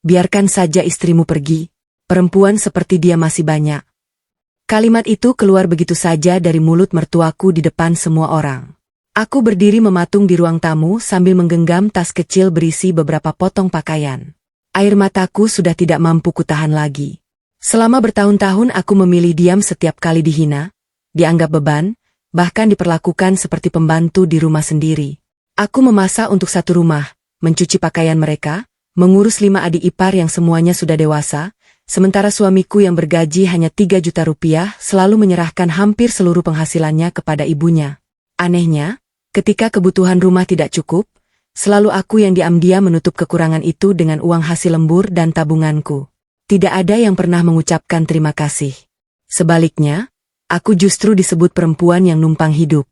Biarkan saja istrimu pergi. Perempuan seperti dia masih banyak. Kalimat itu keluar begitu saja dari mulut mertuaku di depan semua orang. Aku berdiri mematung di ruang tamu sambil menggenggam tas kecil berisi beberapa potong pakaian. Air mataku sudah tidak mampu kutahan lagi. Selama bertahun-tahun aku memilih diam setiap kali dihina, dianggap beban, bahkan diperlakukan seperti pembantu di rumah sendiri. Aku memasak untuk satu rumah, mencuci pakaian mereka, mengurus 5 adik ipar yang semuanya sudah dewasa, sementara suamiku yang bergaji hanya 3 juta rupiah selalu menyerahkan hampir seluruh penghasilannya kepada ibunya. Anehnya, ketika kebutuhan rumah tidak cukup, selalu aku yang diam-diam menutup kekurangan itu dengan uang hasil lembur dan tabunganku. Tidak ada yang pernah mengucapkan terima kasih. Sebaliknya, aku justru disebut perempuan yang numpang hidup.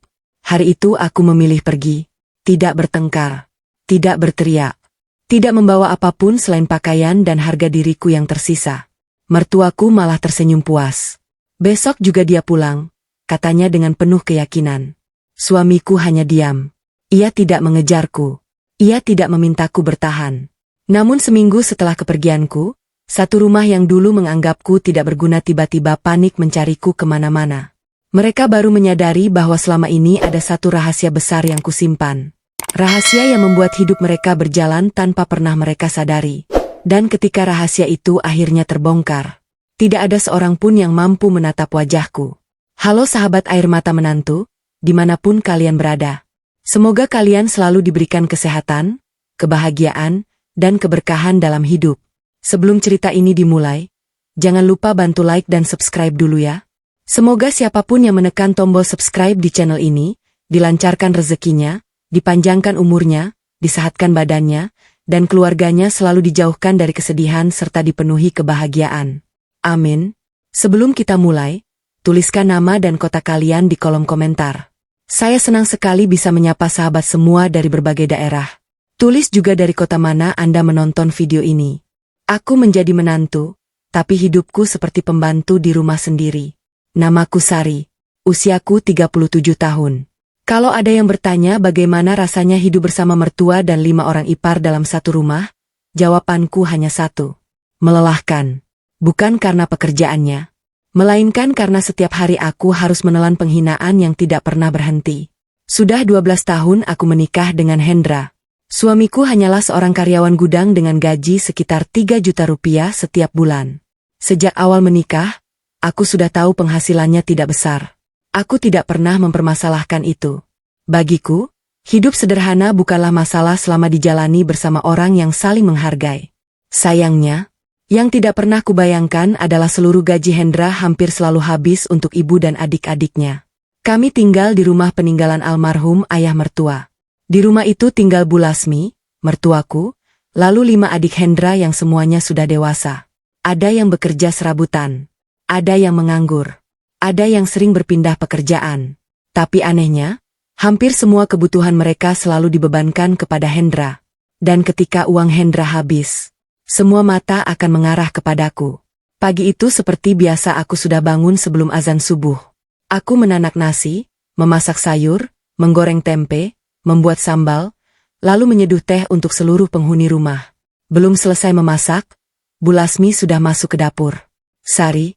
Hari itu aku memilih pergi. Tidak bertengkar. Tidak berteriak. Tidak membawa apapun selain pakaian dan harga diriku yang tersisa. Mertuaku malah tersenyum puas. Besok juga dia pulang, katanya dengan penuh keyakinan. Suamiku hanya diam. Ia tidak mengejarku. Ia tidak memintaku bertahan. Namun seminggu setelah kepergianku, satu rumah yang dulu menganggapku tidak berguna tiba-tiba panik mencariku kemana-mana. Mereka baru menyadari bahwa selama ini ada satu rahasia besar yang kusimpan. Rahasia yang membuat hidup mereka berjalan tanpa pernah mereka sadari. Dan ketika rahasia itu akhirnya terbongkar, tidak ada seorang pun yang mampu menatap wajahku. Halo sahabat air mata menantu, dimanapun kalian berada. Semoga kalian selalu diberikan kesehatan, kebahagiaan, dan keberkahan dalam hidup. Sebelum cerita ini dimulai, jangan lupa bantu like dan subscribe dulu ya. Semoga siapapun yang menekan tombol subscribe di channel ini, dilancarkan rezekinya, dipanjangkan umurnya, disehatkan badannya, dan keluarganya selalu dijauhkan dari kesedihan serta dipenuhi kebahagiaan. Amin. Sebelum kita mulai, tuliskan nama dan kota kalian di kolom komentar. Saya senang sekali bisa menyapa sahabat semua dari berbagai daerah. Tulis juga dari kota mana Anda menonton video ini. Aku menjadi menantu, tapi hidupku seperti pembantu di rumah sendiri. Namaku Sari. Usiaku 37 tahun. Kalau ada yang bertanya bagaimana rasanya hidup bersama mertua dan 5 orang ipar dalam satu rumah, jawabanku hanya satu. Melelahkan. Bukan karena pekerjaannya, melainkan karena setiap hari aku harus menelan penghinaan yang tidak pernah berhenti. Sudah 12 tahun aku menikah dengan Hendra. Suamiku hanyalah seorang karyawan gudang dengan gaji sekitar 3 juta rupiah setiap bulan. Sejak awal menikah, aku sudah tahu penghasilannya tidak besar. Aku tidak pernah mempermasalahkan itu. Bagiku, hidup sederhana bukanlah masalah selama dijalani bersama orang yang saling menghargai. Sayangnya, yang tidak pernah kubayangkan adalah seluruh gaji Hendra hampir selalu habis untuk ibu dan adik-adiknya. Kami tinggal di rumah peninggalan almarhum ayah mertua. Di rumah itu tinggal Bu Lasmi, mertuaku, lalu 5 adik Hendra yang semuanya sudah dewasa. Ada yang bekerja serabutan, ada yang menganggur. Ada yang sering berpindah pekerjaan. Tapi anehnya, hampir semua kebutuhan mereka selalu dibebankan kepada Hendra. Dan ketika uang Hendra habis, semua mata akan mengarah kepadaku. Pagi itu seperti biasa aku sudah bangun sebelum azan subuh. Aku menanak nasi, memasak sayur, menggoreng tempe, membuat sambal, lalu menyeduh teh untuk seluruh penghuni rumah. Belum selesai memasak, Bu Lasmi sudah masuk ke dapur. Sari?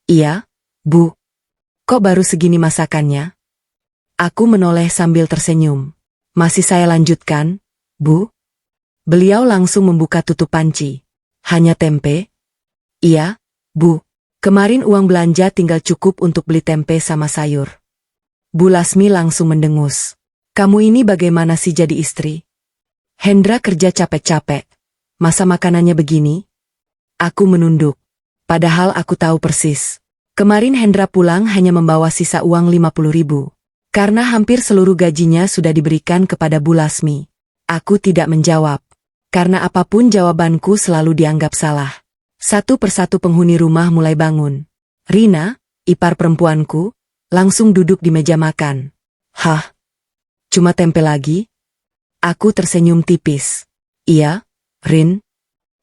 Iya? Bu, kok baru segini masakannya? Aku menoleh sambil tersenyum. Masih saya lanjutkan, Bu? Beliau langsung membuka tutup panci. Hanya tempe? Iya, Bu. Kemarin uang belanja tinggal cukup untuk beli tempe sama sayur. Bu Lasmi langsung mendengus. Kamu ini bagaimana sih jadi istri? Hendra kerja capek-capek. Masa makanannya begini? Aku menunduk. Padahal aku tahu persis. Kemarin Hendra pulang hanya membawa sisa uang 50.000. Karena hampir seluruh gajinya sudah diberikan kepada Bu Lasmi. Aku tidak menjawab. Karena apapun jawabanku selalu dianggap salah. Satu persatu penghuni rumah mulai bangun. Rina, ipar perempuanku, langsung duduk di meja makan. Hah? Cuma tempe lagi? Aku tersenyum tipis. Iya, Rin.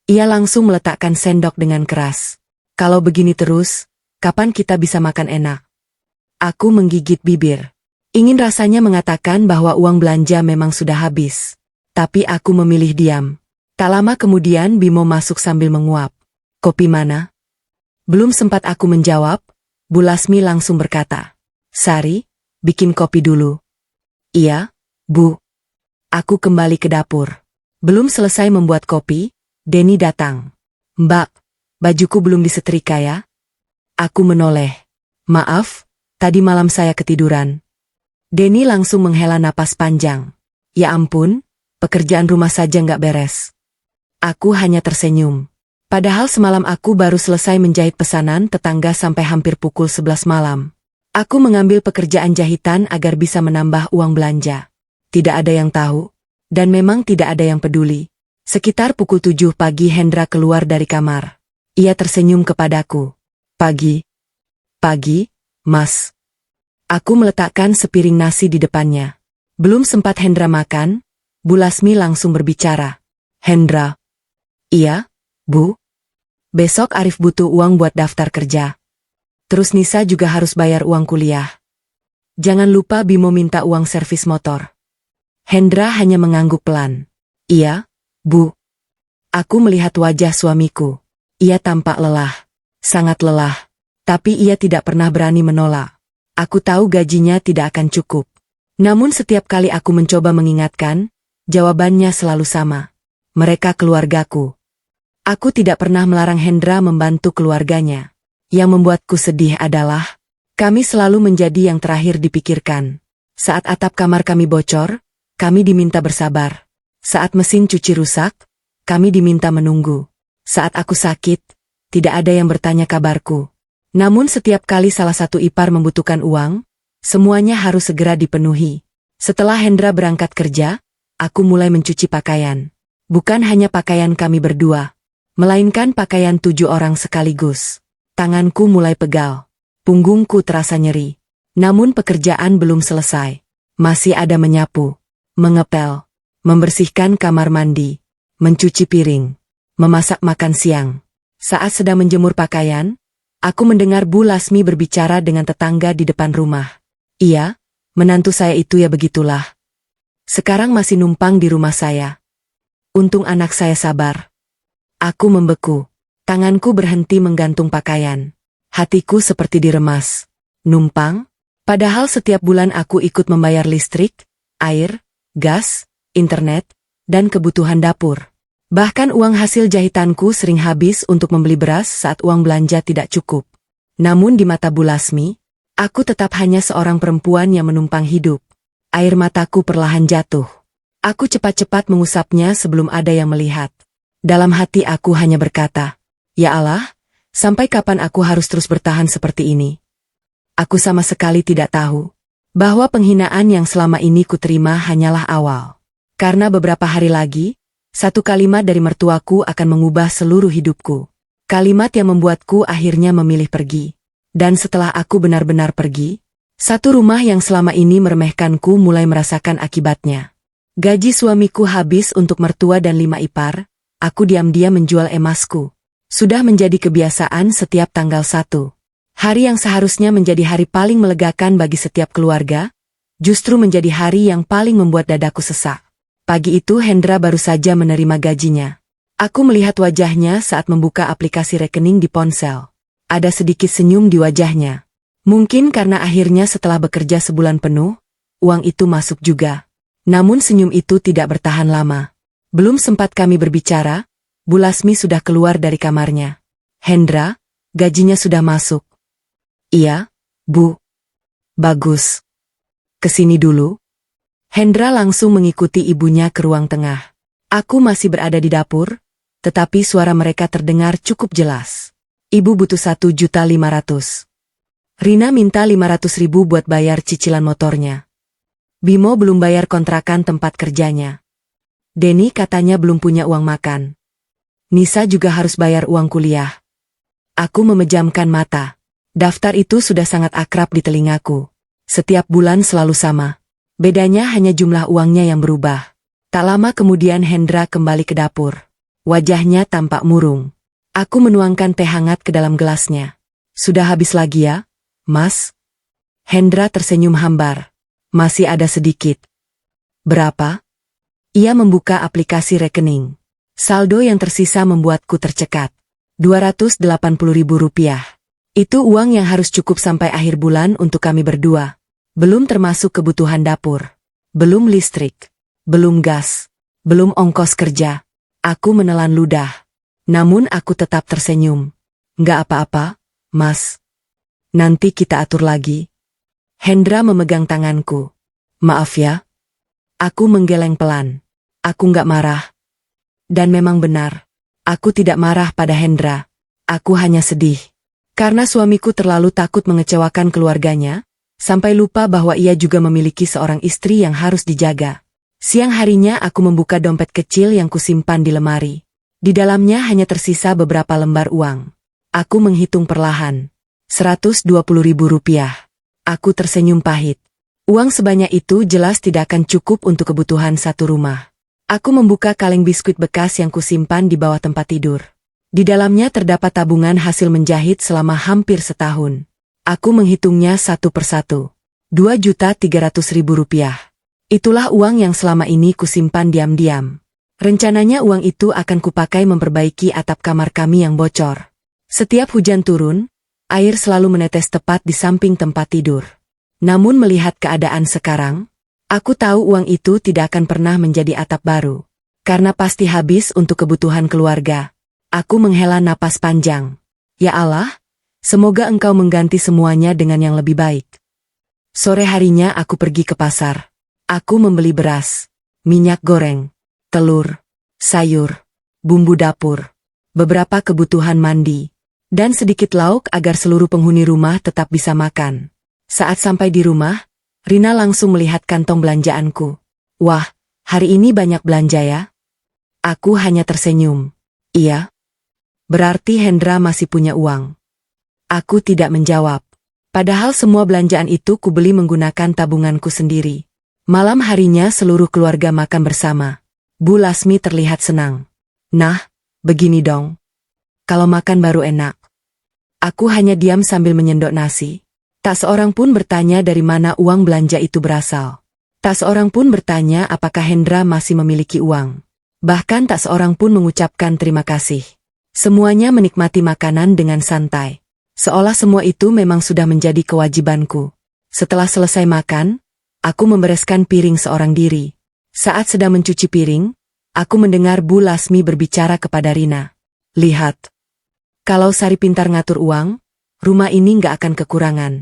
Ia langsung meletakkan sendok dengan keras. Kalau begini terus, kapan kita bisa makan enak? Aku menggigit bibir. Ingin rasanya mengatakan bahwa uang belanja memang sudah habis. Tapi aku memilih diam. Tak lama kemudian Bimo masuk sambil menguap. Kopi mana? Belum sempat aku menjawab, Bu Lasmi langsung berkata. Sari, bikin kopi dulu. Iya, Bu. Aku kembali ke dapur. Belum selesai membuat kopi, Denny datang. Mbak, bajuku belum disetrika ya? Aku menoleh. Maaf, tadi malam saya ketiduran. Denny langsung menghela napas panjang. Ya ampun, pekerjaan rumah saja nggak beres. Aku hanya tersenyum. Padahal semalam aku baru selesai menjahit pesanan tetangga sampai hampir pukul 11 malam. Aku mengambil pekerjaan jahitan agar bisa menambah uang belanja. Tidak ada yang tahu, dan memang tidak ada yang peduli. Sekitar pukul 7 pagi Hendra keluar dari kamar. Ia tersenyum kepadaku. Pagi, Mas. Aku meletakkan sepiring nasi di depannya. Belum sempat Hendra makan, Bu Lasmi langsung berbicara. Hendra. Iya, Bu. Besok Arif butuh uang buat daftar kerja. Terus Nisa juga harus bayar uang kuliah. Jangan lupa Bimo minta uang servis motor. Hendra hanya mengangguk pelan. Iya, Bu. Aku melihat wajah suamiku. Ia tampak lelah. Sangat lelah. Tapi ia tidak pernah berani menolak. Aku tahu gajinya tidak akan cukup. Namun setiap kali aku mencoba mengingatkan, jawabannya selalu sama. Mereka keluargaku. Aku tidak pernah melarang Hendra membantu keluarganya. Yang membuatku sedih adalah, kami selalu menjadi yang terakhir dipikirkan. Saat atap kamar kami bocor, kami diminta bersabar. Saat mesin cuci rusak, kami diminta menunggu. Saat aku sakit, tidak ada yang bertanya kabarku. Namun setiap kali salah satu ipar membutuhkan uang, semuanya harus segera dipenuhi. Setelah Hendra berangkat kerja, aku mulai mencuci pakaian. Bukan hanya pakaian kami berdua, melainkan pakaian 7 orang sekaligus. Tanganku mulai pegal. Punggungku terasa nyeri. Namun pekerjaan belum selesai. Masih ada menyapu, mengepel, membersihkan kamar mandi, mencuci piring, memasak makan siang. Saat sedang menjemur pakaian, aku mendengar Bu Lasmi berbicara dengan tetangga di depan rumah. Iya, menantu saya itu ya begitulah. Sekarang masih numpang di rumah saya. Untung anak saya sabar. Aku membeku. Tanganku berhenti menggantung pakaian. Hatiku seperti diremas. Numpang? Padahal setiap bulan aku ikut membayar listrik, air, gas, internet, dan kebutuhan dapur. Bahkan uang hasil jahitanku sering habis untuk membeli beras saat uang belanja tidak cukup. Namun di mata Bu Lasmi, aku tetap hanya seorang perempuan yang menumpang hidup. Air mataku perlahan jatuh. Aku cepat-cepat mengusapnya sebelum ada yang melihat. Dalam hati aku hanya berkata, "Ya Allah, sampai kapan aku harus terus bertahan seperti ini?" Aku sama sekali tidak tahu bahwa penghinaan yang selama ini kuterima hanyalah awal. Karena beberapa hari lagi, satu kalimat dari mertuaku akan mengubah seluruh hidupku. Kalimat yang membuatku akhirnya memilih pergi. Dan setelah aku benar-benar pergi, satu rumah yang selama ini meremehkanku mulai merasakan akibatnya. Gaji suamiku habis untuk mertua dan 5 ipar, aku diam-diam menjual emasku. Sudah menjadi kebiasaan setiap tanggal 1. Hari yang seharusnya menjadi hari paling melegakan bagi setiap keluarga, justru menjadi hari yang paling membuat dadaku sesak. Pagi itu Hendra baru saja menerima gajinya. Aku melihat wajahnya saat membuka aplikasi rekening di ponsel. Ada sedikit senyum di wajahnya. Mungkin karena akhirnya setelah bekerja sebulan penuh, uang itu masuk juga. Namun senyum itu tidak bertahan lama. Belum sempat kami berbicara, Bu Lasmi sudah keluar dari kamarnya. Hendra, gajinya sudah masuk. Iya, Bu. Bagus. Kesini dulu. Hendra langsung mengikuti ibunya ke ruang tengah. Aku masih berada di dapur, tetapi suara mereka terdengar cukup jelas. Ibu butuh 1.500.000. Rina minta 500.000 buat bayar cicilan motornya. Bimo belum bayar kontrakan tempat kerjanya. Denny katanya belum punya uang makan. Nisa juga harus bayar uang kuliah. Aku memejamkan mata. Daftar itu sudah sangat akrab di telingaku. Setiap bulan selalu sama. Bedanya hanya jumlah uangnya yang berubah. Tak lama kemudian Hendra kembali ke dapur. Wajahnya tampak murung. Aku menuangkan teh hangat ke dalam gelasnya. Sudah habis lagi ya, Mas? Hendra tersenyum hambar. Masih ada sedikit. Berapa? Ia membuka aplikasi rekening. Saldo yang tersisa membuatku tercekat. Rp280.000. Itu uang yang harus cukup sampai akhir bulan untuk kami berdua. Belum termasuk kebutuhan dapur. Belum listrik. Belum gas. Belum ongkos kerja. Aku menelan ludah. Namun aku tetap tersenyum. Nggak apa-apa, Mas. Nanti kita atur lagi. Hendra memegang tanganku. Maaf ya. Aku menggeleng pelan. Aku nggak marah. Dan memang benar. Aku tidak marah pada Hendra. Aku hanya sedih. Karena suamiku terlalu takut mengecewakan keluarganya, sampai lupa bahwa ia juga memiliki seorang istri yang harus dijaga. Siang harinya aku membuka dompet kecil yang kusimpan di lemari. Di dalamnya hanya tersisa beberapa lembar uang. Aku menghitung perlahan. Rp120.000. Aku tersenyum pahit. Uang sebanyak itu jelas tidak akan cukup untuk kebutuhan satu rumah. Aku membuka kaleng biskuit bekas yang kusimpan di bawah tempat tidur. Di dalamnya terdapat tabungan hasil menjahit selama hampir setahun. Aku menghitungnya satu persatu. Rp2.300.000. Itulah uang yang selama ini kusimpan diam-diam. Rencananya uang itu akan kupakai memperbaiki atap kamar kami yang bocor. Setiap hujan turun, air selalu menetes tepat di samping tempat tidur. Namun melihat keadaan sekarang, aku tahu uang itu tidak akan pernah menjadi atap baru. Karena pasti habis untuk kebutuhan keluarga. Aku menghela napas panjang. Ya Allah, semoga Engkau mengganti semuanya dengan yang lebih baik. Sore harinya aku pergi ke pasar. Aku membeli beras, minyak goreng, telur, sayur, bumbu dapur, beberapa kebutuhan mandi, dan sedikit lauk agar seluruh penghuni rumah tetap bisa makan. Saat sampai di rumah, Rina langsung melihat kantong belanjaanku. Wah, hari ini banyak belanja ya? Aku hanya tersenyum. Iya. Berarti Hendra masih punya uang. Aku tidak menjawab. Padahal semua belanjaan itu kubeli menggunakan tabunganku sendiri. Malam harinya seluruh keluarga makan bersama. Bu Lasmi terlihat senang. Nah, begini dong. Kalau makan baru enak. Aku hanya diam sambil menyendok nasi. Tak seorang pun bertanya dari mana uang belanja itu berasal. Tak seorang pun bertanya apakah Hendra masih memiliki uang. Bahkan tak seorang pun mengucapkan terima kasih. Semuanya menikmati makanan dengan santai. Seolah semua itu memang sudah menjadi kewajibanku. Setelah selesai makan, aku membereskan piring seorang diri. Saat sedang mencuci piring, aku mendengar Bu Lasmi berbicara kepada Rina. Lihat. Kalau Sari pintar ngatur uang, rumah ini nggak akan kekurangan.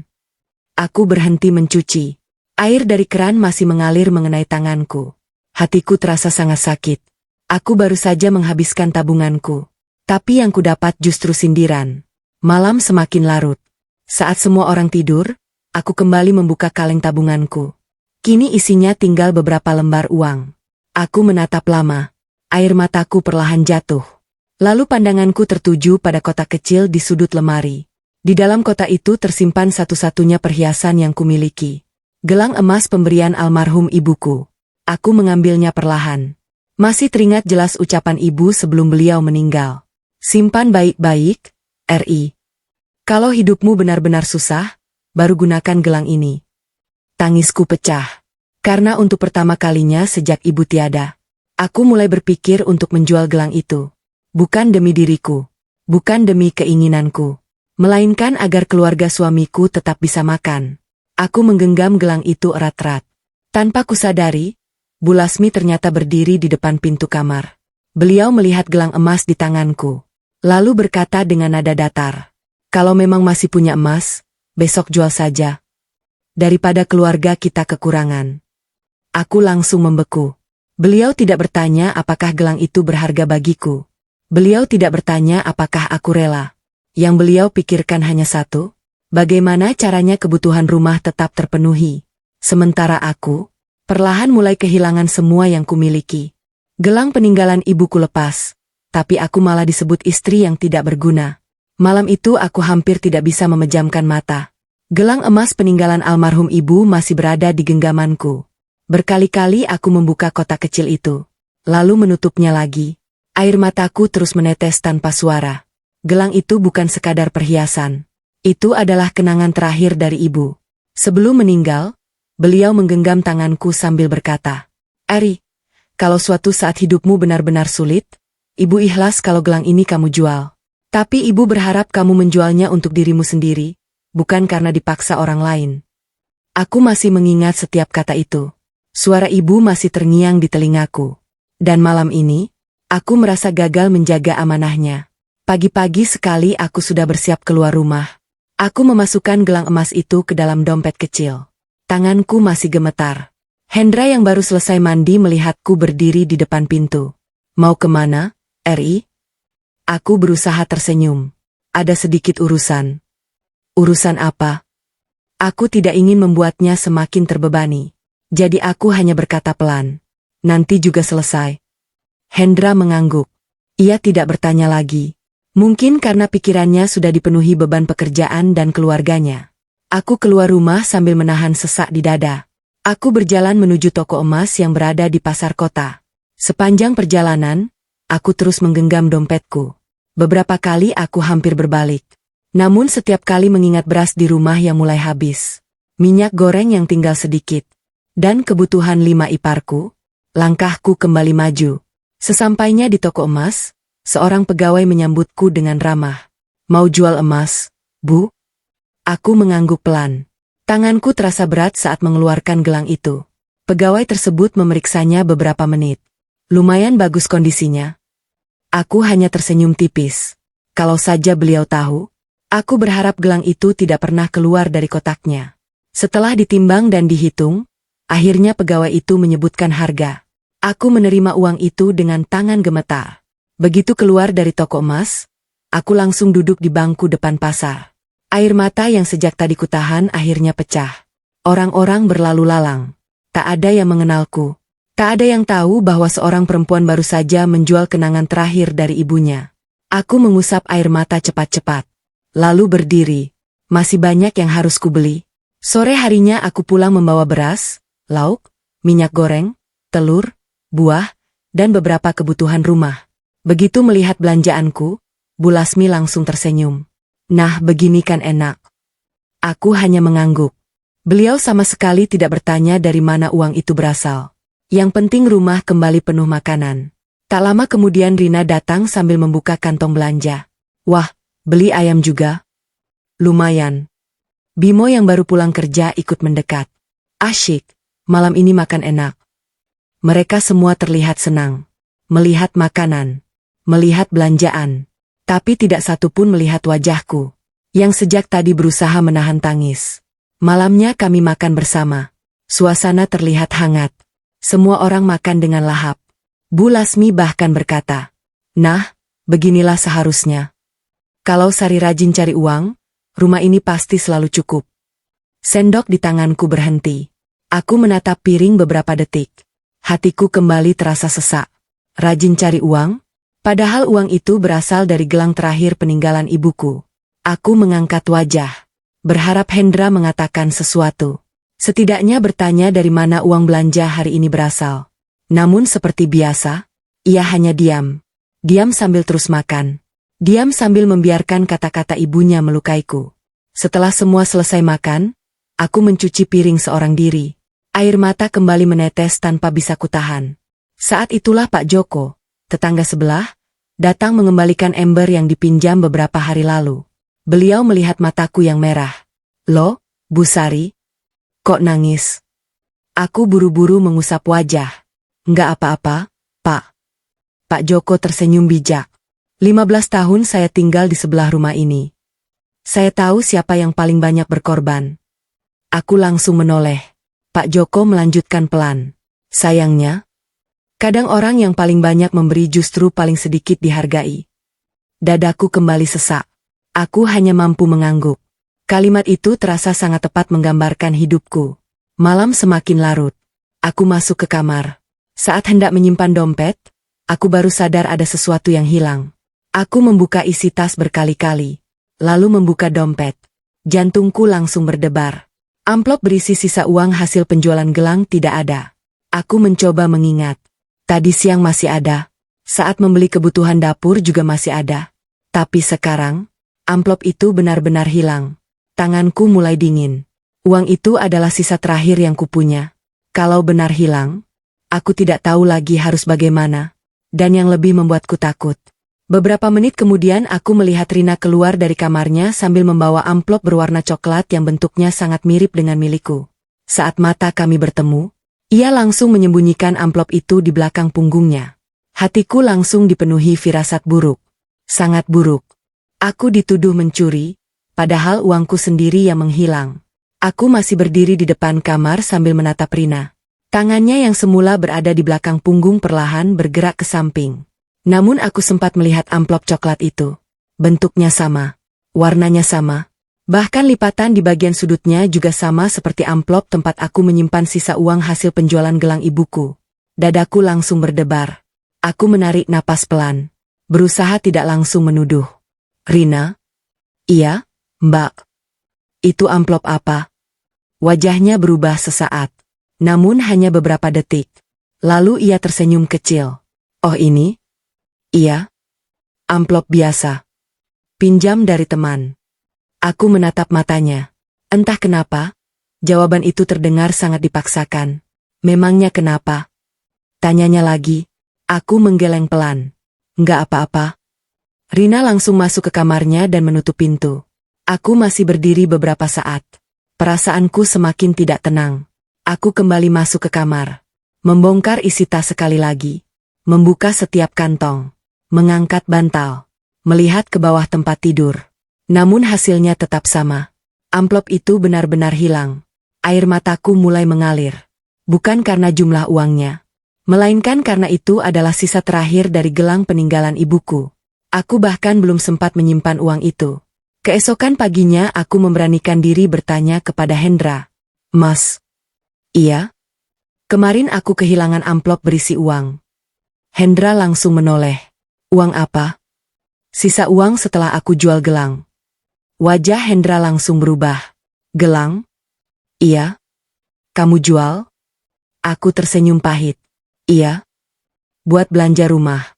Aku berhenti mencuci. Air dari keran masih mengalir mengenai tanganku. Hatiku terasa sangat sakit. Aku baru saja menghabiskan tabunganku. Tapi yang kudapat justru sindiran. Malam semakin larut. Saat semua orang tidur, aku kembali membuka kaleng tabunganku. Kini isinya tinggal beberapa lembar uang. Aku menatap lama. Air mataku perlahan jatuh. Lalu pandanganku tertuju pada kotak kecil di sudut lemari. Di dalam kotak itu tersimpan satu-satunya perhiasan yang kumiliki. Gelang emas pemberian almarhum ibuku. Aku mengambilnya perlahan. Masih teringat jelas ucapan ibu sebelum beliau meninggal. Simpan baik-baik, RI. Kalau hidupmu benar-benar susah, baru gunakan gelang ini. Tangisku pecah. Karena untuk pertama kalinya sejak ibu tiada, aku mulai berpikir untuk menjual gelang itu. Bukan demi diriku. Bukan demi keinginanku. Melainkan agar keluarga suamiku tetap bisa makan. Aku menggenggam gelang itu erat-erat. Tanpa kusadari, Bu Lasmi ternyata berdiri di depan pintu kamar. Beliau melihat gelang emas di tanganku. Lalu berkata dengan nada datar. Kalau memang masih punya emas, besok jual saja. Daripada keluarga kita kekurangan. Aku langsung membeku. Beliau tidak bertanya apakah gelang itu berharga bagiku. Beliau tidak bertanya apakah aku rela. Yang beliau pikirkan hanya satu, bagaimana caranya kebutuhan rumah tetap terpenuhi. Sementara aku, perlahan mulai kehilangan semua yang kumiliki. Gelang peninggalan ibuku lepas, tapi aku malah disebut istri yang tidak berguna. Malam itu aku hampir tidak bisa memejamkan mata. Gelang emas peninggalan almarhum ibu masih berada di genggamanku. Berkali-kali aku membuka kotak kecil itu, lalu menutupnya lagi. Air mataku terus menetes tanpa suara. Gelang itu bukan sekadar perhiasan. Itu adalah kenangan terakhir dari ibu. Sebelum meninggal, beliau menggenggam tanganku sambil berkata, Ari, kalau suatu saat hidupmu benar-benar sulit, Ibu ikhlas kalau gelang ini kamu jual. Tapi ibu berharap kamu menjualnya untuk dirimu sendiri, bukan karena dipaksa orang lain. Aku masih mengingat setiap kata itu. Suara ibu masih terngiang di telingaku. Dan malam ini, aku merasa gagal menjaga amanahnya. Pagi-pagi sekali aku sudah bersiap keluar rumah. Aku memasukkan gelang emas itu ke dalam dompet kecil. Tanganku masih gemetar. Hendra yang baru selesai mandi melihatku berdiri di depan pintu. Mau kemana, Ri? Aku berusaha tersenyum. Ada sedikit urusan. Urusan apa? Aku tidak ingin membuatnya semakin terbebani. Jadi aku hanya berkata pelan. Nanti juga selesai. Hendra mengangguk. Ia tidak bertanya lagi. Mungkin karena pikirannya sudah dipenuhi beban pekerjaan dan keluarganya. Aku keluar rumah sambil menahan sesak di dada. Aku berjalan menuju toko emas yang berada di pasar kota. Sepanjang perjalanan, aku terus menggenggam dompetku. Beberapa kali aku hampir berbalik. Namun setiap kali mengingat beras di rumah yang mulai habis, minyak goreng yang tinggal sedikit, dan kebutuhan 5 iparku, langkahku kembali maju. Sesampainya di toko emas, seorang pegawai menyambutku dengan ramah. Mau jual emas, Bu? Aku mengangguk pelan. Tanganku terasa berat saat mengeluarkan gelang itu. Pegawai tersebut memeriksanya beberapa menit. Lumayan bagus kondisinya. Aku hanya tersenyum tipis. Kalau saja beliau tahu, aku berharap gelang itu tidak pernah keluar dari kotaknya. Setelah ditimbang dan dihitung, akhirnya pegawai itu menyebutkan harga. Aku menerima uang itu dengan tangan gemetar. Begitu keluar dari toko emas, aku langsung duduk di bangku depan pasar. Air mata yang sejak tadi kutahan akhirnya pecah. Orang-orang berlalu lalang. Tak ada yang mengenalku. Tak ada yang tahu bahwa seorang perempuan baru saja menjual kenangan terakhir dari ibunya. Aku mengusap air mata cepat-cepat. Lalu berdiri. Masih banyak yang harus kubeli. Sore harinya aku pulang membawa beras, lauk, minyak goreng, telur, buah, dan beberapa kebutuhan rumah. Begitu melihat belanjaanku, Bu Lasmi langsung tersenyum. Nah, begini kan enak. Aku hanya mengangguk. Beliau sama sekali tidak bertanya dari mana uang itu berasal. Yang penting rumah kembali penuh makanan. Tak lama kemudian Rina datang sambil membuka kantong belanja. Wah, beli ayam juga? Lumayan. Bimo yang baru pulang kerja ikut mendekat. Asyik, malam ini makan enak. Mereka semua terlihat senang. Melihat makanan. Melihat belanjaan. Tapi tidak satu pun melihat wajahku, yang sejak tadi berusaha menahan tangis. Malamnya kami makan bersama. Suasana terlihat hangat. Semua orang makan dengan lahap. Bu Lasmi bahkan berkata, "Nah, beginilah seharusnya. Kalau Sari rajin cari uang, rumah ini pasti selalu cukup." Sendok di tanganku berhenti. Aku menatap piring beberapa detik. Hatiku kembali terasa sesak. Rajin cari uang? Padahal uang itu berasal dari gelang terakhir peninggalan ibuku. Aku mengangkat wajah, berharap Hendra mengatakan sesuatu. Setidaknya bertanya dari mana uang belanja hari ini berasal. Namun seperti biasa, ia hanya diam. Diam sambil terus makan. Diam sambil membiarkan kata-kata ibunya melukaiku. Setelah semua selesai makan, aku mencuci piring seorang diri. Air mata kembali menetes tanpa bisa kutahan. Saat itulah Pak Joko, tetangga sebelah, datang mengembalikan ember yang dipinjam beberapa hari lalu. Beliau melihat mataku yang merah. Loh, Bu Sari? Kok nangis? Aku buru-buru mengusap wajah. Enggak apa-apa, Pak. Pak Joko tersenyum bijak. 15 tahun saya tinggal di sebelah rumah ini. Saya tahu siapa yang paling banyak berkorban. Aku langsung menoleh. Pak Joko melanjutkan pelan. Sayangnya, kadang orang yang paling banyak memberi justru paling sedikit dihargai. Dadaku kembali sesak. Aku hanya mampu mengangguk. Kalimat itu terasa sangat tepat menggambarkan hidupku. Malam semakin larut. Aku masuk ke kamar. Saat hendak menyimpan dompet, aku baru sadar ada sesuatu yang hilang. Aku membuka isi tas berkali-kali, lalu membuka dompet. Jantungku langsung berdebar. Amplop berisi sisa uang hasil penjualan gelang tidak ada. Aku mencoba mengingat. Tadi siang masih ada. Saat membeli kebutuhan dapur juga masih ada. Tapi sekarang, amplop itu benar-benar hilang. Tanganku mulai dingin. Uang itu adalah sisa terakhir yang kupunya. Kalau benar hilang, aku tidak tahu lagi harus bagaimana. Dan yang lebih membuatku takut. Beberapa menit kemudian aku melihat Rina keluar dari kamarnya sambil membawa amplop berwarna coklat yang bentuknya sangat mirip dengan milikku. Saat mata kami bertemu, ia langsung menyembunyikan amplop itu di belakang punggungnya. Hatiku langsung dipenuhi firasat buruk. Sangat buruk. Aku dituduh mencuri, padahal uangku sendiri yang menghilang. Aku masih berdiri di depan kamar sambil menatap Rina. Tangannya yang semula berada di belakang punggung perlahan bergerak ke samping. Namun aku sempat melihat amplop coklat itu. Bentuknya sama. Warnanya sama. Bahkan lipatan di bagian sudutnya juga sama seperti amplop tempat aku menyimpan sisa uang hasil penjualan gelang ibuku. Dadaku langsung berdebar. Aku menarik napas pelan. Berusaha tidak langsung menuduh. Rina? Iya, Mbak. Itu amplop apa? Wajahnya berubah sesaat. Namun hanya beberapa detik. Lalu ia tersenyum kecil. Oh ini? Iya. Amplop biasa. Pinjam dari teman. Aku menatap matanya. Entah kenapa, jawaban itu terdengar sangat dipaksakan. Memangnya kenapa? Tanyanya lagi. Aku menggeleng pelan. Enggak apa-apa. Rina langsung masuk ke kamarnya dan menutup pintu. Aku masih berdiri beberapa saat. Perasaanku semakin tidak tenang. Aku kembali masuk ke kamar. Membongkar isi tas sekali lagi. Membuka setiap kantong. Mengangkat bantal. Melihat ke bawah tempat tidur. Namun hasilnya tetap sama. Amplop itu benar-benar hilang. Air mataku mulai mengalir. Bukan karena jumlah uangnya. Melainkan karena itu adalah sisa terakhir dari gelang peninggalan ibuku. Aku bahkan belum sempat menyimpan uang itu. Keesokan paginya aku memberanikan diri bertanya kepada Hendra. Mas. Iya? Kemarin aku kehilangan amplop berisi uang. Hendra langsung menoleh. Uang apa? Sisa uang setelah aku jual gelang. Wajah Hendra langsung berubah. Gelang? Iya. Kamu jual? Aku tersenyum pahit. Iya. Buat belanja rumah.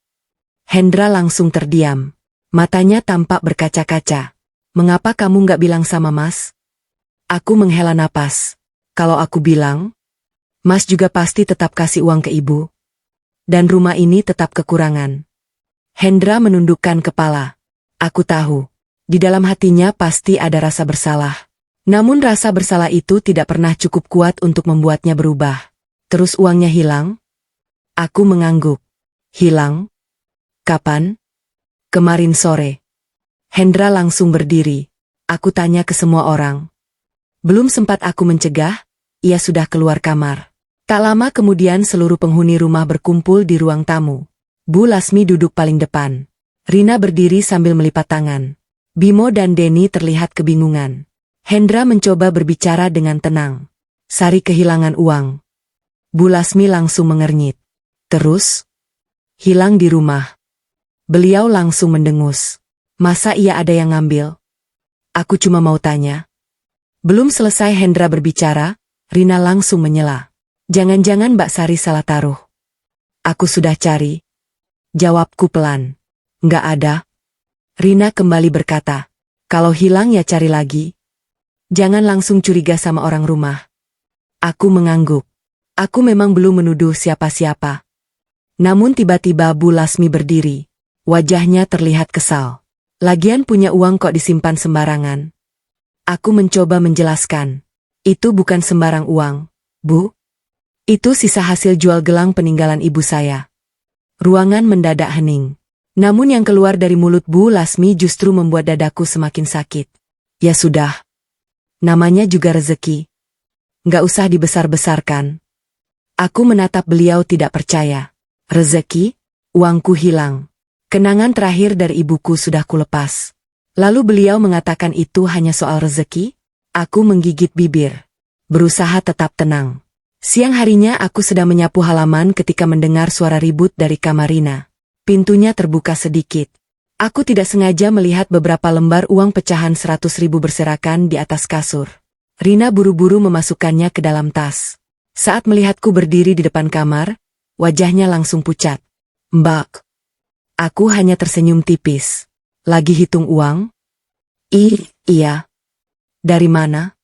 Hendra langsung terdiam. Matanya tampak berkaca-kaca. Mengapa kamu nggak bilang sama Mas? Aku menghela napas. Kalau aku bilang, Mas juga pasti tetap kasih uang ke ibu. Dan rumah ini tetap kekurangan. Hendra menundukkan kepala. Aku tahu. Di dalam hatinya pasti ada rasa bersalah. Namun rasa bersalah itu tidak pernah cukup kuat untuk membuatnya berubah. Terus uangnya hilang? Aku mengangguk. Hilang? Kapan? Kemarin sore. Hendra langsung berdiri. Aku tanya ke semua orang. Belum sempat aku mencegah, ia sudah keluar kamar. Tak lama kemudian seluruh penghuni rumah berkumpul di ruang tamu. Bu Lasmi duduk paling depan. Rina berdiri sambil melipat tangan. Bimo dan Denny terlihat kebingungan. Hendra mencoba berbicara dengan tenang. Sari kehilangan uang. Bu Lasmi langsung mengernyit. Terus? Hilang di rumah. Beliau langsung mendengus. Masa ia ada yang ngambil? Aku cuma mau tanya. Belum selesai Hendra berbicara, Rina langsung menyela. Jangan-jangan Mbak Sari salah taruh. Aku sudah cari. Jawabku pelan. Nggak ada. Rina kembali berkata. Kalau hilang ya cari lagi. Jangan langsung curiga sama orang rumah. Aku mengangguk. Aku memang belum menuduh siapa-siapa. Namun tiba-tiba Bu Lasmi berdiri. Wajahnya terlihat kesal. Lagian punya uang kok disimpan sembarangan. Aku mencoba menjelaskan. Itu bukan sembarang uang, Bu. Itu sisa hasil jual gelang peninggalan ibu saya. Ruangan mendadak hening. Namun yang keluar dari mulut Bu Lasmi justru membuat dadaku semakin sakit. Ya sudah. Namanya juga rezeki. Nggak usah dibesar-besarkan. Aku menatap beliau tidak percaya. Rezeki? Uangku hilang. Kenangan terakhir dari ibuku sudah kulepas. Lalu beliau mengatakan itu hanya soal rezeki? Aku menggigit bibir. Berusaha tetap tenang. Siang harinya aku sedang menyapu halaman ketika mendengar suara ribut dari kamar Rina. Pintunya terbuka sedikit. Aku tidak sengaja melihat beberapa lembar uang pecahan 100.000 berserakan di atas kasur. Rina buru-buru memasukkannya ke dalam tas. Saat melihatku berdiri di depan kamar, wajahnya langsung pucat. Mbak. Aku hanya tersenyum tipis. Lagi hitung uang? Iya. Dari mana?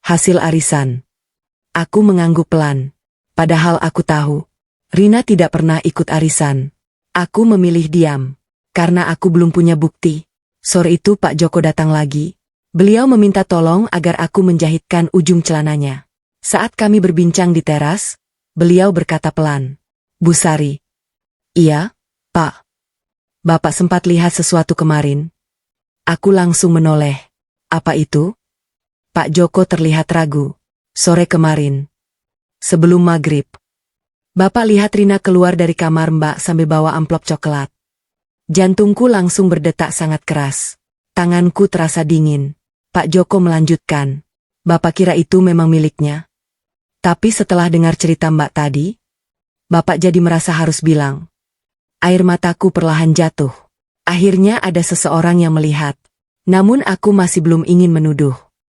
Hasil arisan. Aku mengangguk pelan. Padahal aku tahu. Rina tidak pernah ikut arisan. Aku memilih diam. Karena aku belum punya bukti. Sore itu Pak Joko datang lagi. Beliau meminta tolong agar aku menjahitkan ujung celananya. Saat kami berbincang di teras, beliau berkata pelan. Bu Sari. Iya, Pak. Bapak sempat lihat sesuatu kemarin. Aku langsung menoleh. Apa itu? Pak Joko terlihat ragu. Sore kemarin. Sebelum maghrib. Bapak lihat Rina keluar dari kamar Mbak sambil bawa amplop coklat. Jantungku langsung berdetak sangat keras. Tanganku terasa dingin. Pak Joko melanjutkan. Bapak kira itu memang miliknya. Tapi setelah dengar cerita Mbak tadi, Bapak jadi merasa harus bilang. Air mataku perlahan jatuh. Akhirnya ada seseorang yang melihat. Namun aku masih belum ingin menuduh.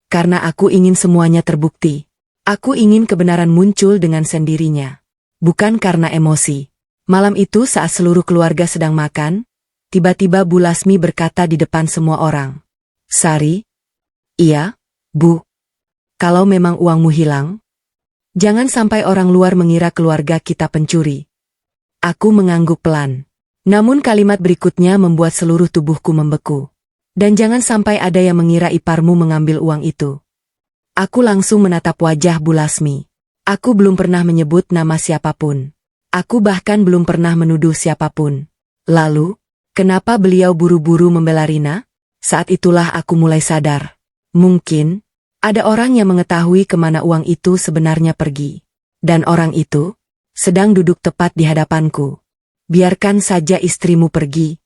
Karena aku ingin semuanya terbukti. Aku ingin kebenaran muncul dengan sendirinya. Bukan karena emosi. Malam itu saat seluruh keluarga sedang makan, tiba-tiba Bu Lasmi berkata di depan semua orang. Sari? Iya, Bu. Kalau memang uangmu hilang, jangan sampai orang luar mengira keluarga kita pencuri. Aku mengangguk pelan. Namun kalimat berikutnya membuat seluruh tubuhku membeku. Dan jangan sampai ada yang mengira iparmu mengambil uang itu. Aku langsung menatap wajah Bu Lasmi. Aku belum pernah menyebut nama siapapun. Aku bahkan belum pernah menuduh siapapun. Lalu, kenapa beliau buru-buru membela Rina? Saat itulah aku mulai sadar. Mungkin, ada orang yang mengetahui kemana uang itu sebenarnya pergi. Dan orang itu, sedang duduk tepat di hadapanku. Biarkan saja istrimu pergi.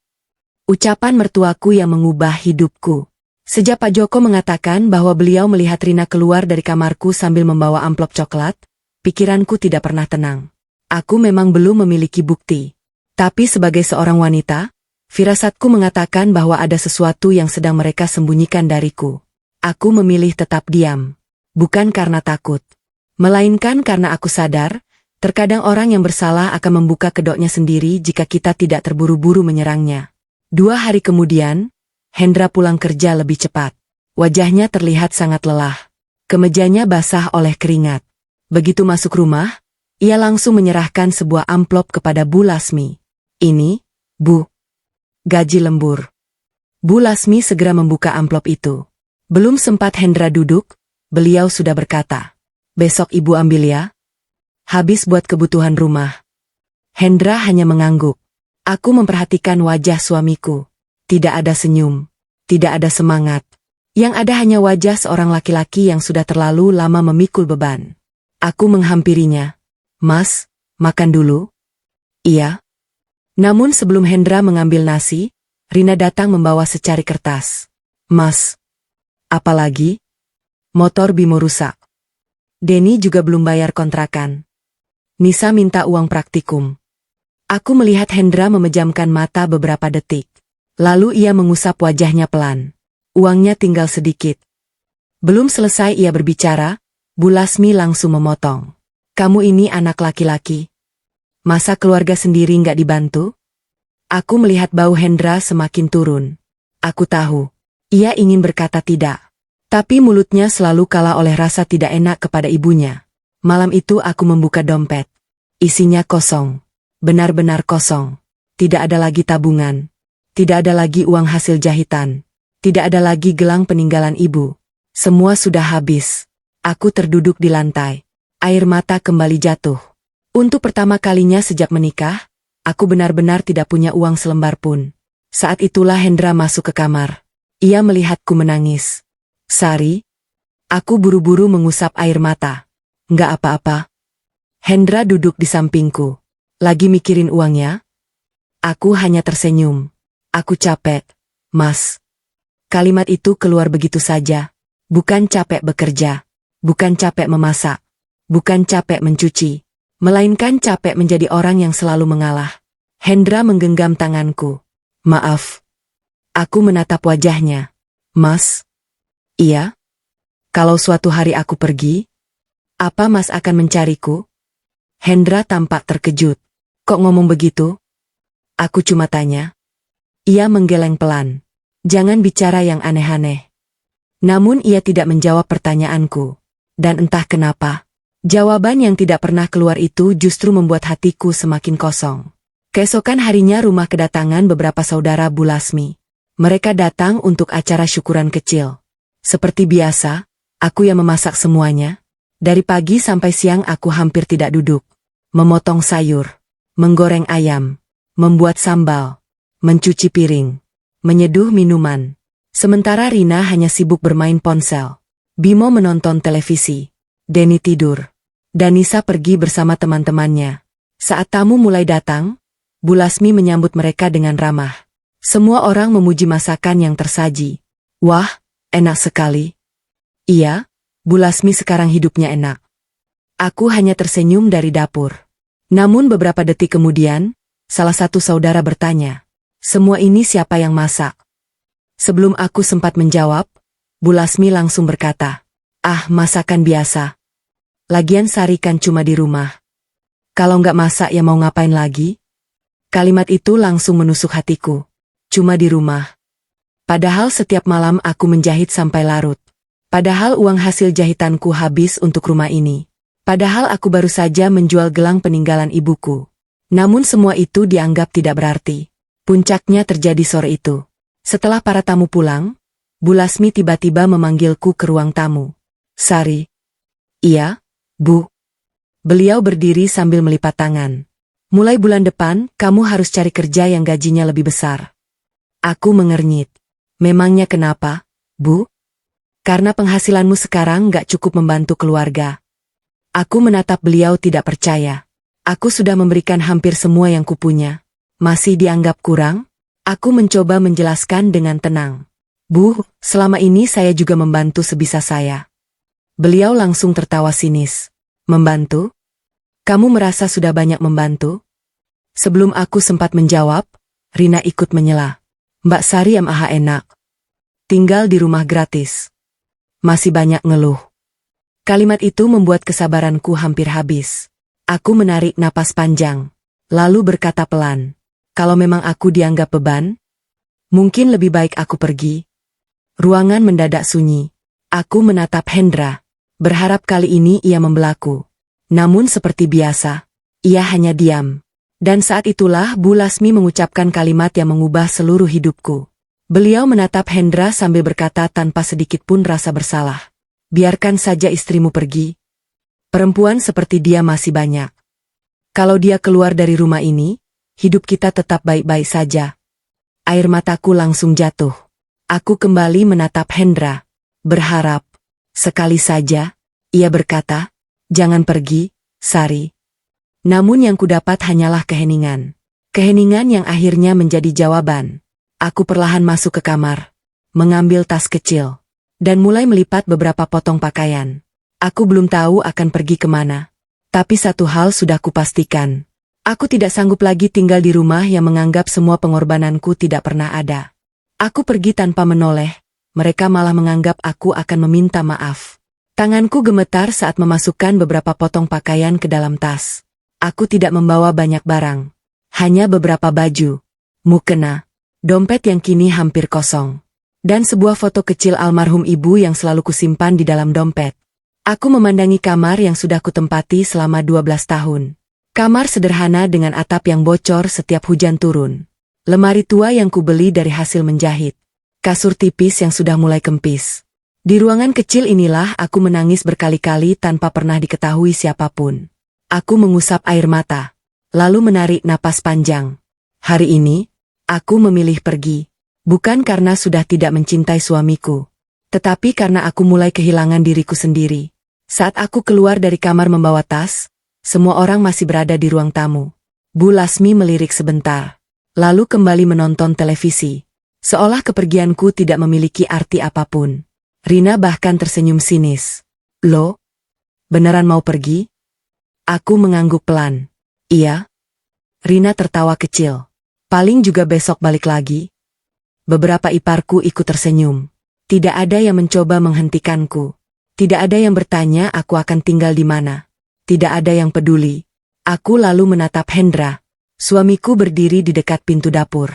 Ucapan mertuaku yang mengubah hidupku. Sejak Pak Joko mengatakan bahwa beliau melihat Rina keluar dari kamarku sambil membawa amplop coklat, pikiranku tidak pernah tenang. Aku memang belum memiliki bukti. Tapi sebagai seorang wanita, firasatku mengatakan bahwa ada sesuatu yang sedang mereka sembunyikan dariku. Aku memilih tetap diam. Bukan karena takut. Melainkan karena aku sadar, terkadang orang yang bersalah akan membuka kedoknya sendiri jika kita tidak terburu-buru menyerangnya. 2 hari kemudian, Hendra pulang kerja lebih cepat. Wajahnya terlihat sangat lelah. Kemejanya basah oleh keringat. Begitu masuk rumah, ia langsung menyerahkan sebuah amplop kepada Bu Lasmi. Ini, Bu. Gaji lembur. Bu Lasmi segera membuka amplop itu. Belum sempat Hendra duduk, beliau sudah berkata, besok Ibu ambil ya. Habis buat kebutuhan rumah. Hendra hanya mengangguk. Aku memperhatikan wajah suamiku. Tidak ada senyum. Tidak ada semangat. Yang ada hanya wajah seorang laki-laki yang sudah terlalu lama memikul beban. Aku menghampirinya. Mas, makan dulu? Iya. Namun sebelum Hendra mengambil nasi, Rina datang membawa secari kertas. Mas. Apalagi? Motor Bimo rusak. Denny juga belum bayar kontrakan. Nisa minta uang praktikum. Aku melihat Hendra memejamkan mata beberapa detik. Lalu ia mengusap wajahnya pelan. Uangnya tinggal sedikit. Belum selesai ia berbicara, Bu Lasmi langsung memotong. Kamu ini anak laki-laki. Masa keluarga sendiri nggak dibantu? Aku melihat bau Hendra semakin turun. Aku tahu. Ia ingin berkata tidak. Tapi mulutnya selalu kalah oleh rasa tidak enak kepada ibunya. Malam itu aku membuka dompet. Isinya kosong. Benar-benar kosong. Tidak ada lagi tabungan. Tidak ada lagi uang hasil jahitan. Tidak ada lagi gelang peninggalan ibu. Semua sudah habis. Aku terduduk di lantai. Air mata kembali jatuh. Untuk pertama kalinya sejak menikah, aku benar-benar tidak punya uang selembar pun. Saat itulah Hendra masuk ke kamar. Ia melihatku menangis. Sari? Aku buru-buru mengusap air mata. Nggak apa-apa. Hendra duduk di sampingku. Lagi mikirin uangnya? Aku hanya tersenyum. Aku capek, Mas. Kalimat itu keluar begitu saja. Bukan capek bekerja. Bukan capek memasak. Bukan capek mencuci. Melainkan capek menjadi orang yang selalu mengalah. Hendra menggenggam tanganku. Maaf. Aku menatap wajahnya. Mas? Iya? Kalau suatu hari aku pergi, apa Mas akan mencariku? Hendra tampak terkejut. Kok ngomong begitu? Aku cuma tanya. Ia menggeleng pelan. Jangan bicara yang aneh-aneh. Namun ia tidak menjawab pertanyaanku. Dan entah kenapa, jawaban yang tidak pernah keluar itu justru membuat hatiku semakin kosong. Keesokan harinya rumah kedatangan beberapa saudara Bu Lasmi. Mereka datang untuk acara syukuran kecil. Seperti biasa, aku yang memasak semuanya. Dari pagi sampai siang aku hampir tidak duduk. Memotong sayur, menggoreng ayam, membuat sambal, mencuci piring, menyeduh minuman. Sementara Rina hanya sibuk bermain ponsel. Bimo menonton televisi. Denny tidur. Danisa pergi bersama teman-temannya. Saat tamu mulai datang, Bu Lasmi menyambut mereka dengan ramah. Semua orang memuji masakan yang tersaji. Wah, enak sekali. Iya, Bu Lasmi sekarang hidupnya enak. Aku hanya tersenyum dari dapur. Namun beberapa detik kemudian, salah satu saudara bertanya, semua ini siapa yang masak? Sebelum aku sempat menjawab, Bu Lasmi langsung berkata, ah, masakan biasa. Lagian Sari kan cuma di rumah. Kalau nggak masak ya mau ngapain lagi? Kalimat itu langsung menusuk hatiku. Cuma di rumah. Padahal setiap malam aku menjahit sampai larut. Padahal uang hasil jahitanku habis untuk rumah ini. Padahal aku baru saja menjual gelang peninggalan ibuku. Namun semua itu dianggap tidak berarti. Puncaknya terjadi sore itu. Setelah para tamu pulang, Bu Lasmi tiba-tiba memanggilku ke ruang tamu. Sari. Iya, Bu. Beliau berdiri sambil melipat tangan. Mulai bulan depan, kamu harus cari kerja yang gajinya lebih besar. Aku mengernyit. Memangnya kenapa, Bu? Karena penghasilanmu sekarang nggak cukup membantu keluarga. Aku menatap beliau tidak percaya. Aku sudah memberikan hampir semua yang kupunya. Masih dianggap kurang? Aku mencoba menjelaskan dengan tenang. Bu, selama ini saya juga membantu sebisa saya. Beliau langsung tertawa sinis. Membantu? Kamu merasa sudah banyak membantu? Sebelum aku sempat menjawab, Rina ikut menyela. Mbak Sari MAH enak. Tinggal di rumah gratis. Masih banyak ngeluh. Kalimat itu membuat kesabaranku hampir habis. Aku menarik napas panjang. Lalu berkata pelan. Kalau memang aku dianggap beban, mungkin lebih baik aku pergi. Ruangan mendadak sunyi. Aku menatap Hendra. Berharap kali ini ia membelaku. Namun seperti biasa, ia hanya diam. Dan saat itulah Bu Lasmi mengucapkan kalimat yang mengubah seluruh hidupku. Beliau menatap Hendra sambil berkata tanpa sedikit pun rasa bersalah. Biarkan saja istrimu pergi. Perempuan seperti dia masih banyak. Kalau dia keluar dari rumah ini, hidup kita tetap baik-baik saja. Air mataku langsung jatuh. Aku kembali menatap Hendra. Berharap. Sekali saja, ia berkata, jangan pergi, Sari. Namun yang kudapat hanyalah keheningan. Keheningan yang akhirnya menjadi jawaban. Aku perlahan masuk ke kamar, mengambil tas kecil, dan mulai melipat beberapa potong pakaian. Aku belum tahu akan pergi kemana. Tapi satu hal sudah kupastikan. Aku tidak sanggup lagi tinggal di rumah yang menganggap semua pengorbananku tidak pernah ada. Aku pergi tanpa menoleh, mereka malah menganggap aku akan meminta maaf. Tanganku gemetar saat memasukkan beberapa potong pakaian ke dalam tas. Aku tidak membawa banyak barang. Hanya beberapa baju, mukena, dompet yang kini hampir kosong. Dan sebuah foto kecil almarhum ibu yang selalu kusimpan di dalam dompet. Aku memandangi kamar yang sudah kutempati selama 12 tahun. Kamar sederhana dengan atap yang bocor setiap hujan turun. Lemari tua yang kubeli dari hasil menjahit. Kasur tipis yang sudah mulai kempis. Di ruangan kecil inilah aku menangis berkali-kali tanpa pernah diketahui siapapun. Aku mengusap air mata, lalu menarik napas panjang. Hari ini, aku memilih pergi. Bukan karena sudah tidak mencintai suamiku, tetapi karena aku mulai kehilangan diriku sendiri. Saat aku keluar dari kamar membawa tas, semua orang masih berada di ruang tamu. Bu Lasmi melirik sebentar, lalu kembali menonton televisi. Seolah kepergianku tidak memiliki arti apapun. Rina bahkan tersenyum sinis. Loh? Beneran mau pergi? Aku mengangguk pelan. Iya. Rina tertawa kecil. Paling juga besok balik lagi. Beberapa iparku ikut tersenyum. Tidak ada yang mencoba menghentikanku. Tidak ada yang bertanya aku akan tinggal di mana. Tidak ada yang peduli. Aku lalu menatap Hendra. Suamiku berdiri di dekat pintu dapur.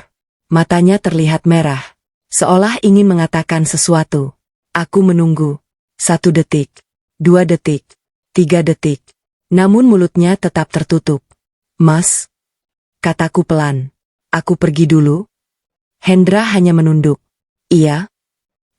Matanya terlihat merah. Seolah ingin mengatakan sesuatu. Aku menunggu. 1 detik. 2 detik. 3 detik. Namun mulutnya tetap tertutup. Mas? kataku pelan. Aku pergi dulu. Hendra hanya menunduk. Iya.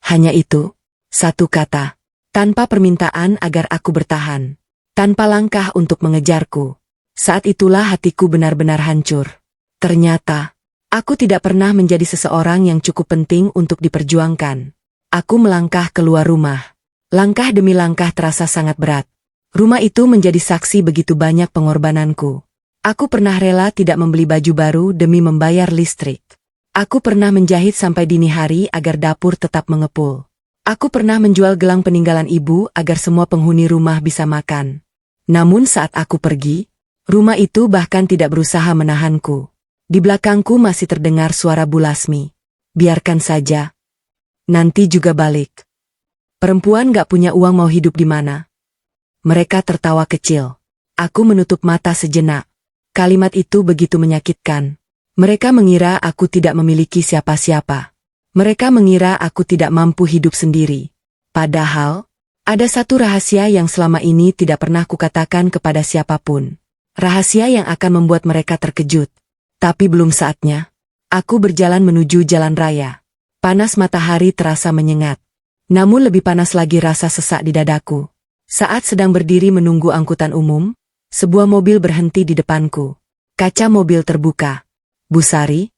Hanya itu. Satu kata. Tanpa permintaan agar aku bertahan. Tanpa langkah untuk mengejarku. Saat itulah hatiku benar-benar hancur. Ternyata, aku tidak pernah menjadi seseorang yang cukup penting untuk diperjuangkan. Aku melangkah keluar rumah. Langkah demi langkah terasa sangat berat. Rumah itu menjadi saksi begitu banyak pengorbananku. Aku pernah rela tidak membeli baju baru demi membayar listrik. Aku pernah menjahit sampai dini hari agar dapur tetap mengepul. Aku pernah menjual gelang peninggalan ibu agar semua penghuni rumah bisa makan. Namun saat aku pergi, rumah itu bahkan tidak berusaha menahanku. Di belakangku masih terdengar suara Bu Lasmi. Biarkan saja. Nanti juga balik. Perempuan gak punya uang mau hidup di mana? Mereka tertawa kecil. Aku menutup mata sejenak. Kalimat itu begitu menyakitkan. Mereka mengira aku tidak memiliki siapa-siapa. Mereka mengira aku tidak mampu hidup sendiri. Padahal, ada satu rahasia yang selama ini tidak pernah kukatakan kepada siapapun. Rahasia yang akan membuat mereka terkejut. Tapi belum saatnya. Aku berjalan menuju jalan raya. Panas matahari terasa menyengat. Namun lebih panas lagi rasa sesak di dadaku. Saat sedang berdiri menunggu angkutan umum, sebuah mobil berhenti di depanku. Kaca mobil terbuka. Bu Sari?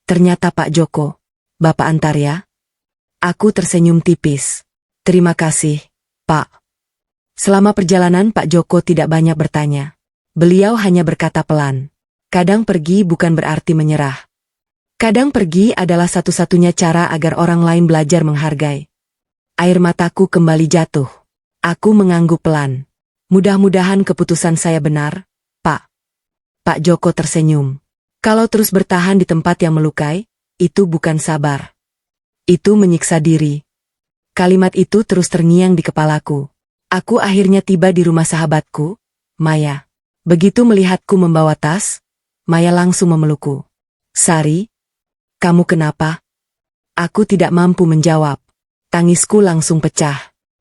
Ternyata Pak Joko. Bapak antar ya? Aku tersenyum tipis. Terima kasih, Pak. Selama perjalanan Pak Joko tidak banyak bertanya. Beliau hanya berkata pelan. Kadang pergi bukan berarti menyerah. Kadang pergi adalah satu-satunya cara agar orang lain belajar menghargai. Air mataku kembali jatuh. Aku mengangguk pelan. Mudah-mudahan keputusan saya benar, Pak. Pak Joko tersenyum. Kalau terus bertahan di tempat yang melukai, itu bukan sabar. Itu menyiksa diri. Kalimat itu terus terngiang di kepalaku. Aku akhirnya tiba di rumah sahabatku, Maya. Begitu melihatku membawa tas, Maya langsung memelukku. Sari, kamu kenapa? Aku tidak mampu menjawab. Tangisku langsung pecah.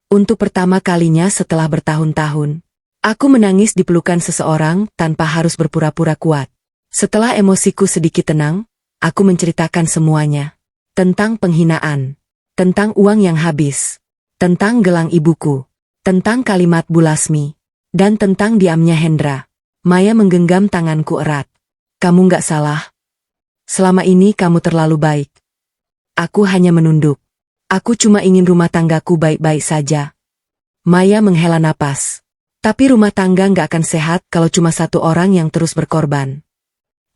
Untuk pertama kalinya setelah bertahun-tahun, aku menangis di pelukan seseorang tanpa harus berpura-pura kuat. Setelah emosiku sedikit tenang, aku menceritakan semuanya. Tentang penghinaan, tentang uang yang habis, tentang gelang ibuku, tentang kalimat Bu Lasmi, dan tentang diamnya Hendra. Maya menggenggam tanganku erat. Kamu gak salah. Selama ini kamu terlalu baik. Aku hanya menunduk. Aku cuma ingin rumah tanggaku baik-baik saja. Maya menghela napas. Tapi rumah tangga gak akan sehat kalau cuma satu orang yang terus berkorban.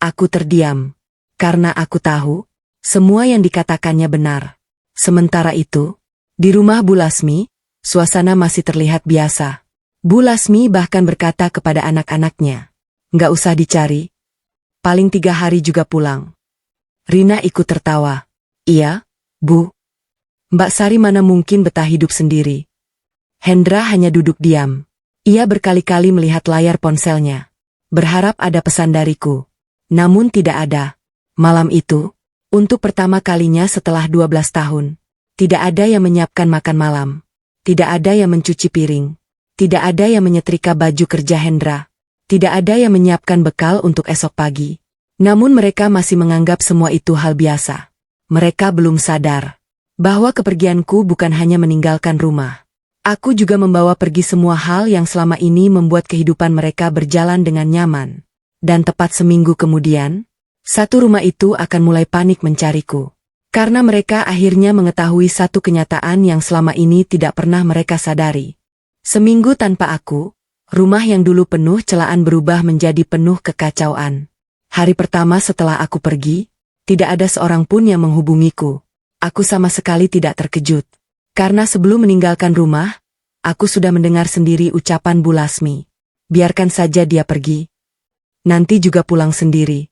Aku terdiam. Karena aku tahu, semua yang dikatakannya benar. Sementara itu, di rumah Bu Lasmi, suasana masih terlihat biasa. Bu Lasmi bahkan berkata kepada anak-anaknya, "Nggak usah dicari. Paling 3 hari juga pulang." Rina ikut tertawa. "Iya, Bu. Mbak Sari mana mungkin betah hidup sendiri." Hendra hanya duduk diam. Ia berkali-kali melihat layar ponselnya. Berharap ada pesan dariku. Namun tidak ada. Malam itu, untuk pertama kalinya setelah 12 tahun, tidak ada yang menyiapkan makan malam. Tidak ada yang mencuci piring. Tidak ada yang menyetrika baju kerja Hendra. Tidak ada yang menyiapkan bekal untuk esok pagi. Namun mereka masih menganggap semua itu hal biasa. Mereka belum sadar bahwa kepergianku bukan hanya meninggalkan rumah. Aku juga membawa pergi semua hal yang selama ini membuat kehidupan mereka berjalan dengan nyaman. Dan tepat seminggu kemudian, satu rumah itu akan mulai panik mencariku. Karena mereka akhirnya mengetahui satu kenyataan yang selama ini tidak pernah mereka sadari. Seminggu tanpa aku, rumah yang dulu penuh celaan berubah menjadi penuh kekacauan. Hari pertama setelah aku pergi, tidak ada seorang pun yang menghubungiku. Aku sama sekali tidak terkejut. Karena sebelum meninggalkan rumah, aku sudah mendengar sendiri ucapan Bu Lasmi. Biarkan saja dia pergi. Nanti juga pulang sendiri.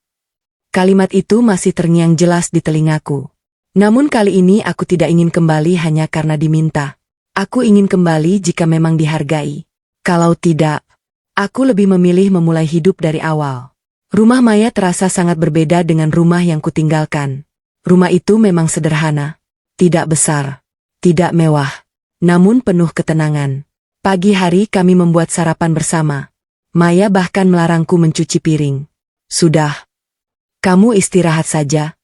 Kalimat itu masih terngiang jelas di telingaku. Namun kali ini aku tidak ingin kembali hanya karena diminta. Aku ingin kembali jika memang dihargai. Kalau tidak, aku lebih memilih memulai hidup dari awal. Rumah Maya terasa sangat berbeda dengan rumah yang kutinggalkan. Rumah itu memang sederhana. Tidak besar. Tidak mewah. Namun penuh ketenangan. Pagi hari kami membuat sarapan bersama. Maya bahkan melarangku mencuci piring. Sudah. Kamu istirahat saja.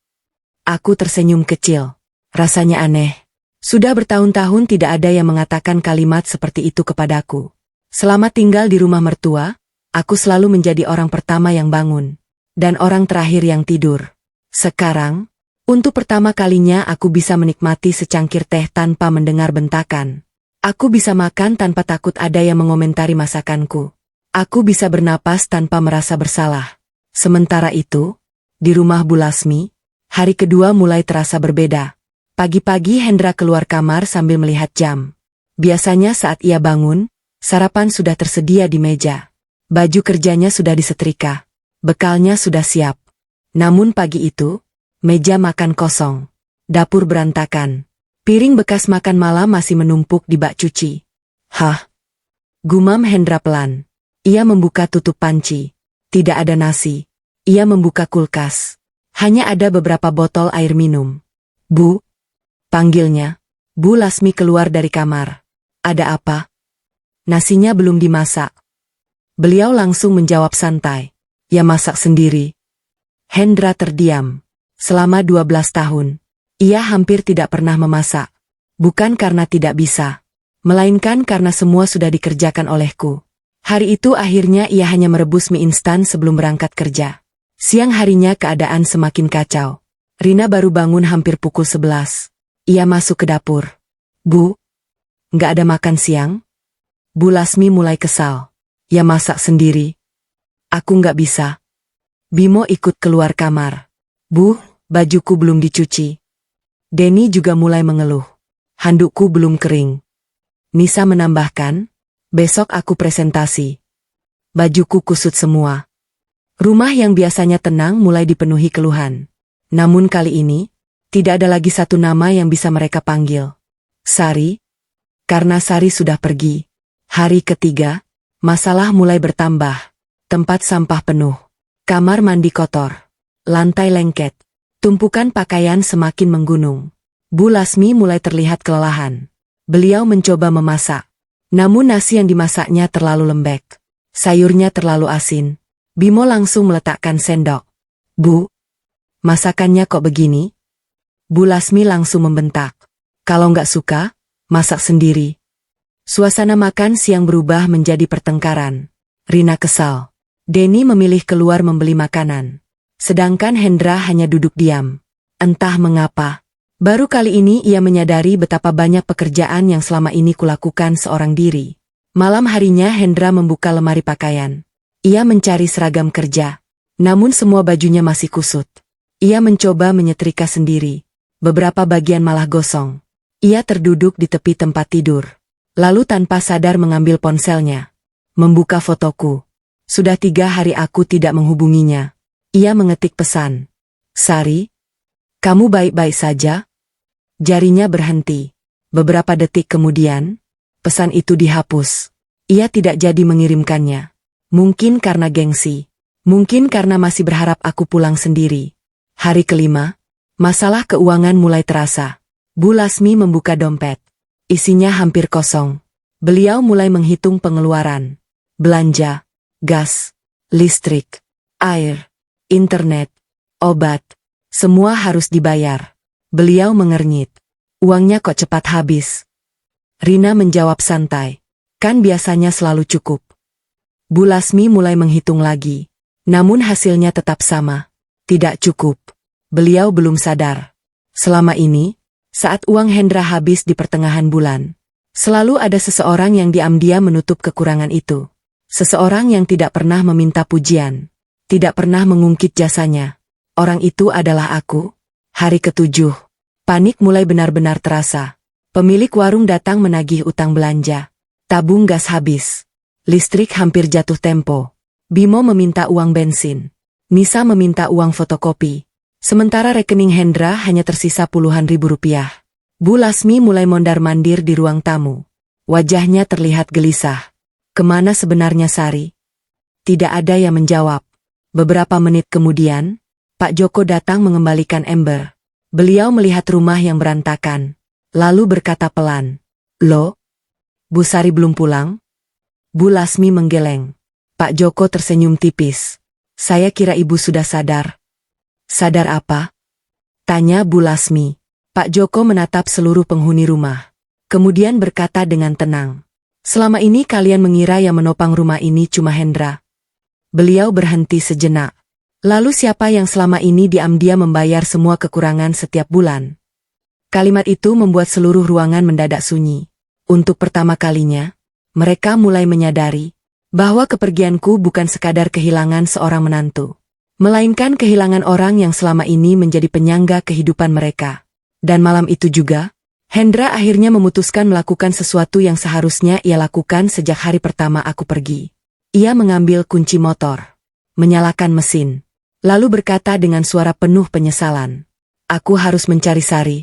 Aku tersenyum kecil. Rasanya aneh. Sudah bertahun-tahun tidak ada yang mengatakan kalimat seperti itu kepadaku. Selama tinggal di rumah mertua, aku selalu menjadi orang pertama yang bangun. Dan orang terakhir yang tidur. Sekarang, untuk pertama kalinya aku bisa menikmati secangkir teh tanpa mendengar bentakan. Aku bisa makan tanpa takut ada yang mengomentari masakanku. Aku bisa bernapas tanpa merasa bersalah. Sementara itu, di rumah Bu Lasmi, hari kedua mulai terasa berbeda. Pagi-pagi Hendra keluar kamar sambil melihat jam. Biasanya saat ia bangun, sarapan sudah tersedia di meja. Baju kerjanya sudah disetrika. Bekalnya sudah siap. Namun pagi itu, meja makan kosong. Dapur berantakan. Piring bekas makan malam masih menumpuk di bak cuci. Hah? Gumam Hendra pelan. Ia membuka tutup panci. Tidak ada nasi. Ia membuka kulkas. Hanya ada beberapa botol air minum. Bu? Panggilnya. Bu Lasmi keluar dari kamar. Ada apa? Nasinya belum dimasak. Beliau langsung menjawab santai. Ya masak sendiri. Hendra terdiam. Selama 12 tahun. Ia hampir tidak pernah memasak. Bukan karena tidak bisa. Melainkan karena semua sudah dikerjakan olehku. Hari itu akhirnya ia hanya merebus mie instan sebelum berangkat kerja. Siang harinya keadaan semakin kacau. Rina baru bangun hampir pukul 11. Ia masuk ke dapur. Bu, nggak ada makan siang? Bu Lasmi mulai kesal. Ya masak sendiri. Aku nggak bisa. Bimo ikut keluar kamar. Bu, bajuku belum dicuci. Denny juga mulai mengeluh. Handukku belum kering. Nisa menambahkan, besok aku presentasi. Bajuku kusut semua. Rumah yang biasanya tenang mulai dipenuhi keluhan. Namun kali ini, tidak ada lagi satu nama yang bisa mereka panggil. Sari. Karena Sari sudah pergi. Hari ketiga, masalah mulai bertambah. Tempat sampah penuh. Kamar mandi kotor. Lantai lengket. Tumpukan pakaian semakin menggunung. Bu Lasmi mulai terlihat kelelahan. Beliau mencoba memasak. Namun nasi yang dimasaknya terlalu lembek. Sayurnya terlalu asin. Bimo langsung meletakkan sendok. Bu, masakannya kok begini? Bu Lasmi langsung membentak. Kalau nggak suka, masak sendiri. Suasana makan siang berubah menjadi pertengkaran. Rina kesal. Denny memilih keluar membeli makanan. Sedangkan Hendra hanya duduk diam. Entah mengapa. Baru kali ini ia menyadari betapa banyak pekerjaan yang selama ini kulakukan seorang diri. Malam harinya Hendra membuka lemari pakaian. Ia mencari seragam kerja. Namun semua bajunya masih kusut. Ia mencoba menyetrika sendiri. Beberapa bagian malah gosong. Ia terduduk di tepi tempat tidur. Lalu tanpa sadar mengambil ponselnya. Membuka fotoku. Sudah 3 hari aku tidak menghubunginya. Ia mengetik pesan. Sari, kamu baik-baik saja? Jarinya berhenti. Beberapa detik kemudian, pesan itu dihapus. Ia tidak jadi mengirimkannya. Mungkin karena gengsi. Mungkin karena masih berharap aku pulang sendiri. Hari kelima, masalah keuangan mulai terasa. Bu Lasmi membuka dompet. Isinya hampir kosong. Beliau mulai menghitung pengeluaran. Belanja, gas, listrik, air, internet, obat. Semua harus dibayar. Beliau mengernyit. Uangnya kok cepat habis? Rina menjawab santai. Kan biasanya selalu cukup. Bu Lasmi mulai menghitung lagi. Namun hasilnya tetap sama. Tidak cukup. Beliau belum sadar. Selama ini, saat uang Hendra habis di pertengahan bulan, selalu ada seseorang yang diam-diam menutup kekurangan itu. Seseorang yang tidak pernah meminta pujian. Tidak pernah mengungkit jasanya. Orang itu adalah aku. Hari ke-7. Panik mulai benar-benar terasa. Pemilik warung datang menagih utang belanja. Tabung gas habis. Listrik hampir jatuh tempo. Bimo meminta uang bensin. Nisa meminta uang fotokopi. Sementara rekening Hendra hanya tersisa puluhan ribu rupiah. Bu Lasmi mulai mondar-mandir di ruang tamu. Wajahnya terlihat gelisah. Kemana sebenarnya Sari? Tidak ada yang menjawab. Beberapa menit kemudian, Pak Joko datang mengembalikan ember. Beliau melihat rumah yang berantakan. Lalu berkata pelan. Loh? Bu Sari belum pulang? Bu Lasmi menggeleng. Pak Joko tersenyum tipis. Saya kira ibu sudah sadar. Sadar apa? Tanya Bu Lasmi. Pak Joko menatap seluruh penghuni rumah. Kemudian berkata dengan tenang. Selama ini kalian mengira yang menopang rumah ini cuma Hendra. Beliau berhenti sejenak. Lalu siapa yang selama ini diam-diam membayar semua kekurangan setiap bulan? Kalimat itu membuat seluruh ruangan mendadak sunyi. Untuk pertama kalinya, mereka mulai menyadari bahwa kepergianku bukan sekadar kehilangan seorang menantu, melainkan kehilangan orang yang selama ini menjadi penyangga kehidupan mereka. Dan malam itu juga, Hendra akhirnya memutuskan melakukan sesuatu yang seharusnya ia lakukan sejak hari pertama aku pergi. Ia mengambil kunci motor, menyalakan mesin, lalu berkata dengan suara penuh penyesalan, "Aku harus mencari Sari."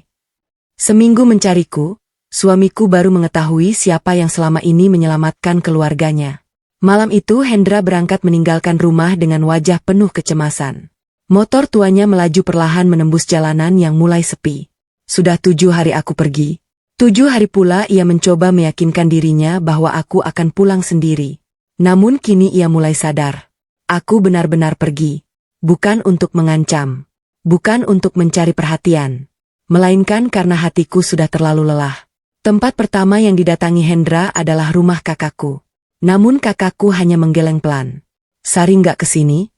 Seminggu mencariku, suamiku baru mengetahui siapa yang selama ini menyelamatkan keluarganya. Malam itu Hendra berangkat meninggalkan rumah dengan wajah penuh kecemasan. Motor tuanya melaju perlahan menembus jalanan yang mulai sepi. Sudah 7 hari aku pergi. 7 hari pula ia mencoba meyakinkan dirinya bahwa aku akan pulang sendiri. Namun kini ia mulai sadar. Aku benar-benar pergi. Bukan untuk mengancam. Bukan untuk mencari perhatian. Melainkan karena hatiku sudah terlalu lelah. Tempat pertama yang didatangi Hendra adalah rumah kakakku. Namun kakakku hanya menggeleng pelan. "Sari nggak kesini?"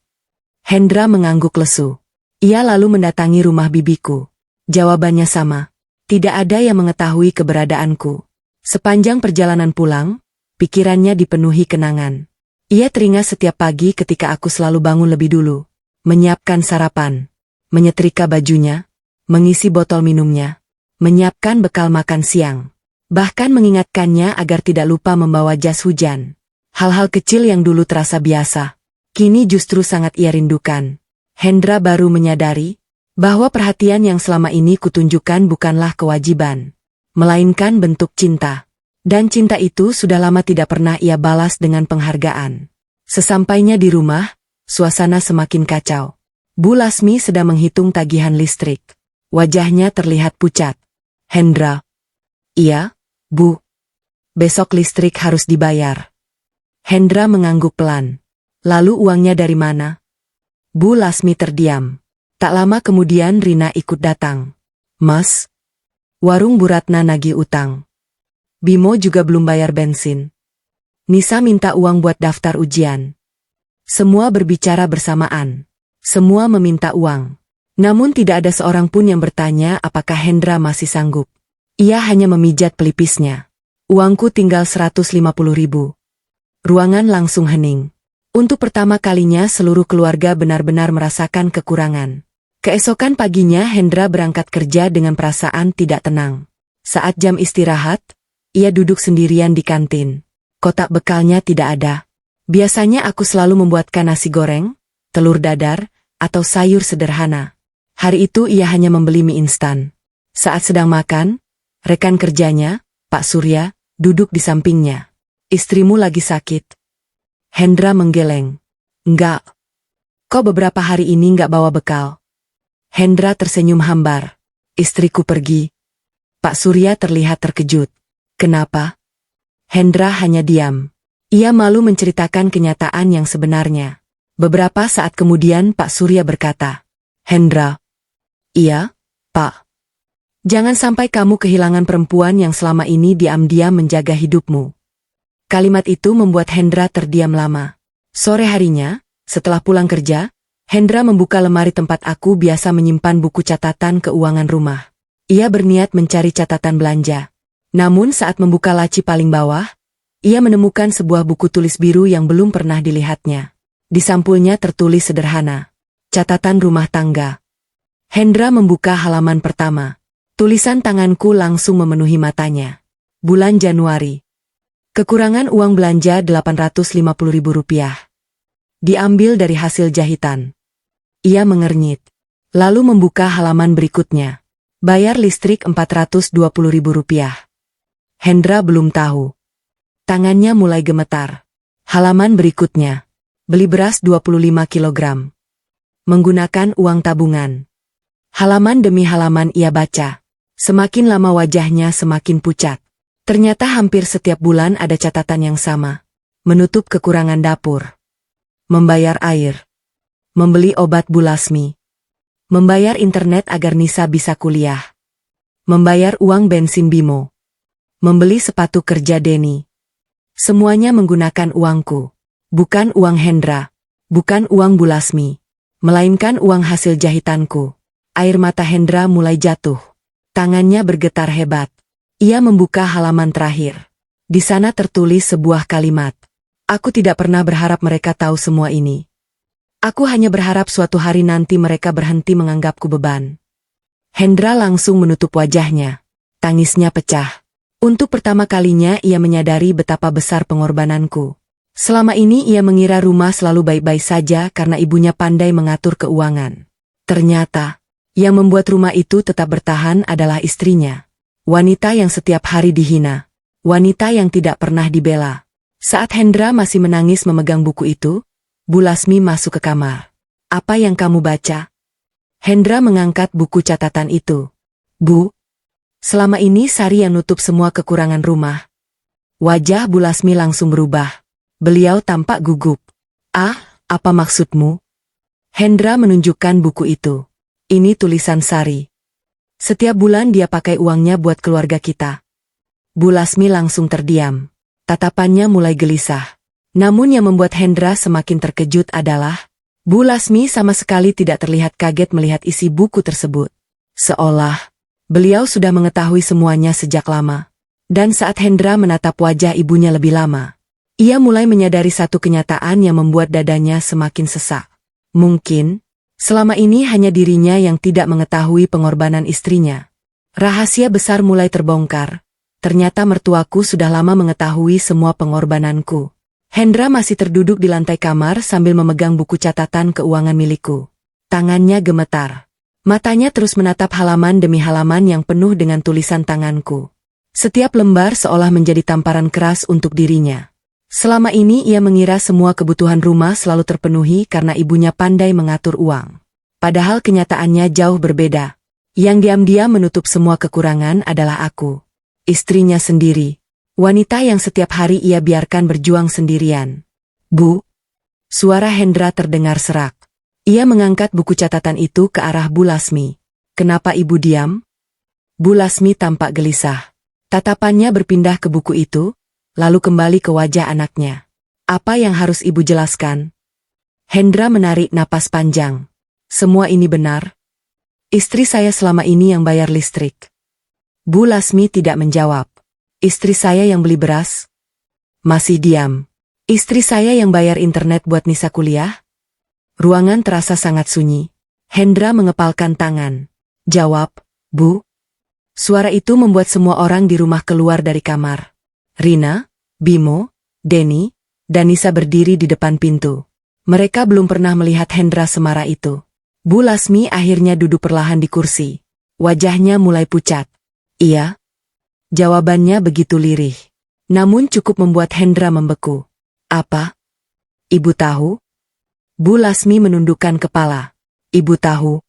Hendra mengangguk lesu. Ia lalu mendatangi rumah bibiku. Jawabannya sama. Tidak ada yang mengetahui keberadaanku. Sepanjang perjalanan pulang, pikirannya dipenuhi kenangan. Ia teringat setiap pagi ketika aku selalu bangun lebih dulu, menyiapkan sarapan, menyetrika bajunya, mengisi botol minumnya, menyiapkan bekal makan siang. Bahkan mengingatkannya agar tidak lupa membawa jas hujan. Hal-hal kecil yang dulu terasa biasa, kini justru sangat ia rindukan. Hendra baru menyadari bahwa perhatian yang selama ini kutunjukkan bukanlah kewajiban, melainkan bentuk cinta. Dan cinta itu sudah lama tidak pernah ia balas dengan penghargaan. Sesampainya di rumah, suasana semakin kacau. Bu Lasmi sedang menghitung tagihan listrik. Wajahnya terlihat pucat. "Hendra." "Iya, Bu. Besok listrik harus dibayar." Hendra mengangguk pelan. "Lalu uangnya dari mana?" Bu Lasmi terdiam. Tak lama kemudian Rina ikut datang. "Mas, warung Bu Ratna nagih utang. Bimo juga belum bayar bensin. Nisa minta uang buat daftar ujian." Semua berbicara bersamaan. Semua meminta uang. Namun tidak ada seorang pun yang bertanya apakah Hendra masih sanggup. Ia hanya memijat pelipisnya. "Uangku tinggal 150.000. Ruangan langsung hening. Untuk pertama kalinya seluruh keluarga benar-benar merasakan kekurangan. Keesokan paginya Hendra berangkat kerja dengan perasaan tidak tenang. Saat jam istirahat, ia duduk sendirian di kantin. Kotak bekalnya tidak ada. Biasanya aku selalu membuatkan nasi goreng, telur dadar, atau sayur sederhana. Hari itu ia hanya membeli mie instan. Saat sedang makan, rekan kerjanya, Pak Surya, duduk di sampingnya. "Istrimu lagi sakit?" Hendra menggeleng. "Enggak. Kok beberapa hari ini enggak bawa bekal?" Hendra tersenyum hambar. "Istriku pergi." Pak Surya terlihat terkejut. "Kenapa?" Hendra hanya diam. Ia malu menceritakan kenyataan yang sebenarnya. Beberapa saat kemudian Pak Surya berkata, "Hendra." "Iya, Pak." "Jangan sampai kamu kehilangan perempuan yang selama ini diam-diam menjaga hidupmu." Kalimat itu membuat Hendra terdiam lama. Sore harinya, setelah pulang kerja, Hendra membuka lemari tempat aku biasa menyimpan buku catatan keuangan rumah. Ia berniat mencari catatan belanja. Namun saat membuka laci paling bawah, ia menemukan sebuah buku tulis biru yang belum pernah dilihatnya. Di sampulnya tertulis sederhana, "Catatan rumah tangga." Hendra membuka halaman pertama. Tulisan tanganku langsung memenuhi matanya. Bulan Januari. Kekurangan uang belanja Rp850.000. Diambil dari hasil jahitan. Ia mengernyit. Lalu membuka halaman berikutnya. Bayar listrik Rp420.000. Hendra belum tahu. Tangannya mulai gemetar. Halaman berikutnya. Beli beras 25 kilogram. Menggunakan uang tabungan. Halaman demi halaman ia baca. Semakin lama wajahnya semakin pucat. Ternyata hampir setiap bulan ada catatan yang sama. Menutup kekurangan dapur. Membayar air. Membeli obat Bu Lasmi. Membayar internet agar Nisa bisa kuliah. Membayar uang bensin Bimo. Membeli sepatu kerja Denny. Semuanya menggunakan uangku. Bukan uang Hendra. Bukan uang Bu Lasmi. Melainkan uang hasil jahitanku. Air mata Hendra mulai jatuh. Tangannya bergetar hebat. Ia membuka halaman terakhir. Di sana tertulis sebuah kalimat. Aku tidak pernah berharap mereka tahu semua ini. Aku hanya berharap suatu hari nanti mereka berhenti menganggapku beban. Hendra langsung menutup wajahnya. Tangisnya pecah. Untuk pertama kalinya ia menyadari betapa besar pengorbananku. Selama ini ia mengira rumah selalu baik-baik saja karena ibunya pandai mengatur keuangan. Ternyata, yang membuat rumah itu tetap bertahan adalah istrinya. Wanita yang setiap hari dihina. Wanita yang tidak pernah dibela. Saat Hendra masih menangis memegang buku itu, Bu Lasmi masuk ke kamar. Apa yang kamu baca? Hendra mengangkat buku catatan itu. Bu, selama ini Sari yang nutup semua kekurangan rumah. Wajah Bu Lasmi langsung berubah. Beliau tampak gugup. Ah, apa maksudmu? Hendra menunjukkan buku itu. Ini tulisan Sari. Setiap bulan dia pakai uangnya buat keluarga kita. Bu Lasmi langsung terdiam. Tatapannya mulai gelisah. Namun yang membuat Hendra semakin terkejut adalah, Bu Lasmi sama sekali tidak terlihat kaget melihat isi buku tersebut. Seolah, beliau sudah mengetahui semuanya sejak lama. Dan saat Hendra menatap wajah ibunya lebih lama, ia mulai menyadari satu kenyataan yang membuat dadanya semakin sesak. Mungkin, selama ini hanya dirinya yang tidak mengetahui pengorbanan istrinya. Rahasia besar mulai terbongkar. Ternyata mertuaku sudah lama mengetahui semua pengorbananku. Hendra masih terduduk di lantai kamar sambil memegang buku catatan keuangan milikku. Tangannya gemetar. Matanya terus menatap halaman demi halaman yang penuh dengan tulisan tanganku. Setiap lembar seolah menjadi tamparan keras untuk dirinya. Selama ini ia mengira semua kebutuhan rumah selalu terpenuhi karena ibunya pandai mengatur uang. Padahal kenyataannya jauh berbeda. Yang diam-diam menutup semua kekurangan adalah aku. Istrinya sendiri. Wanita yang setiap hari ia biarkan berjuang sendirian. Bu. Suara Hendra terdengar serak. Ia mengangkat buku catatan itu ke arah Bu Lasmi. Kenapa ibu diam? Bu Lasmi tampak gelisah. Tatapannya berpindah ke buku itu, lalu kembali ke wajah anaknya. Apa yang harus ibu jelaskan? Hendra menarik napas panjang. Semua ini benar? Istri saya selama ini yang bayar listrik. Bu Lasmi tidak menjawab. Istri saya yang beli beras? Masih diam. Istri saya yang bayar internet buat Nisa kuliah? Ruangan terasa sangat sunyi. Hendra mengepalkan tangan. Jawab, Bu. Suara itu membuat semua orang di rumah keluar dari kamar. Rina, Bimo, Denny, dan Nisa berdiri di depan pintu. Mereka belum pernah melihat Hendra semarah itu. Bu Lasmi akhirnya duduk perlahan di kursi. Wajahnya mulai pucat. Iya. Jawabannya begitu lirih. Namun cukup membuat Hendra membeku. Apa? Ibu tahu? Bu Lasmi menundukkan kepala. Ibu tahu.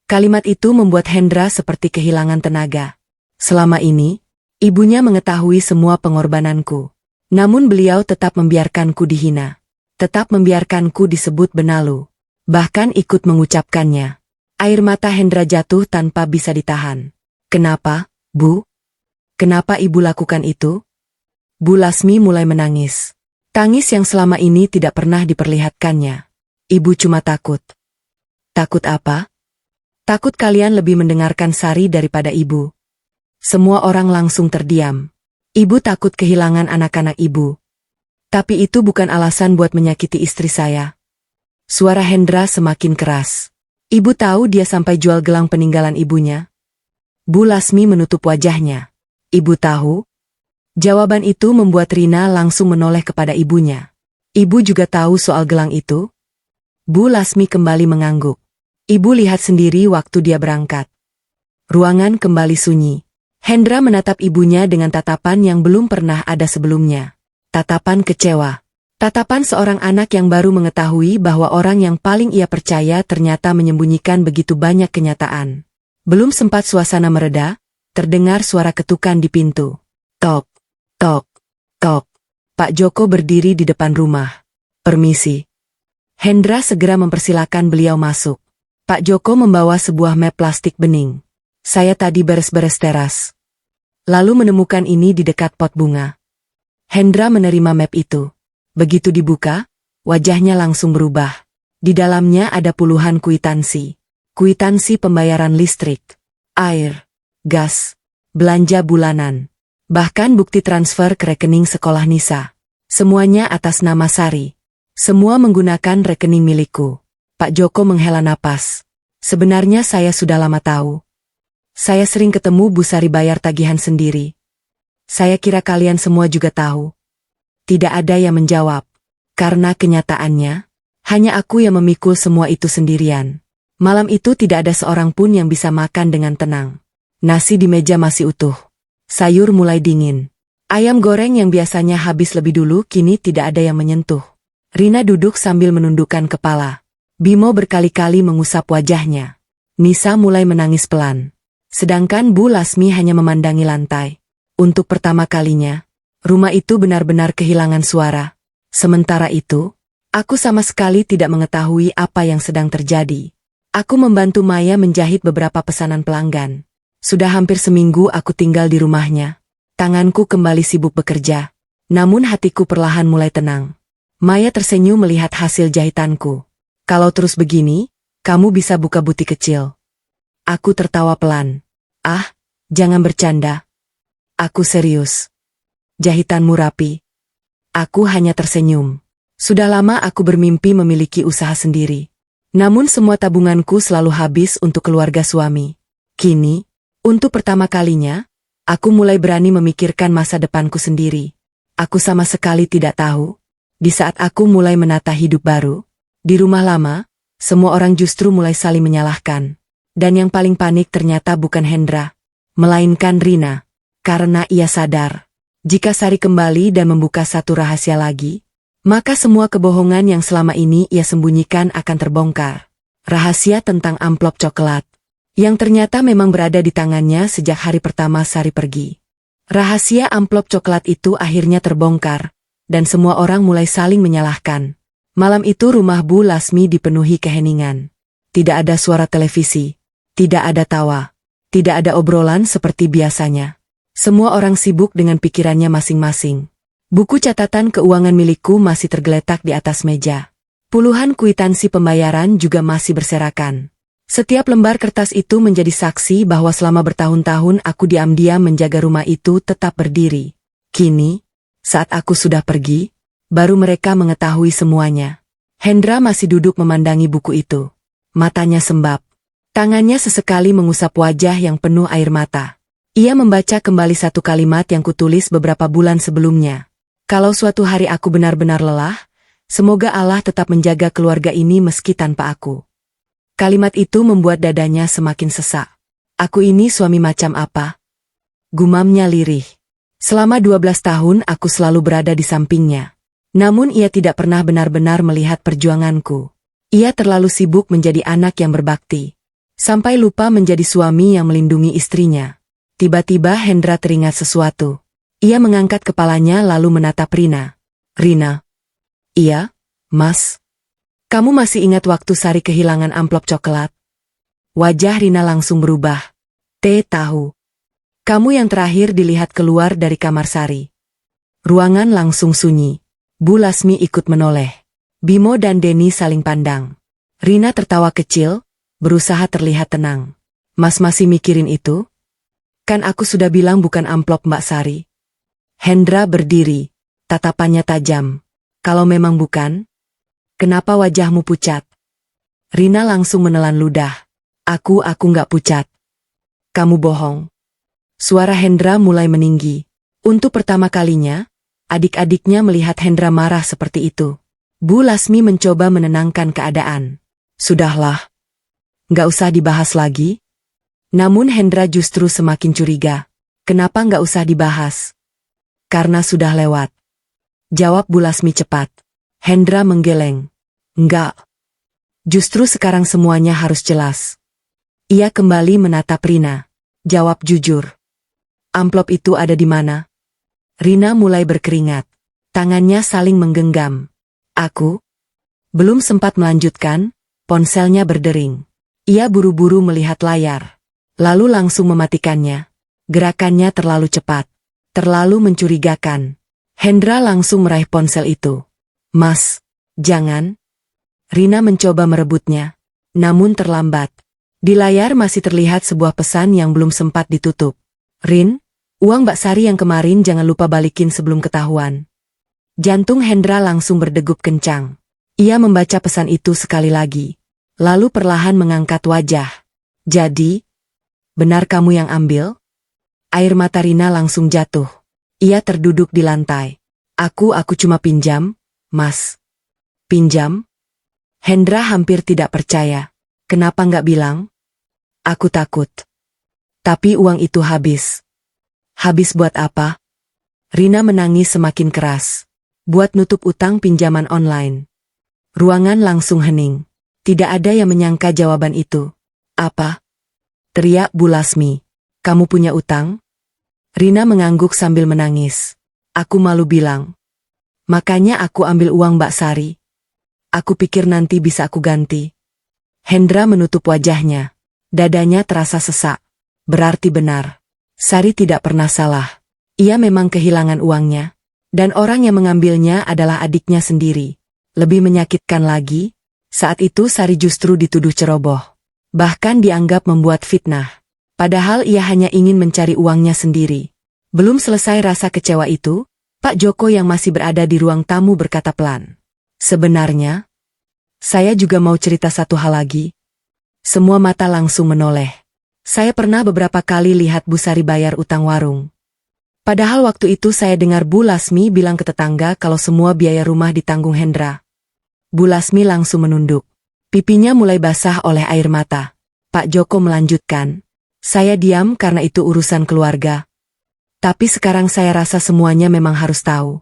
Kalimat itu membuat Hendra seperti kehilangan tenaga. Selama ini, ibunya mengetahui semua pengorbananku. Namun beliau tetap membiarkanku dihina. Tetap membiarkanku disebut benalu. Bahkan ikut mengucapkannya. Air mata Hendra jatuh tanpa bisa ditahan. Kenapa, Bu? Kenapa ibu lakukan itu? Bu Lasmi mulai menangis. Tangis yang selama ini tidak pernah diperlihatkannya. Ibu cuma takut. Takut apa? Takut kalian lebih mendengarkan Sari daripada ibu. Semua orang langsung terdiam. Ibu takut kehilangan anak-anak ibu. Tapi itu bukan alasan buat menyakiti istri saya. Suara Hendra semakin keras. Ibu tahu dia sampai jual gelang peninggalan ibunya? Bu Lasmi menutup wajahnya. Ibu tahu? Jawaban itu membuat Rina langsung menoleh kepada ibunya. Ibu juga tahu soal gelang itu? Bu Lasmi kembali mengangguk. Ibu lihat sendiri waktu dia berangkat. Ruangan kembali sunyi. Hendra menatap ibunya dengan tatapan yang belum pernah ada sebelumnya. Tatapan kecewa. Tatapan seorang anak yang baru mengetahui bahwa orang yang paling ia percaya ternyata menyembunyikan begitu banyak kenyataan. Belum sempat suasana mereda, terdengar suara ketukan di pintu. Tok, tok, tok. Pak Joko berdiri di depan rumah. Permisi. Hendra segera mempersilakan beliau masuk. Pak Joko membawa sebuah map plastik bening. Saya tadi beres-beres teras. Lalu menemukan ini di dekat pot bunga. Hendra menerima map itu. Begitu dibuka, wajahnya langsung berubah. Di dalamnya ada puluhan kwitansi. Kwitansi pembayaran listrik, air, gas, belanja bulanan. Bahkan bukti transfer ke rekening sekolah Nisa. Semuanya atas nama Sari. Semua menggunakan rekening milikku. Pak Joko menghela napas. Sebenarnya saya sudah lama tahu. Saya sering ketemu Bu Sari bayar tagihan sendiri. Saya kira kalian semua juga tahu. Tidak ada yang menjawab. Karena kenyataannya, hanya aku yang memikul semua itu sendirian. Malam itu tidak ada seorang pun yang bisa makan dengan tenang. Nasi di meja masih utuh. Sayur mulai dingin. Ayam goreng yang biasanya habis lebih dulu kini tidak ada yang menyentuh. Rina duduk sambil menundukkan kepala. Bimo berkali-kali mengusap wajahnya. Nisa mulai menangis pelan. Sedangkan Bu Lasmi hanya memandangi lantai. Untuk pertama kalinya, rumah itu benar-benar kehilangan suara. Sementara itu, aku sama sekali tidak mengetahui apa yang sedang terjadi. Aku membantu Maya menjahit beberapa pesanan pelanggan. Sudah hampir seminggu aku tinggal di rumahnya. Tanganku kembali sibuk bekerja. Namun hatiku perlahan mulai tenang. Maya tersenyum melihat hasil jahitanku. Kalau terus begini, kamu bisa buka butik kecil. Aku tertawa pelan. Ah, jangan bercanda. Aku serius. Jahitanmu rapi. Aku hanya tersenyum. Sudah lama aku bermimpi memiliki usaha sendiri. Namun semua tabunganku selalu habis untuk keluarga suami. Kini, untuk pertama kalinya, aku mulai berani memikirkan masa depanku sendiri. Aku sama sekali tidak tahu. Di saat aku mulai menata hidup baru, di rumah lama, semua orang justru mulai saling menyalahkan. Dan yang paling panik ternyata bukan Hendra, melainkan Rina. Karena ia sadar, jika Sari kembali dan membuka satu rahasia lagi, maka semua kebohongan yang selama ini ia sembunyikan akan terbongkar. Rahasia tentang amplop coklat, yang ternyata memang berada di tangannya sejak hari pertama Sari pergi. Rahasia amplop coklat itu akhirnya terbongkar, dan semua orang mulai saling menyalahkan. Malam itu rumah Bu Lasmi dipenuhi keheningan. Tidak ada suara televisi, tidak ada tawa, tidak ada obrolan seperti biasanya. Semua orang sibuk dengan pikirannya masing-masing. Buku catatan keuangan milikku masih tergeletak di atas meja. Puluhan kwitansi pembayaran juga masih berserakan. Setiap lembar kertas itu menjadi saksi bahwa selama bertahun-tahun aku diam-diam menjaga rumah itu tetap berdiri. Kini, saat aku sudah pergi, baru mereka mengetahui semuanya. Hendra masih duduk memandangi buku itu. Matanya sembab. Tangannya sesekali mengusap wajah yang penuh air mata. Ia membaca kembali satu kalimat yang kutulis beberapa bulan sebelumnya. Kalau suatu hari aku benar-benar lelah, semoga Allah tetap menjaga keluarga ini meski tanpa aku. Kalimat itu membuat dadanya semakin sesak. Aku ini suami macam apa? Gumamnya lirih. Selama 12 tahun aku selalu berada di sampingnya. Namun ia tidak pernah benar-benar melihat perjuanganku. Ia terlalu sibuk menjadi anak yang berbakti. Sampai lupa menjadi suami yang melindungi istrinya. Tiba-tiba Hendra teringat sesuatu. Ia mengangkat kepalanya lalu menatap Rina. Rina. Iya, Mas. Kamu masih ingat waktu Sari kehilangan amplop coklat? Wajah Rina langsung berubah. Tahu. Kamu yang terakhir dilihat keluar dari kamar Sari. Ruangan langsung sunyi. Bu Lasmi ikut menoleh. Bimo dan Denny saling pandang. Rina tertawa kecil, berusaha terlihat tenang. Mas masih mikirin itu? Kan aku sudah bilang bukan amplop Mbak Sari. Hendra berdiri, tatapannya tajam. Kalau memang bukan, kenapa wajahmu pucat? Rina langsung menelan ludah. Aku nggak pucat. Kamu bohong. Suara Hendra mulai meninggi. Untuk pertama kalinya, adik-adiknya melihat Hendra marah seperti itu. Bu Lasmi mencoba menenangkan keadaan. Sudahlah. Nggak usah dibahas lagi. Namun Hendra justru semakin curiga. Kenapa nggak usah dibahas? Karena sudah lewat. Jawab Bu Lasmi cepat. Hendra menggeleng. Enggak. Justru sekarang semuanya harus jelas. Ia kembali menatap Rina. Jawab jujur. Amplop itu ada di mana? Rina mulai berkeringat. Tangannya saling menggenggam. Aku? Belum sempat melanjutkan, ponselnya berdering. Ia buru-buru melihat layar, lalu langsung mematikannya. Gerakannya terlalu cepat, terlalu mencurigakan. Hendra langsung meraih ponsel itu. "Mas, jangan." Rina mencoba merebutnya, namun terlambat. Di layar masih terlihat sebuah pesan yang belum sempat ditutup. "Rin, uang Mbak Sari yang kemarin jangan lupa balikin sebelum ketahuan." Jantung Hendra langsung berdegup kencang. Ia membaca pesan itu sekali lagi, lalu perlahan mengangkat wajah. "Jadi, benar kamu yang ambil?" Air mata Rina langsung jatuh. Ia terduduk di lantai. Aku cuma pinjam, Mas." "Pinjam?" Hendra hampir tidak percaya. "Kenapa nggak bilang?" "Aku takut." "Tapi uang itu habis." "Habis buat apa?" Rina menangis semakin keras. "Buat nutup utang pinjaman online." Ruangan langsung hening. Tidak ada yang menyangka jawaban itu. "Apa?" teriak Bu Lasmi. "Kamu punya utang?" Rina mengangguk sambil menangis. "Aku malu bilang. Makanya aku ambil uang Mbak Sari. Aku pikir nanti bisa aku ganti." Hendra menutup wajahnya. Dadanya terasa sesak. Berarti benar. Sari tidak pernah salah. Ia memang kehilangan uangnya. Dan orang yang mengambilnya adalah adiknya sendiri. Lebih menyakitkan lagi, saat itu Sari justru dituduh ceroboh. Bahkan dianggap membuat fitnah. Padahal ia hanya ingin mencari uangnya sendiri. Belum selesai rasa kecewa itu, Pak Joko yang masih berada di ruang tamu berkata pelan. "Sebenarnya, saya juga mau cerita satu hal lagi." Semua mata langsung menoleh. "Saya pernah beberapa kali lihat Bu Sari bayar utang warung. Padahal waktu itu saya dengar Bu Lasmi bilang ke tetangga kalau semua biaya rumah ditanggung Hendra." Bu Lasmi langsung menunduk. Pipinya mulai basah oleh air mata. Pak Joko melanjutkan. "Saya diam karena itu urusan keluarga. Tapi sekarang saya rasa semuanya memang harus tahu."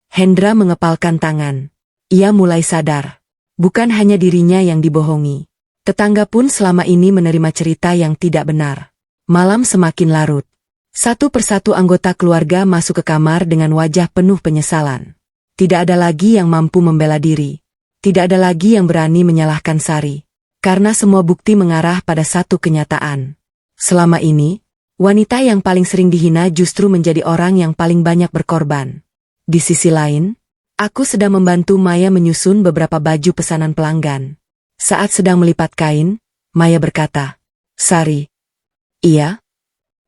Hendra mengepalkan tangan. Ia mulai sadar. Bukan hanya dirinya yang dibohongi. Tetangga pun selama ini menerima cerita yang tidak benar. Malam semakin larut. Satu persatu anggota keluarga masuk ke kamar dengan wajah penuh penyesalan. Tidak ada lagi yang mampu membela diri. Tidak ada lagi yang berani menyalahkan Sari. Karena semua bukti mengarah pada satu kenyataan. Selama ini, wanita yang paling sering dihina justru menjadi orang yang paling banyak berkorban. Di sisi lain, aku sedang membantu Maya menyusun beberapa baju pesanan pelanggan. Saat sedang melipat kain, Maya berkata, "Sari." "Iya?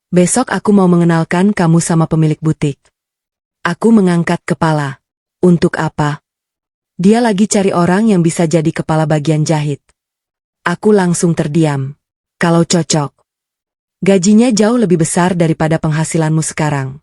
Besok aku mau mengenalkan kamu sama pemilik butik." Aku mengangkat kepala. "Untuk apa?" "Dia lagi cari orang yang bisa jadi kepala bagian jahit." Aku langsung terdiam. "Kalau cocok. Gajinya jauh lebih besar daripada penghasilanmu sekarang."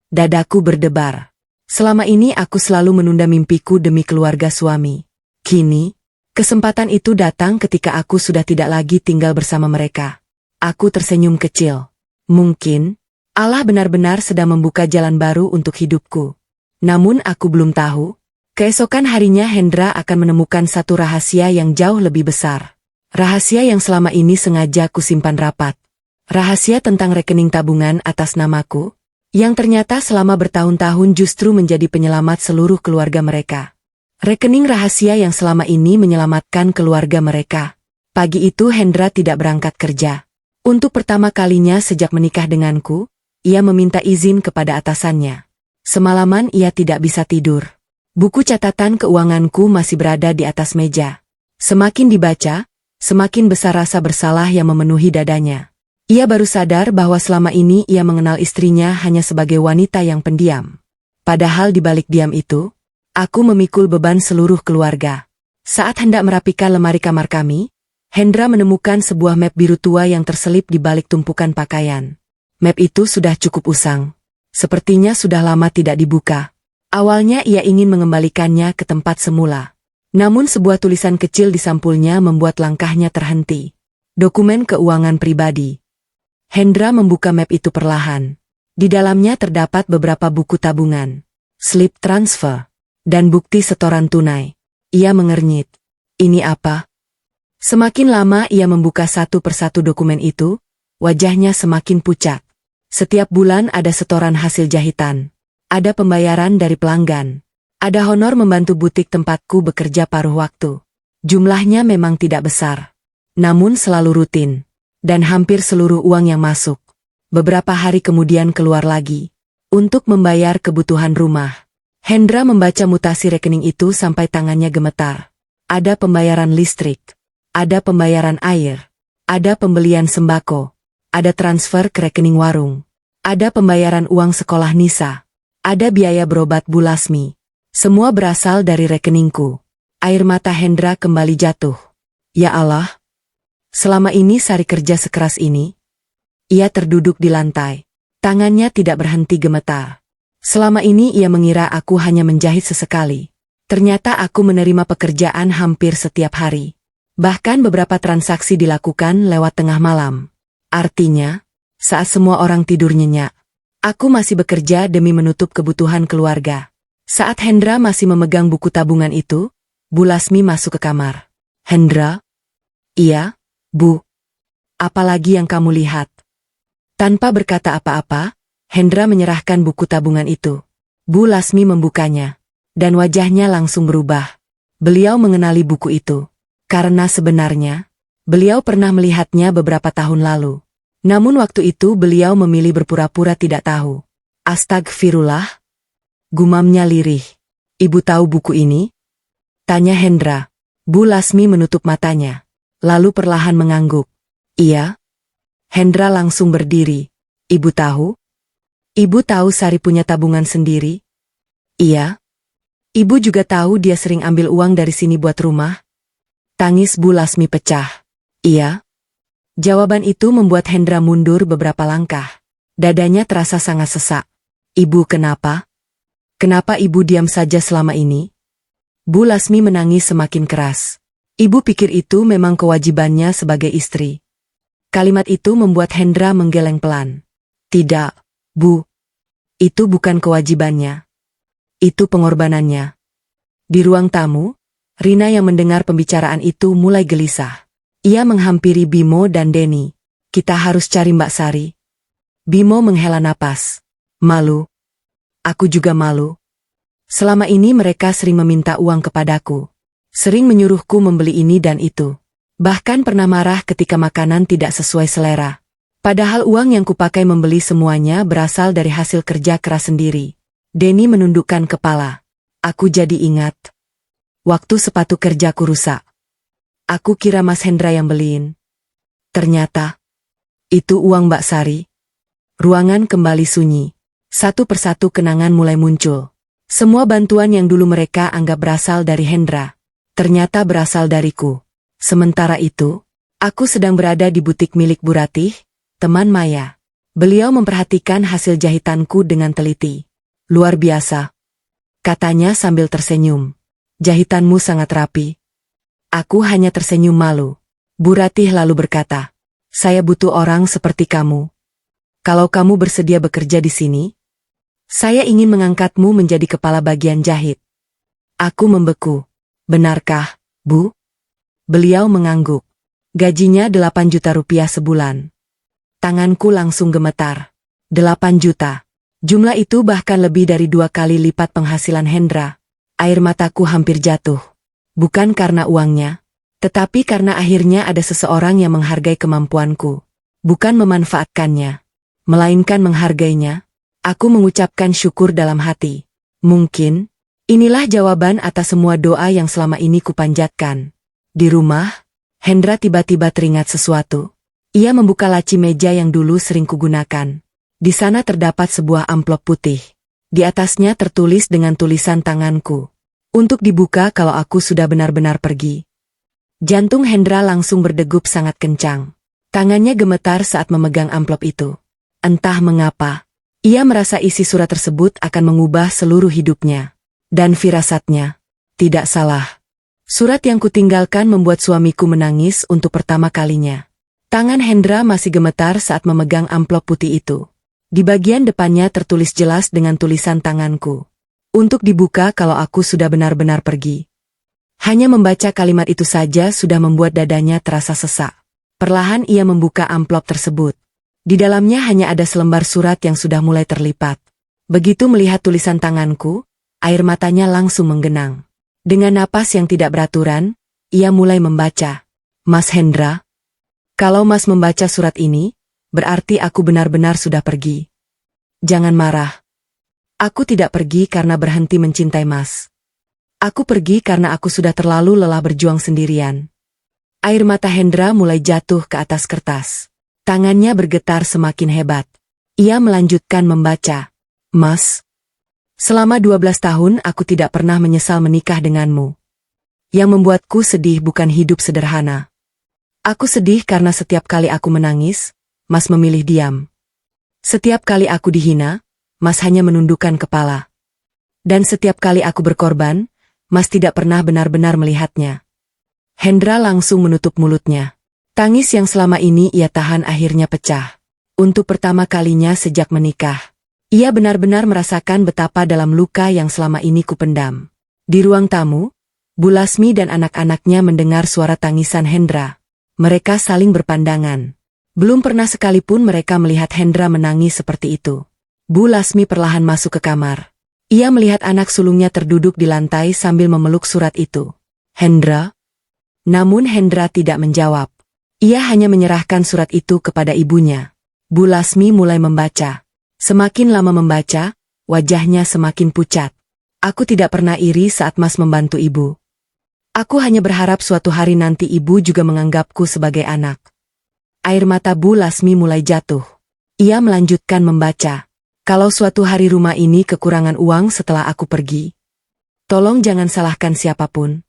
Dadaku berdebar. Selama ini aku selalu menunda mimpiku demi keluarga suami. Kini, kesempatan itu datang ketika aku sudah tidak lagi tinggal bersama mereka. Aku tersenyum kecil. Mungkin, Allah benar-benar sedang membuka jalan baru untuk hidupku. Namun aku belum tahu, keesokan harinya Hendra akan menemukan satu rahasia yang jauh lebih besar. Rahasia yang selama ini sengaja kusimpan rapat. Rahasia tentang rekening tabungan atas namaku, yang ternyata selama bertahun-tahun justru menjadi penyelamat seluruh keluarga mereka. Rekening rahasia yang selama ini menyelamatkan keluarga mereka. Pagi itu Hendra tidak berangkat kerja. Untuk pertama kalinya sejak menikah denganku, ia meminta izin kepada atasannya. Semalaman ia tidak bisa tidur. Buku catatan keuanganku masih berada di atas meja. Semakin dibaca, semakin besar rasa bersalah yang memenuhi dadanya. Ia baru sadar bahwa selama ini ia mengenal istrinya hanya sebagai wanita yang pendiam. Padahal di balik diam itu, aku memikul beban seluruh keluarga. Saat hendak merapikan lemari kamar kami, Hendra menemukan sebuah map biru tua yang terselip di balik tumpukan pakaian. Map itu sudah cukup usang. Sepertinya sudah lama tidak dibuka. Awalnya ia ingin mengembalikannya ke tempat semula. Namun sebuah tulisan kecil di sampulnya membuat langkahnya terhenti. Dokumen keuangan pribadi. Hendra membuka map itu perlahan. Di dalamnya terdapat beberapa buku tabungan, slip transfer, dan bukti setoran tunai. Ia mengernyit. Ini apa? Semakin lama ia membuka satu persatu dokumen itu, wajahnya semakin pucat. Setiap bulan ada setoran hasil jahitan. Ada pembayaran dari pelanggan. Ada honor membantu butik tempatku bekerja paruh waktu. Jumlahnya memang tidak besar. namun selalu rutin. Dan hampir seluruh uang yang masuk beberapa hari kemudian keluar lagi untuk membayar kebutuhan rumah. Hendra membaca mutasi rekening itu sampai tangannya gemetar. Ada pembayaran listrik, ada pembayaran air, ada pembelian sembako, ada transfer ke rekening warung, ada pembayaran uang sekolah Nisa, ada biaya berobat Bu Lasmi. Semua berasal dari rekeningku. Air mata Hendra kembali jatuh. Ya Allah! Selama ini Sari kerja sekeras ini? Ia terduduk di lantai. Tangannya tidak berhenti gemetar. Selama ini ia mengira aku hanya menjahit sesekali. Ternyata aku menerima pekerjaan hampir setiap hari. Bahkan beberapa transaksi dilakukan lewat tengah malam. Artinya, saat semua orang tidur nyenyak, aku masih bekerja demi menutup kebutuhan keluarga. Saat Hendra masih memegang buku tabungan itu, Bu Lasmi masuk ke kamar. Hendra? Iya, Bu. Apalagi yang kamu lihat? Tanpa berkata apa-apa, Hendra menyerahkan buku tabungan itu. Bu Lasmi membukanya, dan wajahnya langsung berubah. Beliau mengenali buku itu, karena sebenarnya, beliau pernah melihatnya beberapa tahun lalu. Namun waktu itu beliau memilih berpura-pura tidak tahu. Astagfirullah, gumamnya lirih. Ibu tahu buku ini? Tanya Hendra. Bu Lasmi menutup matanya, lalu perlahan mengangguk. Iya. Hendra langsung berdiri. Ibu tahu? Ibu tahu Sari punya tabungan sendiri? Iya. Ibu juga tahu dia sering ambil uang dari sini buat rumah? Tangis Bu Lasmi pecah. Iya. Jawaban itu membuat Hendra mundur beberapa langkah. Dadanya terasa sangat sesak. Ibu kenapa? Kenapa ibu diam saja selama ini? Bu Lasmi menangis semakin keras. Ibu pikir itu memang kewajibannya sebagai istri. Kalimat itu membuat Hendra menggeleng pelan. Tidak, Bu. Itu bukan kewajibannya. Itu pengorbanannya. Di ruang tamu, Rina yang mendengar pembicaraan itu mulai gelisah. Ia menghampiri Bimo dan Denny. Kita harus cari Mbak Sari. Bimo menghela napas. Malu. Aku juga malu. Selama ini mereka sering meminta uang kepadaku. Sering menyuruhku membeli ini dan itu. Bahkan pernah marah ketika makanan tidak sesuai selera. Padahal uang yang kupakai membeli semuanya berasal dari hasil kerja keras sendiri. Denny menundukkan kepala. Aku jadi ingat. Waktu sepatu kerjaku rusak. Aku kira Mas Hendra yang beliin. Ternyata, itu uang Mbak Sari. Ruangan kembali sunyi. Satu persatu kenangan mulai muncul. Semua bantuan yang dulu mereka anggap berasal dari Hendra, ternyata berasal dariku. Sementara itu, aku sedang berada di butik milik Bu Ratih, teman Maya. Beliau memperhatikan hasil jahitanku dengan teliti. Luar biasa, katanya sambil tersenyum. Jahitanmu sangat rapi. Aku hanya tersenyum malu. Bu Ratih lalu berkata, saya butuh orang seperti kamu. Kalau kamu bersedia bekerja di sini, saya ingin mengangkatmu menjadi kepala bagian jahit. Aku membeku. Benarkah, Bu? Beliau mengangguk. Gajinya 8 juta rupiah sebulan. Tanganku langsung gemetar. 8 juta. Jumlah itu bahkan lebih dari 2 kali lipat penghasilan Hendra. Air mataku hampir jatuh. Bukan karena uangnya, tetapi karena akhirnya ada seseorang yang menghargai kemampuanku. Bukan memanfaatkannya, melainkan menghargainya. Aku mengucapkan syukur dalam hati. Mungkin, inilah jawaban atas semua doa yang selama ini kupanjatkan. Di rumah, Hendra tiba-tiba teringat sesuatu. Ia membuka laci meja yang dulu sering kugunakan. Di sana terdapat sebuah amplop putih. Di atasnya tertulis dengan tulisan tanganku. Untuk dibuka kalau aku sudah benar-benar pergi. Jantung Hendra langsung berdegup sangat kencang. Tangannya gemetar saat memegang amplop itu. Entah mengapa, ia merasa isi surat tersebut akan mengubah seluruh hidupnya. Dan firasatnya tidak salah. Surat yang kutinggalkan membuat suamiku menangis untuk pertama kalinya. Tangan Hendra masih gemetar saat memegang amplop putih itu. Di bagian depannya tertulis jelas dengan tulisan tanganku. Untuk dibuka kalau aku sudah benar-benar pergi. Hanya membaca kalimat itu saja sudah membuat dadanya terasa sesak. Perlahan ia membuka amplop tersebut. Di dalamnya hanya ada selembar surat yang sudah mulai terlipat. Begitu melihat tulisan tanganku, air matanya langsung menggenang. Dengan napas yang tidak beraturan, ia mulai membaca. Mas Hendra, Kalau Mas membaca surat ini, berarti aku benar-benar sudah pergi. Jangan marah. Aku tidak pergi karena berhenti mencintai Mas. Aku pergi karena aku sudah terlalu lelah berjuang sendirian. Air mata Hendra mulai jatuh ke atas kertas. Tangannya bergetar semakin hebat. Ia melanjutkan membaca. Mas, selama 12 tahun aku tidak pernah menyesal menikah denganmu. Yang membuatku sedih bukan hidup sederhana. Aku sedih karena setiap kali aku menangis, Mas memilih diam. Setiap kali aku dihina, Mas hanya menundukkan kepala. Dan setiap kali aku berkorban, Mas tidak pernah benar-benar melihatnya. Hendra langsung menutup mulutnya. Tangis yang selama ini ia tahan akhirnya pecah. Untuk pertama kalinya sejak menikah, ia benar-benar merasakan betapa dalam luka yang selama ini kupendam. Di ruang tamu, Bu Lasmi dan anak-anaknya mendengar suara tangisan Hendra. Mereka saling berpandangan. Belum pernah sekalipun mereka melihat Hendra menangis seperti itu. Bu Lasmi perlahan masuk ke kamar. Ia melihat anak sulungnya terduduk di lantai sambil memeluk surat itu. Hendra? Namun Hendra tidak menjawab. Ia hanya menyerahkan surat itu kepada ibunya. Bu Lasmi mulai membaca. Semakin lama membaca, wajahnya semakin pucat. Aku tidak pernah iri saat Mas membantu ibu. Aku hanya berharap suatu hari nanti ibu juga menganggapku sebagai anak. Air mata Bu Lasmi mulai jatuh. Ia melanjutkan membaca. Kalau suatu hari rumah ini kekurangan uang setelah aku pergi, tolong jangan salahkan siapapun.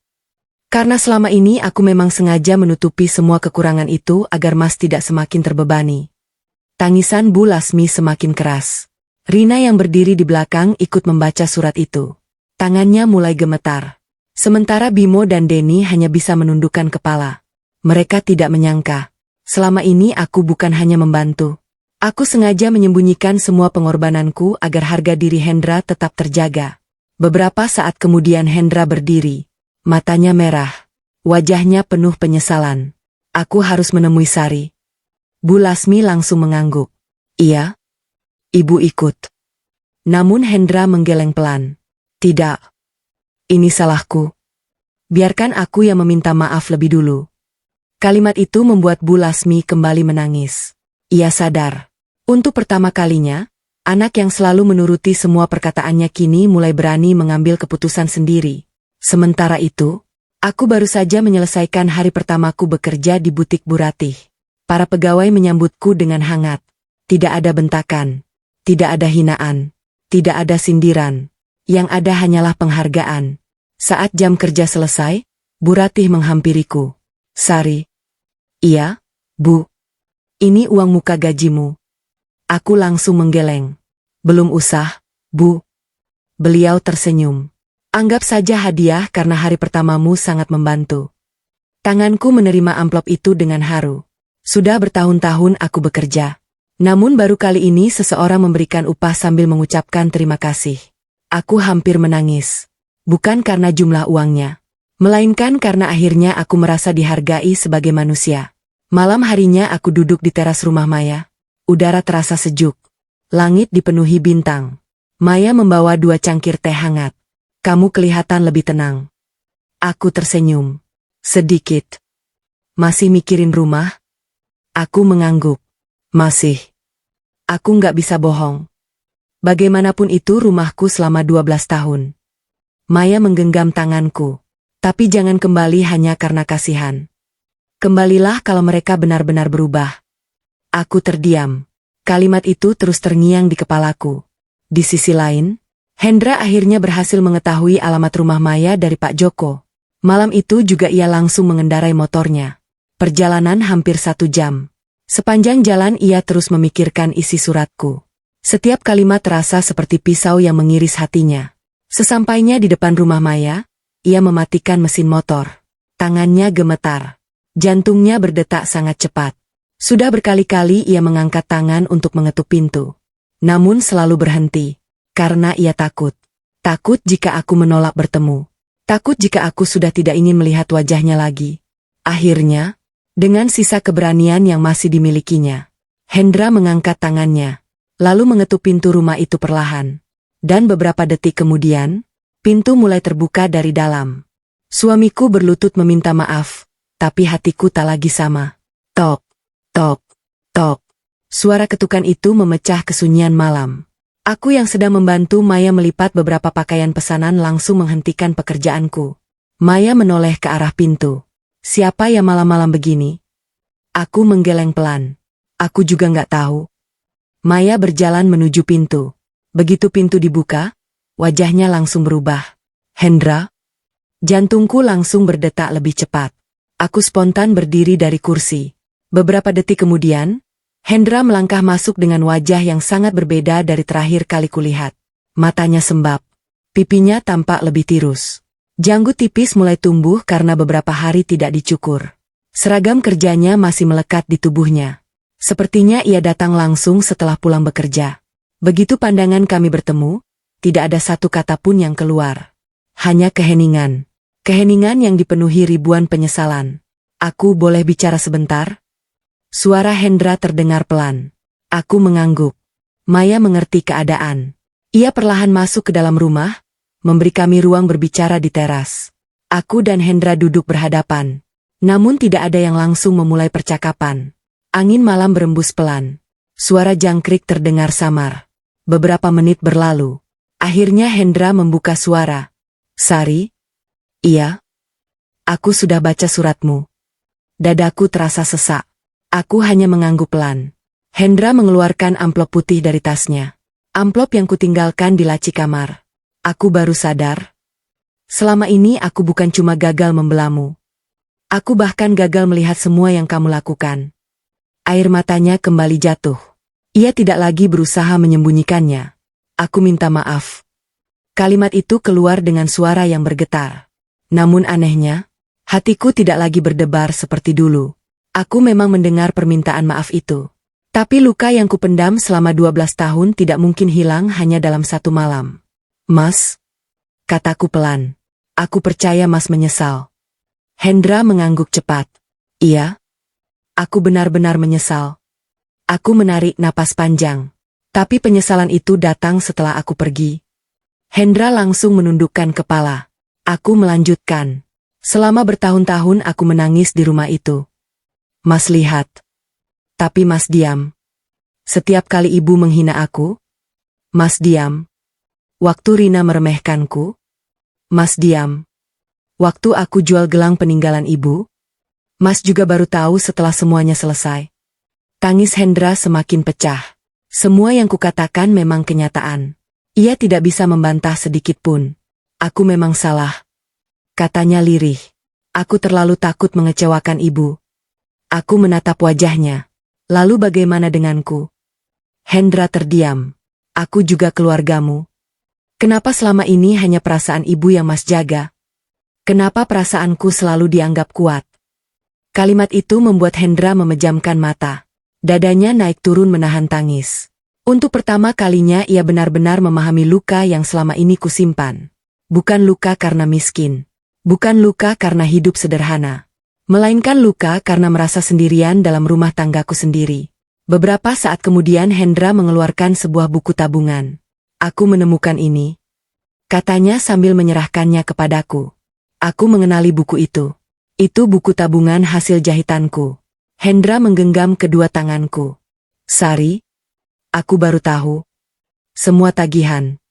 Karena selama ini aku memang sengaja menutupi semua kekurangan itu agar Mas tidak semakin terbebani. Tangisan Bu Lasmi semakin keras. Rina yang berdiri di belakang ikut membaca surat itu. Tangannya mulai gemetar. Sementara Bimo dan Denny hanya bisa menundukkan kepala. Mereka tidak menyangka. Selama ini aku bukan hanya membantu. Aku sengaja menyembunyikan semua pengorbananku agar harga diri Hendra tetap terjaga. Beberapa saat kemudian Hendra berdiri. Matanya merah. Wajahnya penuh penyesalan. Aku harus menemui Sari. Bu Lasmi langsung mengangguk. Iya? Ibu ikut. Namun Hendra menggeleng pelan. Tidak. Ini salahku. Biarkan aku yang meminta maaf lebih dulu. Kalimat itu membuat Bu Lasmi kembali menangis. Ia sadar. Untuk pertama kalinya, anak yang selalu menuruti semua perkataannya kini mulai berani mengambil keputusan sendiri. Sementara itu, aku baru saja menyelesaikan hari pertamaku bekerja di butik Bu Ratih. Para pegawai menyambutku dengan hangat. Tidak ada bentakan. Tidak ada hinaan. Tidak ada sindiran. Yang ada hanyalah penghargaan. Saat jam kerja selesai, Bu Ratih menghampiriku. Sari. Iya, Bu. Ini uang muka gajimu. Aku langsung menggeleng. Belum usah, Bu. Beliau tersenyum. Anggap saja hadiah karena hari pertamamu sangat membantu. Tanganku menerima amplop itu dengan haru. Sudah bertahun-tahun aku bekerja. Namun baru kali ini seseorang memberikan upah sambil mengucapkan terima kasih. Aku hampir menangis. Bukan karena jumlah uangnya. Melainkan karena akhirnya aku merasa dihargai sebagai manusia. Malam harinya aku duduk di teras rumah Maya. Udara terasa sejuk. Langit dipenuhi bintang. Maya membawa 2 cangkir teh hangat. Kamu kelihatan lebih tenang. Aku tersenyum. Sedikit. Masih mikirin rumah? Aku mengangguk. Masih. Aku nggak bisa bohong. Bagaimanapun itu rumahku selama 12 tahun. Maya menggenggam tanganku. Tapi jangan kembali hanya karena kasihan. Kembalilah kalau mereka benar-benar berubah. Aku terdiam. Kalimat itu terus terngiang di kepalaku. Di sisi lain, Hendra akhirnya berhasil mengetahui alamat rumah Maya dari Pak Joko. Malam itu juga ia langsung mengendarai motornya. Perjalanan hampir 1 jam. Sepanjang jalan ia terus memikirkan isi suratku. Setiap kalimat terasa seperti pisau yang mengiris hatinya. Sesampainya di depan rumah Maya, ia mematikan mesin motor. Tangannya gemetar. Jantungnya berdetak sangat cepat. Sudah berkali-kali ia mengangkat tangan untuk mengetuk pintu. Namun selalu berhenti. Karena ia takut. Takut jika aku menolak bertemu. Takut jika aku sudah tidak ingin melihat wajahnya lagi. Akhirnya, dengan sisa keberanian yang masih dimilikinya, Hendra mengangkat tangannya. Lalu mengetuk pintu rumah itu perlahan. Dan beberapa detik kemudian, pintu mulai terbuka dari dalam. Suamiku berlutut meminta maaf, tapi hatiku tak lagi sama. Tok. Tok, tok. Suara ketukan itu memecah kesunyian malam. Aku yang sedang membantu Maya melipat beberapa pakaian pesanan langsung menghentikan pekerjaanku. Maya menoleh ke arah pintu. Siapa yang malam-malam begini? Aku menggeleng pelan. Aku juga nggak tahu. Maya berjalan menuju pintu. Begitu pintu dibuka, wajahnya langsung berubah. Hendra? Jantungku langsung berdetak lebih cepat. Aku spontan berdiri dari kursi. Beberapa detik kemudian, Hendra melangkah masuk dengan wajah yang sangat berbeda dari terakhir kali kulihat. Matanya sembab. Pipinya tampak lebih tirus. Janggut tipis mulai tumbuh karena beberapa hari tidak dicukur. Seragam kerjanya masih melekat di tubuhnya. Sepertinya ia datang langsung setelah pulang bekerja. Begitu pandangan kami bertemu, tidak ada satu kata pun yang keluar. Hanya keheningan. Keheningan yang dipenuhi ribuan penyesalan. Aku boleh bicara sebentar? Suara Hendra terdengar pelan. Aku mengangguk. Maya mengerti keadaan. Ia perlahan masuk ke dalam rumah, memberi kami ruang berbicara di teras. Aku dan Hendra duduk berhadapan. Namun tidak ada yang langsung memulai percakapan. Angin malam berembus pelan. Suara jangkrik terdengar samar. Beberapa menit berlalu. Akhirnya Hendra membuka suara. Sari? Iya? Aku sudah baca suratmu. Dadaku terasa sesak. Aku hanya mengangguk pelan. Hendra mengeluarkan amplop putih dari tasnya. Amplop yang kutinggalkan di laci kamar. Aku baru sadar. Selama ini aku bukan cuma gagal membelamu. Aku bahkan gagal melihat semua yang kamu lakukan. Air matanya kembali jatuh. Ia tidak lagi berusaha menyembunyikannya. Aku minta maaf. Kalimat itu keluar dengan suara yang bergetar. Namun anehnya, hatiku tidak lagi berdebar seperti dulu. Aku memang mendengar permintaan maaf itu. Tapi luka yang kupendam selama 12 tahun tidak mungkin hilang hanya dalam satu malam. Mas, kataku pelan. Aku percaya Mas menyesal. Hendra mengangguk cepat. Iya. Aku benar-benar menyesal. Aku menarik napas panjang. Tapi penyesalan itu datang setelah aku pergi. Hendra langsung menundukkan kepala. Aku melanjutkan. Selama bertahun-tahun aku menangis di rumah itu. Mas lihat. Tapi Mas diam. Setiap kali ibu menghina aku, Mas diam. Waktu Rina meremehkanku, Mas diam. Waktu aku jual gelang peninggalan ibu, Mas juga baru tahu setelah semuanya selesai. Tangis Hendra semakin pecah. Semua yang kukatakan memang kenyataan. Ia tidak bisa membantah sedikit pun. Aku memang salah. Katanya lirih. Aku terlalu takut mengecewakan ibu. Aku menatap wajahnya. Lalu bagaimana denganku? Hendra terdiam. Aku juga keluargamu. Kenapa selama ini hanya perasaan ibu yang Mas jaga? Kenapa perasaanku selalu dianggap kuat? Kalimat itu membuat Hendra memejamkan mata. Dadanya naik turun menahan tangis. Untuk pertama kalinya ia benar-benar memahami luka yang selama ini kusimpan. Bukan luka karena miskin. Bukan luka karena hidup sederhana. Melainkan luka karena merasa sendirian dalam rumah tanggaku sendiri. Beberapa saat kemudian Hendra mengeluarkan sebuah buku tabungan. Aku menemukan ini. Katanya sambil menyerahkannya kepadaku. Aku mengenali buku itu. Itu buku tabungan hasil jahitanku. Hendra menggenggam kedua tanganku. Sari, aku baru tahu. Semua tagihan.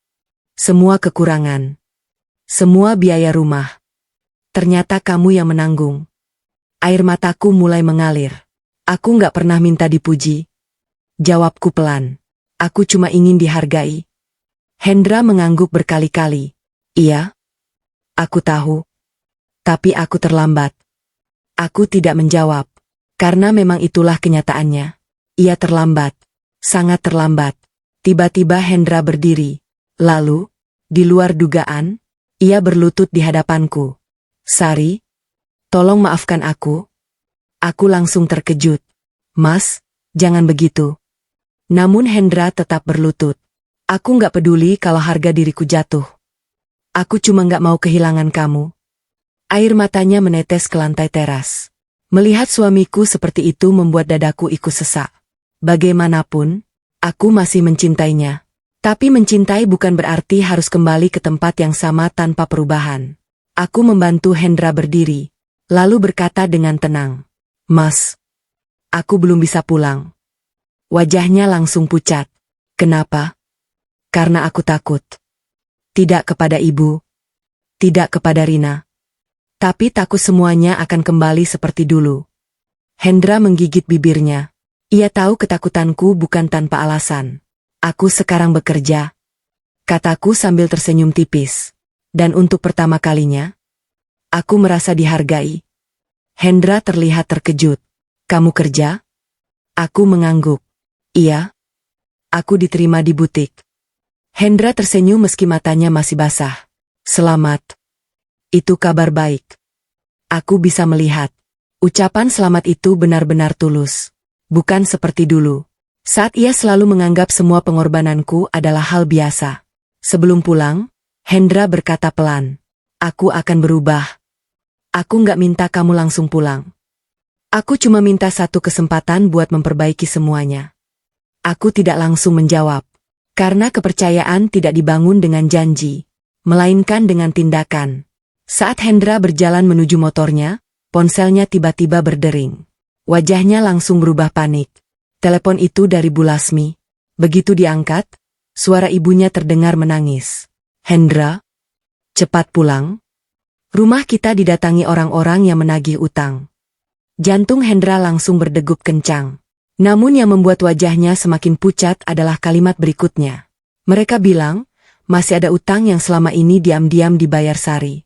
Semua kekurangan. Semua biaya rumah. Ternyata kamu yang menanggung. Air mataku mulai mengalir. Aku nggak pernah minta dipuji. Jawabku pelan. Aku cuma ingin dihargai. Hendra mengangguk berkali-kali. Iya. Aku tahu. Tapi aku terlambat. Aku tidak menjawab. Karena memang itulah kenyataannya. Ia terlambat. Sangat terlambat. Tiba-tiba Hendra berdiri. Lalu, di luar dugaan, ia berlutut di hadapanku. Sari, tolong maafkan aku. Aku langsung terkejut. Mas, jangan begitu. Namun Hendra tetap berlutut. Aku nggak peduli kalau harga diriku jatuh. Aku cuma nggak mau kehilangan kamu. Air matanya menetes ke lantai teras. Melihat suamiku seperti itu membuat dadaku ikut sesak. Bagaimanapun, aku masih mencintainya. Tapi mencintai bukan berarti harus kembali ke tempat yang sama tanpa perubahan. Aku membantu Hendra berdiri, lalu berkata dengan tenang. Mas, Aku belum bisa pulang. Wajahnya langsung pucat. Kenapa? Karena aku takut. Tidak kepada ibu. Tidak kepada Rina. Tapi takut semuanya akan kembali seperti dulu. Hendra menggigit bibirnya. Ia tahu ketakutanku bukan tanpa alasan. Aku sekarang bekerja. Kataku sambil tersenyum tipis. Dan untuk pertama kalinya, aku merasa dihargai. Hendra terlihat terkejut. Kamu kerja? Aku mengangguk. Iya. Aku diterima di butik. Hendra tersenyum meski matanya masih basah. Selamat. Itu kabar baik. Aku bisa melihat. Ucapan selamat itu benar-benar tulus. Bukan seperti dulu. Saat ia selalu menganggap semua pengorbananku adalah hal biasa. Sebelum pulang, Hendra berkata pelan. Aku akan berubah. Aku nggak minta kamu langsung pulang. Aku cuma minta satu kesempatan buat memperbaiki semuanya. Aku tidak langsung menjawab. Karena kepercayaan tidak dibangun dengan janji, melainkan dengan tindakan. Saat Hendra berjalan menuju motornya, ponselnya tiba-tiba berdering. Wajahnya langsung berubah panik. Telepon itu dari Bu Lasmi. Begitu diangkat, suara ibunya terdengar menangis. Hendra, cepat pulang. Rumah kita didatangi orang-orang yang menagih utang. Jantung Hendra langsung berdegup kencang. Namun yang membuat wajahnya semakin pucat adalah kalimat berikutnya. Mereka bilang, masih ada utang yang selama ini diam-diam dibayar Sari.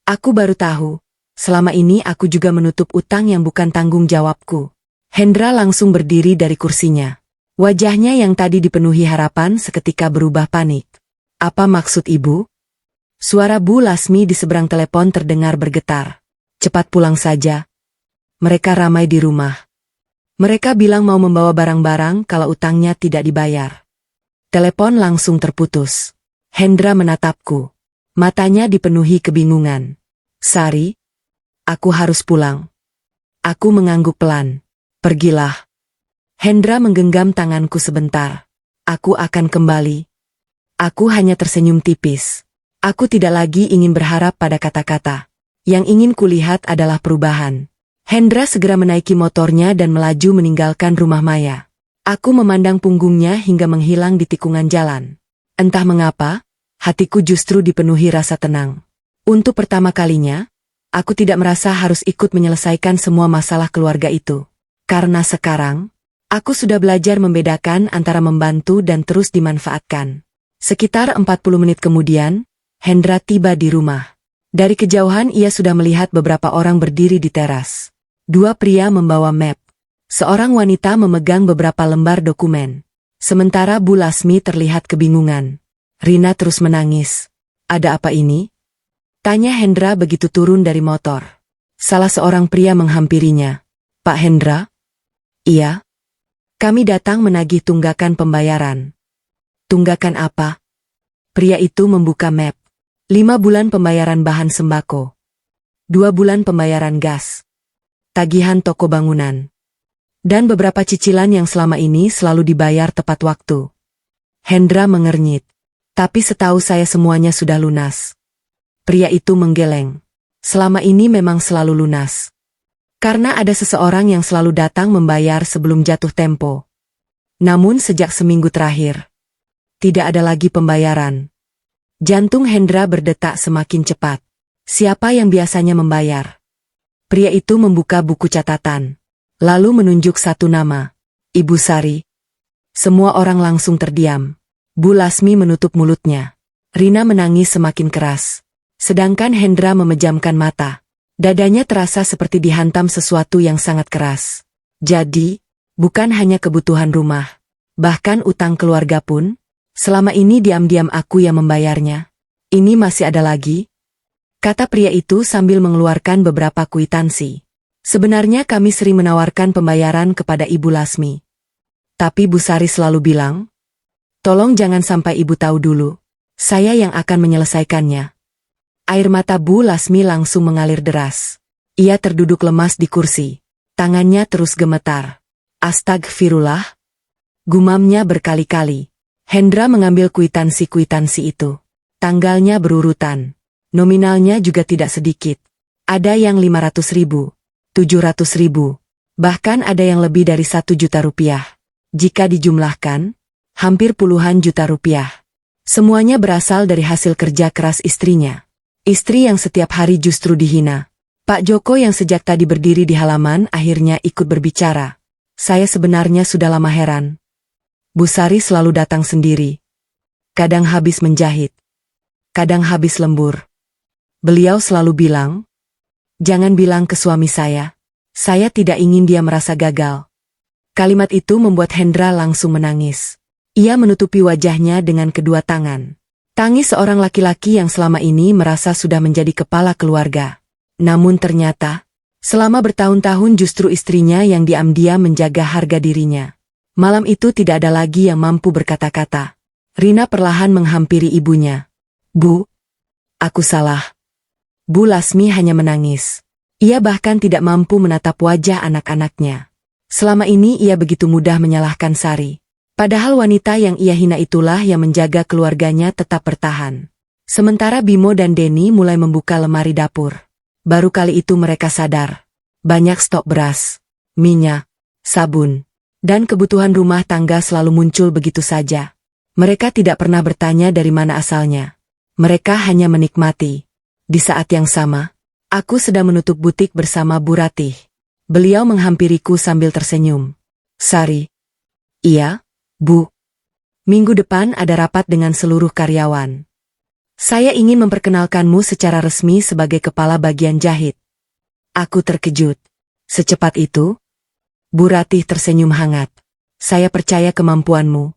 Aku baru tahu, selama ini aku juga menutup utang yang bukan tanggung jawabku. Hendra langsung berdiri dari kursinya. Wajahnya yang tadi dipenuhi harapan seketika berubah panik. Apa maksud ibu? Suara Bu Lasmi di seberang telepon terdengar bergetar. Cepat pulang saja. Mereka ramai di rumah. Mereka bilang mau membawa barang-barang kalau utangnya tidak dibayar. Telepon langsung terputus. Hendra menatapku. Matanya dipenuhi kebingungan. Sari, aku harus pulang. Aku mengangguk pelan. Pergilah. Hendra menggenggam tanganku sebentar. Aku akan kembali. Aku hanya tersenyum tipis. Aku tidak lagi ingin berharap pada kata-kata. Yang ingin kulihat adalah perubahan. Hendra segera menaiki motornya dan melaju meninggalkan rumah Maya. Aku memandang punggungnya hingga menghilang di tikungan jalan. Entah mengapa, hatiku justru dipenuhi rasa tenang. Untuk pertama kalinya, aku tidak merasa harus ikut menyelesaikan semua masalah keluarga itu. Karena sekarang, aku sudah belajar membedakan antara membantu dan terus dimanfaatkan. Sekitar 40 menit kemudian, Hendra tiba di rumah. Dari kejauhan ia sudah melihat beberapa orang berdiri di teras. 2 pria membawa map. Seorang wanita memegang beberapa lembar dokumen. Sementara Bu Lasmi terlihat kebingungan. Rina terus menangis. Ada apa ini? Tanya Hendra begitu turun dari motor. Salah seorang pria menghampirinya. Pak Hendra? Iya. Kami datang menagih tunggakan pembayaran. Tunggakan apa? Pria itu membuka map. 5 bulan pembayaran bahan sembako. 2 bulan pembayaran gas. Tagihan toko bangunan. Dan beberapa cicilan yang selama ini selalu dibayar tepat waktu. Hendra mengernyit. Tapi setahu saya semuanya sudah lunas. Pria itu menggeleng. Selama ini memang selalu lunas. Karena ada seseorang yang selalu datang membayar sebelum jatuh tempo. Namun sejak seminggu terakhir, tidak ada lagi pembayaran. Jantung Hendra berdetak semakin cepat. Siapa yang biasanya membayar? Pria itu membuka buku catatan. Lalu menunjuk satu nama. Ibu Sari. Semua orang langsung terdiam. Bu Lasmi menutup mulutnya. Rina menangis semakin keras. Sedangkan Hendra memejamkan mata. Dadanya terasa seperti dihantam sesuatu yang sangat keras. Jadi, bukan hanya kebutuhan rumah. Bahkan utang keluarga pun. Selama ini diam-diam aku yang membayarnya. Ini masih ada lagi? Kata pria itu sambil mengeluarkan beberapa kwitansi. Sebenarnya kami sering menawarkan pembayaran kepada Ibu Lasmi. Tapi Bu Sari selalu bilang, tolong jangan sampai Ibu tahu dulu. Saya yang akan menyelesaikannya. Air mata Bu Lasmi langsung mengalir deras. Ia terduduk lemas di kursi. Tangannya terus gemetar. Astagfirullah. Gumamnya berkali-kali. Hendra mengambil kwitansi-kwitansi itu. Tanggalnya berurutan. Nominalnya juga tidak sedikit. Ada yang 500.000, 700.000, Bahkan ada yang lebih dari 1 juta rupiah. Jika dijumlahkan, hampir puluhan juta rupiah. Semuanya berasal dari hasil kerja keras istrinya. Istri yang setiap hari justru dihina. Pak Joko yang sejak tadi berdiri di halaman akhirnya ikut berbicara. Saya sebenarnya sudah lama heran. Bu Sari selalu datang sendiri. Kadang habis menjahit. Kadang habis lembur. Beliau selalu bilang, "Jangan bilang ke suami saya tidak ingin dia merasa gagal." Kalimat itu membuat Hendra langsung menangis. Ia menutupi wajahnya dengan kedua tangan. Tangis seorang laki-laki yang selama ini merasa sudah menjadi kepala keluarga. Namun ternyata, selama bertahun-tahun justru istrinya yang diam-diam menjaga harga dirinya. Malam itu tidak ada lagi yang mampu berkata-kata. Rina perlahan menghampiri ibunya. "Bu, aku salah." Bu Lasmi hanya menangis. Ia bahkan tidak mampu menatap wajah anak-anaknya. Selama ini ia begitu mudah menyalahkan Sari. Padahal wanita yang ia hina itulah yang menjaga keluarganya tetap bertahan. Sementara Bimo dan Denny mulai membuka lemari dapur. Baru kali itu mereka sadar. Banyak stok beras, minyak, sabun, dan kebutuhan rumah tangga selalu muncul begitu saja. Mereka tidak pernah bertanya dari mana asalnya. Mereka hanya menikmati. Di saat yang sama, aku sedang menutup butik bersama Bu Ratih. Beliau menghampiriku sambil tersenyum. "Sari." "Iya, Bu. Minggu depan ada rapat dengan seluruh karyawan. Saya ingin memperkenalkanmu secara resmi sebagai kepala bagian jahit." Aku terkejut. "Secepat itu?" Bu Ratih tersenyum hangat. "Saya percaya kemampuanmu."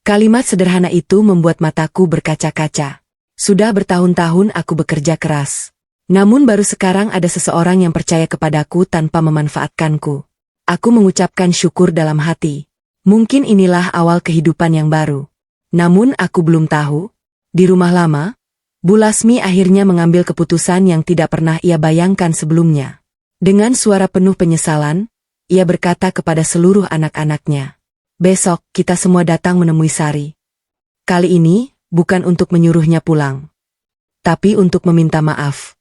Kalimat sederhana itu membuat mataku berkaca-kaca. Sudah bertahun-tahun aku bekerja keras. Namun baru sekarang ada seseorang yang percaya kepadaku tanpa memanfaatkanku. Aku mengucapkan syukur dalam hati. Mungkin inilah awal kehidupan yang baru. Namun aku belum tahu. Di rumah lama, Bu Lasmi akhirnya mengambil keputusan yang tidak pernah ia bayangkan sebelumnya. Dengan suara penuh penyesalan, ia berkata kepada seluruh anak-anaknya, "Besok kita semua datang menemui Sari. Kali ini, bukan untuk menyuruhnya pulang, tapi untuk meminta maaf.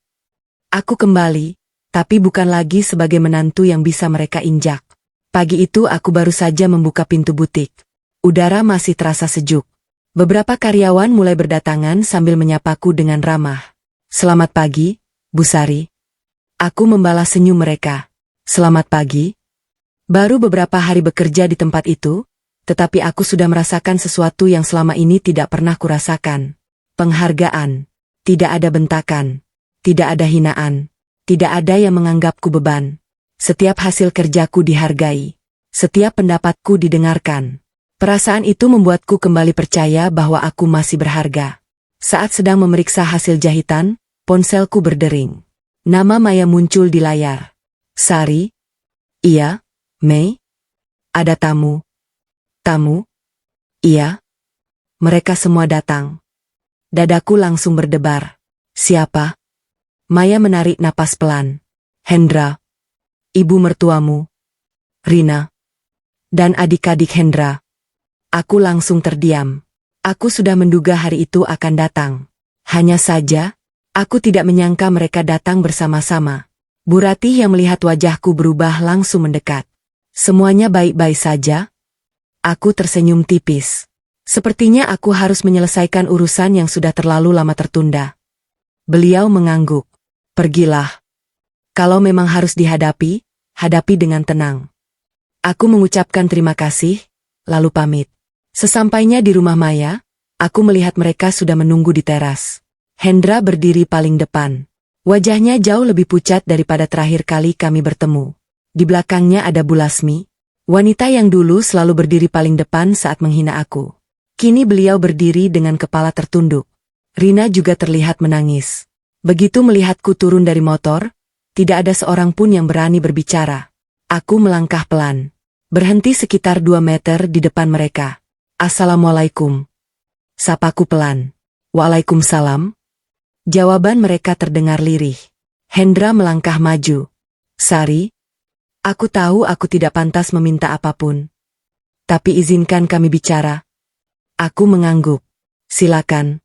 Aku kembali, tapi bukan lagi sebagai menantu yang bisa mereka injak." Pagi itu aku baru saja membuka pintu butik. Udara masih terasa sejuk. Beberapa karyawan mulai berdatangan sambil menyapaku dengan ramah. "Selamat pagi, Bu Sari." Aku membalas senyum mereka. "Selamat pagi." Baru beberapa hari bekerja di tempat itu, tetapi aku sudah merasakan sesuatu yang selama ini tidak pernah kurasakan. Penghargaan. Tidak ada bentakan. Tidak ada hinaan. Tidak ada yang menganggapku beban. Setiap hasil kerjaku dihargai. Setiap pendapatku didengarkan. Perasaan itu membuatku kembali percaya bahwa aku masih berharga. Saat sedang memeriksa hasil jahitan, ponselku berdering. Nama Maya muncul di layar. "Sari?" "Iya, Mei." "Ada tamu." "Tamu?" "Iya." Mereka semua datang. Dadaku langsung berdebar. "Siapa?" Maya menarik napas pelan. "Hendra. Ibu mertuamu. Rina. Dan adik-adik Hendra." Aku langsung terdiam. Aku sudah menduga hari itu akan datang. Hanya saja, aku tidak menyangka mereka datang bersama-sama. Bu Ratih yang melihat wajahku berubah langsung mendekat. "Semuanya baik-baik saja?" Aku tersenyum tipis. Sepertinya aku harus menyelesaikan urusan yang sudah terlalu lama tertunda. Beliau mengangguk. "Pergilah. Kalau memang harus dihadapi, hadapi dengan tenang." Aku mengucapkan terima kasih, lalu pamit. Sesampainya di rumah Maya, aku melihat mereka sudah menunggu di teras. Hendra berdiri paling depan. Wajahnya jauh lebih pucat daripada terakhir kali kami bertemu. Di belakangnya ada Bu Lasmi, wanita yang dulu selalu berdiri paling depan saat menghina aku. Kini beliau berdiri dengan kepala tertunduk. Rina juga terlihat menangis. Begitu melihatku turun dari motor, tidak ada seorang pun yang berani berbicara. Aku melangkah pelan. Berhenti sekitar 2 meter di depan mereka. "Assalamualaikum." Sapaku pelan. "Waalaikumsalam." Jawaban mereka terdengar lirih. Hendra melangkah maju. "Sari, aku tahu aku tidak pantas meminta apapun. Tapi izinkan kami bicara." Aku mengangguk. "Silakan."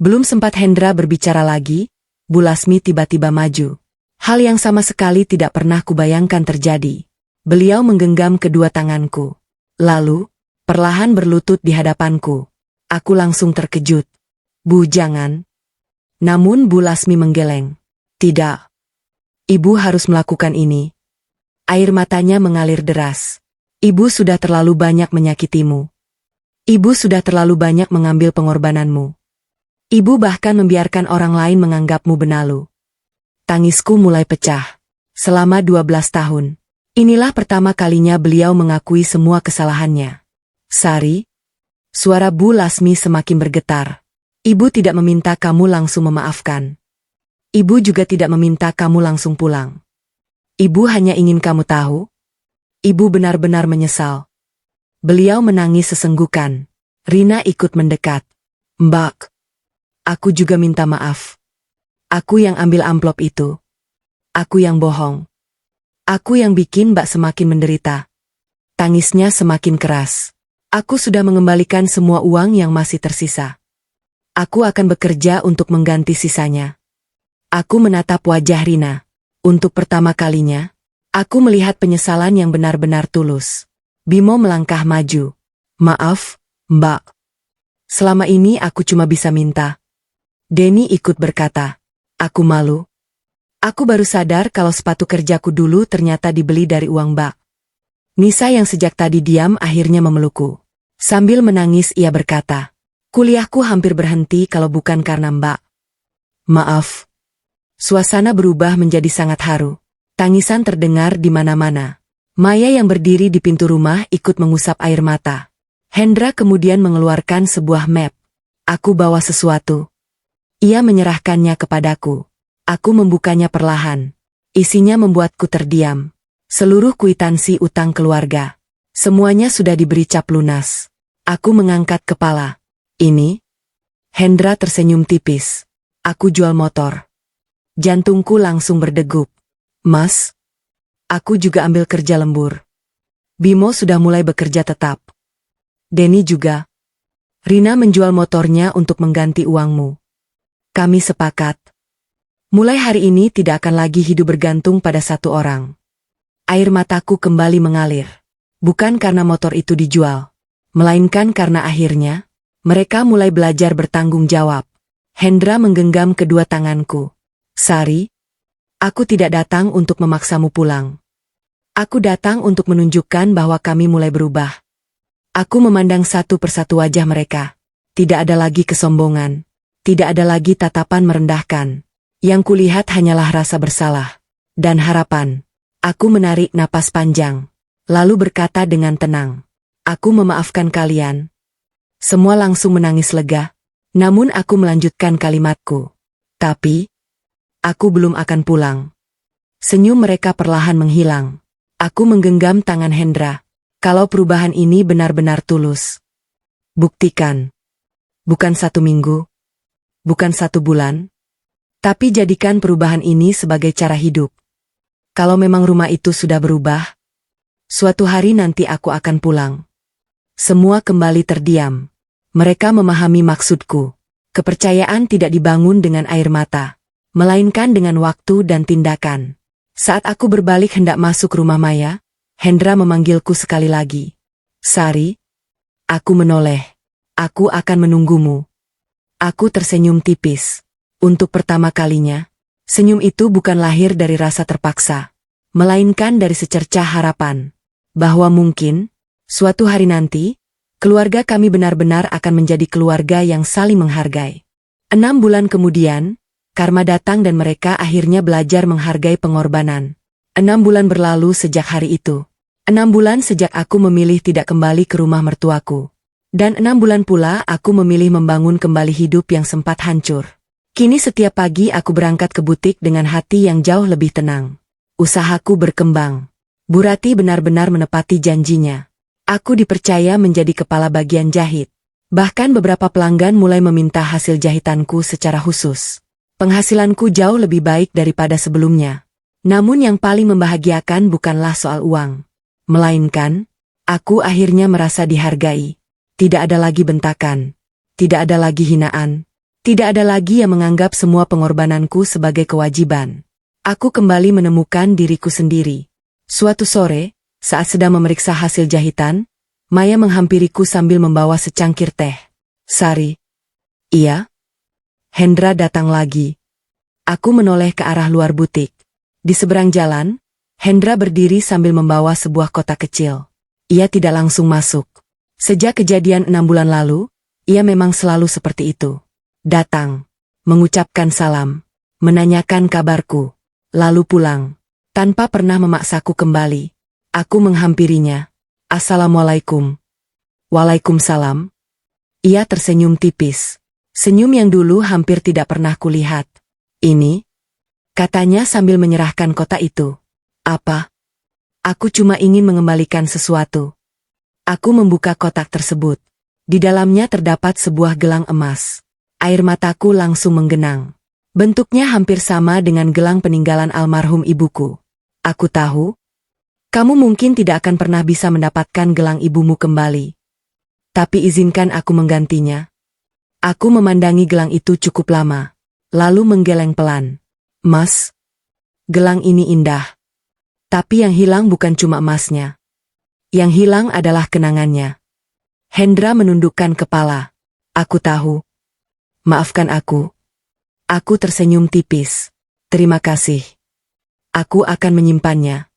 Belum sempat Hendra berbicara lagi, Bu Lasmi tiba-tiba maju. Hal yang sama sekali tidak pernah kubayangkan terjadi. Beliau menggenggam kedua tanganku. Lalu, perlahan berlutut di hadapanku. Aku langsung terkejut. Bu, jangan. Namun Bu Lasmi menggeleng. Tidak. Ibu harus melakukan ini. Air matanya mengalir deras. Ibu sudah terlalu banyak menyakitimu. Ibu sudah terlalu banyak mengambil pengorbananmu. Ibu bahkan membiarkan orang lain menganggapmu benalu. Tangisku mulai pecah. Selama 12 tahun. Inilah pertama kalinya beliau mengakui semua kesalahannya. Sari. Suara Bu Lasmi semakin bergetar. Ibu tidak meminta kamu langsung memaafkan. Ibu juga tidak meminta kamu langsung pulang. Ibu hanya ingin kamu tahu. Ibu benar-benar menyesal. Beliau menangis sesenggukan. Rina ikut mendekat. Mbak. Aku juga minta maaf. Aku yang ambil amplop itu. Aku yang bohong. Aku yang bikin Mbak semakin menderita. Tangisnya semakin keras. Aku sudah mengembalikan semua uang yang masih tersisa. Aku akan bekerja untuk mengganti sisanya. Aku menatap wajah Rina. Untuk pertama kalinya, aku melihat penyesalan yang benar-benar tulus. Bimo melangkah maju. Maaf, Mbak. Selama ini aku cuma bisa minta. Denny ikut berkata. Aku malu. Aku baru sadar kalau sepatu kerjaku dulu ternyata dibeli dari uang Mbak. Nisa yang sejak tadi diam akhirnya memelukku. Sambil menangis ia berkata. Kuliahku hampir berhenti kalau bukan karena Mbak. Maaf. Suasana berubah menjadi sangat haru. Tangisan terdengar di mana-mana. Maya yang berdiri di pintu rumah ikut mengusap air mata. Hendra kemudian mengeluarkan sebuah map. Aku bawa sesuatu. Ia menyerahkannya kepadaku. Aku membukanya perlahan. Isinya membuatku terdiam. Seluruh kwitansi utang keluarga. Semuanya sudah diberi cap lunas. Aku mengangkat kepala. Ini? Hendra tersenyum tipis. Aku jual motor. Jantungku langsung berdegup. Mas? Aku juga ambil kerja lembur. Bimo sudah mulai bekerja tetap. Denny juga. Rina menjual motornya untuk mengganti uangmu. Kami sepakat. Mulai hari ini tidak akan lagi hidup bergantung pada satu orang. Air mataku kembali mengalir. Bukan karena motor itu dijual. Melainkan karena akhirnya, mereka mulai belajar bertanggung jawab. Hendra menggenggam kedua tanganku. Sari. Aku tidak datang untuk memaksamu pulang. Aku datang untuk menunjukkan bahwa kami mulai berubah. Aku memandang satu persatu wajah mereka. Tidak ada lagi kesombongan. Tidak ada lagi tatapan merendahkan. Yang kulihat hanyalah rasa bersalah. Dan harapan. Aku menarik napas panjang. Lalu berkata dengan tenang. Aku memaafkan kalian. Semua langsung menangis lega. Namun aku melanjutkan kalimatku. Tapi, aku belum akan pulang. Senyum mereka perlahan menghilang. Aku menggenggam tangan Hendra. Kalau perubahan ini benar-benar tulus. Buktikan. Bukan 1 minggu. Bukan 1 bulan. Tapi jadikan perubahan ini sebagai cara hidup. Kalau memang rumah itu sudah berubah, suatu hari nanti aku akan pulang. Semua kembali terdiam. Mereka memahami maksudku. Kepercayaan tidak dibangun dengan air mata, melainkan dengan waktu dan tindakan. Saat aku berbalik hendak masuk rumah Maya, Hendra memanggilku sekali lagi. Sari. Aku menoleh. Aku akan menunggumu. Aku tersenyum tipis. Untuk pertama kalinya, senyum itu bukan lahir dari rasa terpaksa, melainkan dari secercah harapan. Bahwa mungkin, suatu hari nanti, keluarga kami benar-benar akan menjadi keluarga yang saling menghargai. 6 bulan kemudian, Karma datang dan mereka akhirnya belajar menghargai pengorbanan. 6 bulan berlalu sejak hari itu. 6 bulan sejak aku memilih tidak kembali ke rumah mertuaku. Dan 6 bulan pula aku memilih membangun kembali hidup yang sempat hancur. Kini setiap pagi aku berangkat ke butik dengan hati yang jauh lebih tenang. Usahaku berkembang. Bu Rati benar-benar menepati janjinya. Aku dipercaya menjadi kepala bagian jahit. Bahkan beberapa pelanggan mulai meminta hasil jahitanku secara khusus. Penghasilanku jauh lebih baik daripada sebelumnya. Namun yang paling membahagiakan bukanlah soal uang. Melainkan, aku akhirnya merasa dihargai. Tidak ada lagi bentakan. Tidak ada lagi hinaan. Tidak ada lagi yang menganggap semua pengorbananku sebagai kewajiban. Aku kembali menemukan diriku sendiri. Suatu sore, Saat sedang memeriksa hasil jahitan, Maya menghampiriku sambil membawa secangkir teh. Sari. Iya? Hendra datang lagi. Aku menoleh ke arah luar butik. Di seberang jalan, Hendra berdiri sambil membawa sebuah kotak kecil. Ia tidak langsung masuk. Sejak kejadian 6 bulan lalu, ia memang selalu seperti itu. Datang, mengucapkan salam, menanyakan kabarku, lalu pulang. Tanpa pernah memaksaku kembali. Aku menghampirinya. Assalamualaikum. Waalaikumsalam. Ia tersenyum tipis. Senyum yang dulu hampir tidak pernah kulihat. Ini? Katanya sambil menyerahkan kotak itu. Apa? Aku cuma ingin mengembalikan sesuatu. Aku membuka kotak tersebut. Di dalamnya terdapat sebuah gelang emas. Air mataku langsung menggenang. Bentuknya hampir sama dengan gelang peninggalan almarhum ibuku. Aku tahu. Kamu mungkin tidak akan pernah bisa mendapatkan gelang ibumu kembali. Tapi izinkan aku menggantinya. Aku memandangi gelang itu cukup lama, lalu menggeleng pelan. Mas, gelang ini indah. Tapi yang hilang bukan cuma emasnya. Yang hilang adalah kenangannya. Hendra menundukkan kepala. Aku tahu. Maafkan aku. Aku tersenyum tipis. Terima kasih. Aku akan menyimpannya.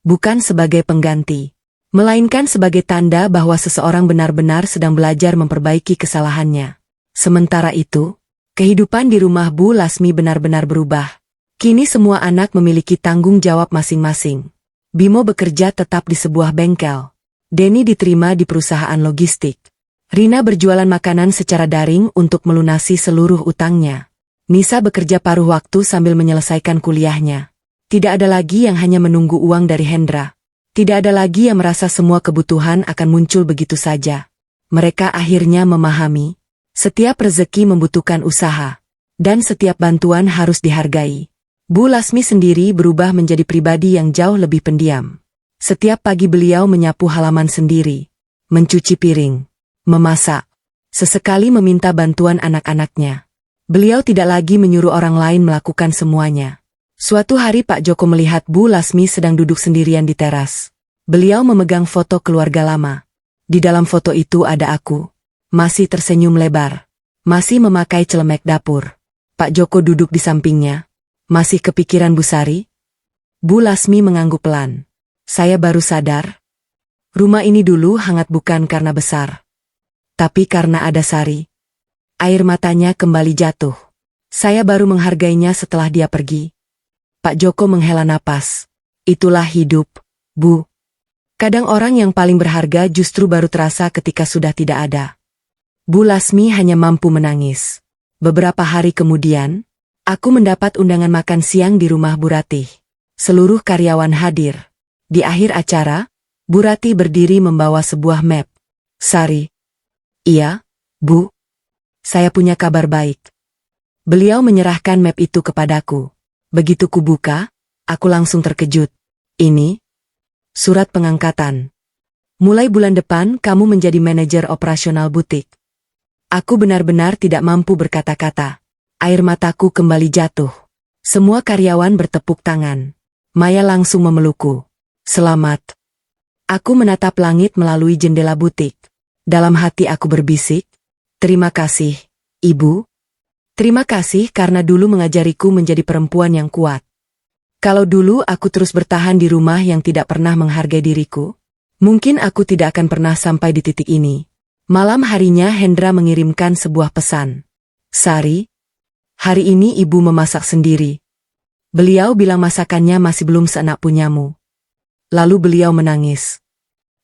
Bukan sebagai pengganti, melainkan sebagai tanda bahwa seseorang benar-benar sedang belajar memperbaiki kesalahannya. Sementara itu, kehidupan di rumah Bu Lasmi benar-benar berubah. Kini semua anak memiliki tanggung jawab masing-masing. Bimo bekerja tetap di sebuah bengkel. Denny diterima di perusahaan logistik. Rina berjualan makanan secara daring untuk melunasi seluruh utangnya. Nisa bekerja paruh waktu sambil menyelesaikan kuliahnya. Tidak ada lagi yang hanya menunggu uang dari Hendra. Tidak ada lagi yang merasa semua kebutuhan akan muncul begitu saja. Mereka akhirnya memahami, setiap rezeki membutuhkan usaha, dan setiap bantuan harus dihargai. Bu Lasmi sendiri berubah menjadi pribadi yang jauh lebih pendiam. Setiap pagi beliau menyapu halaman sendiri, mencuci piring, memasak, sesekali meminta bantuan anak-anaknya. Beliau tidak lagi menyuruh orang lain melakukan semuanya. Suatu hari Pak Joko melihat Bu Lasmi sedang duduk sendirian di teras. Beliau memegang foto keluarga lama. Di dalam foto itu ada aku. Masih tersenyum lebar. Masih memakai celemek dapur. Pak Joko duduk di sampingnya. Masih kepikiran Bu Sari? Bu Lasmi mengangguk pelan. Saya baru sadar. Rumah ini dulu hangat bukan karena besar. Tapi karena ada Sari. Air matanya kembali jatuh. Saya baru menghargainya setelah dia pergi. Pak Joko menghela napas. Itulah hidup, Bu. Kadang orang yang paling berharga justru baru terasa ketika sudah tidak ada. Bu Lasmi hanya mampu menangis. Beberapa hari kemudian, aku mendapat undangan makan siang di rumah Bu Ratih. Seluruh karyawan hadir. Di akhir acara, Bu Ratih berdiri membawa sebuah map. Sari. Iya, Bu. Saya punya kabar baik. Beliau menyerahkan map itu kepadaku. Begitu kubuka, aku langsung terkejut. Ini surat pengangkatan. Mulai bulan depan kamu menjadi manajer operasional butik. Aku benar-benar tidak mampu berkata-kata. Air mataku kembali jatuh. Semua karyawan bertepuk tangan. Maya langsung memelukku. Selamat. Aku menatap langit melalui jendela butik. Dalam hati aku berbisik, terima kasih, Ibu. Terima kasih karena dulu mengajariku menjadi perempuan yang kuat. Kalau dulu aku terus bertahan di rumah yang tidak pernah menghargai diriku, mungkin aku tidak akan pernah sampai di titik ini. Malam harinya Hendra mengirimkan sebuah pesan. Sari, hari ini Ibu memasak sendiri. Beliau bilang masakannya masih belum seenak punyamu. Lalu beliau menangis.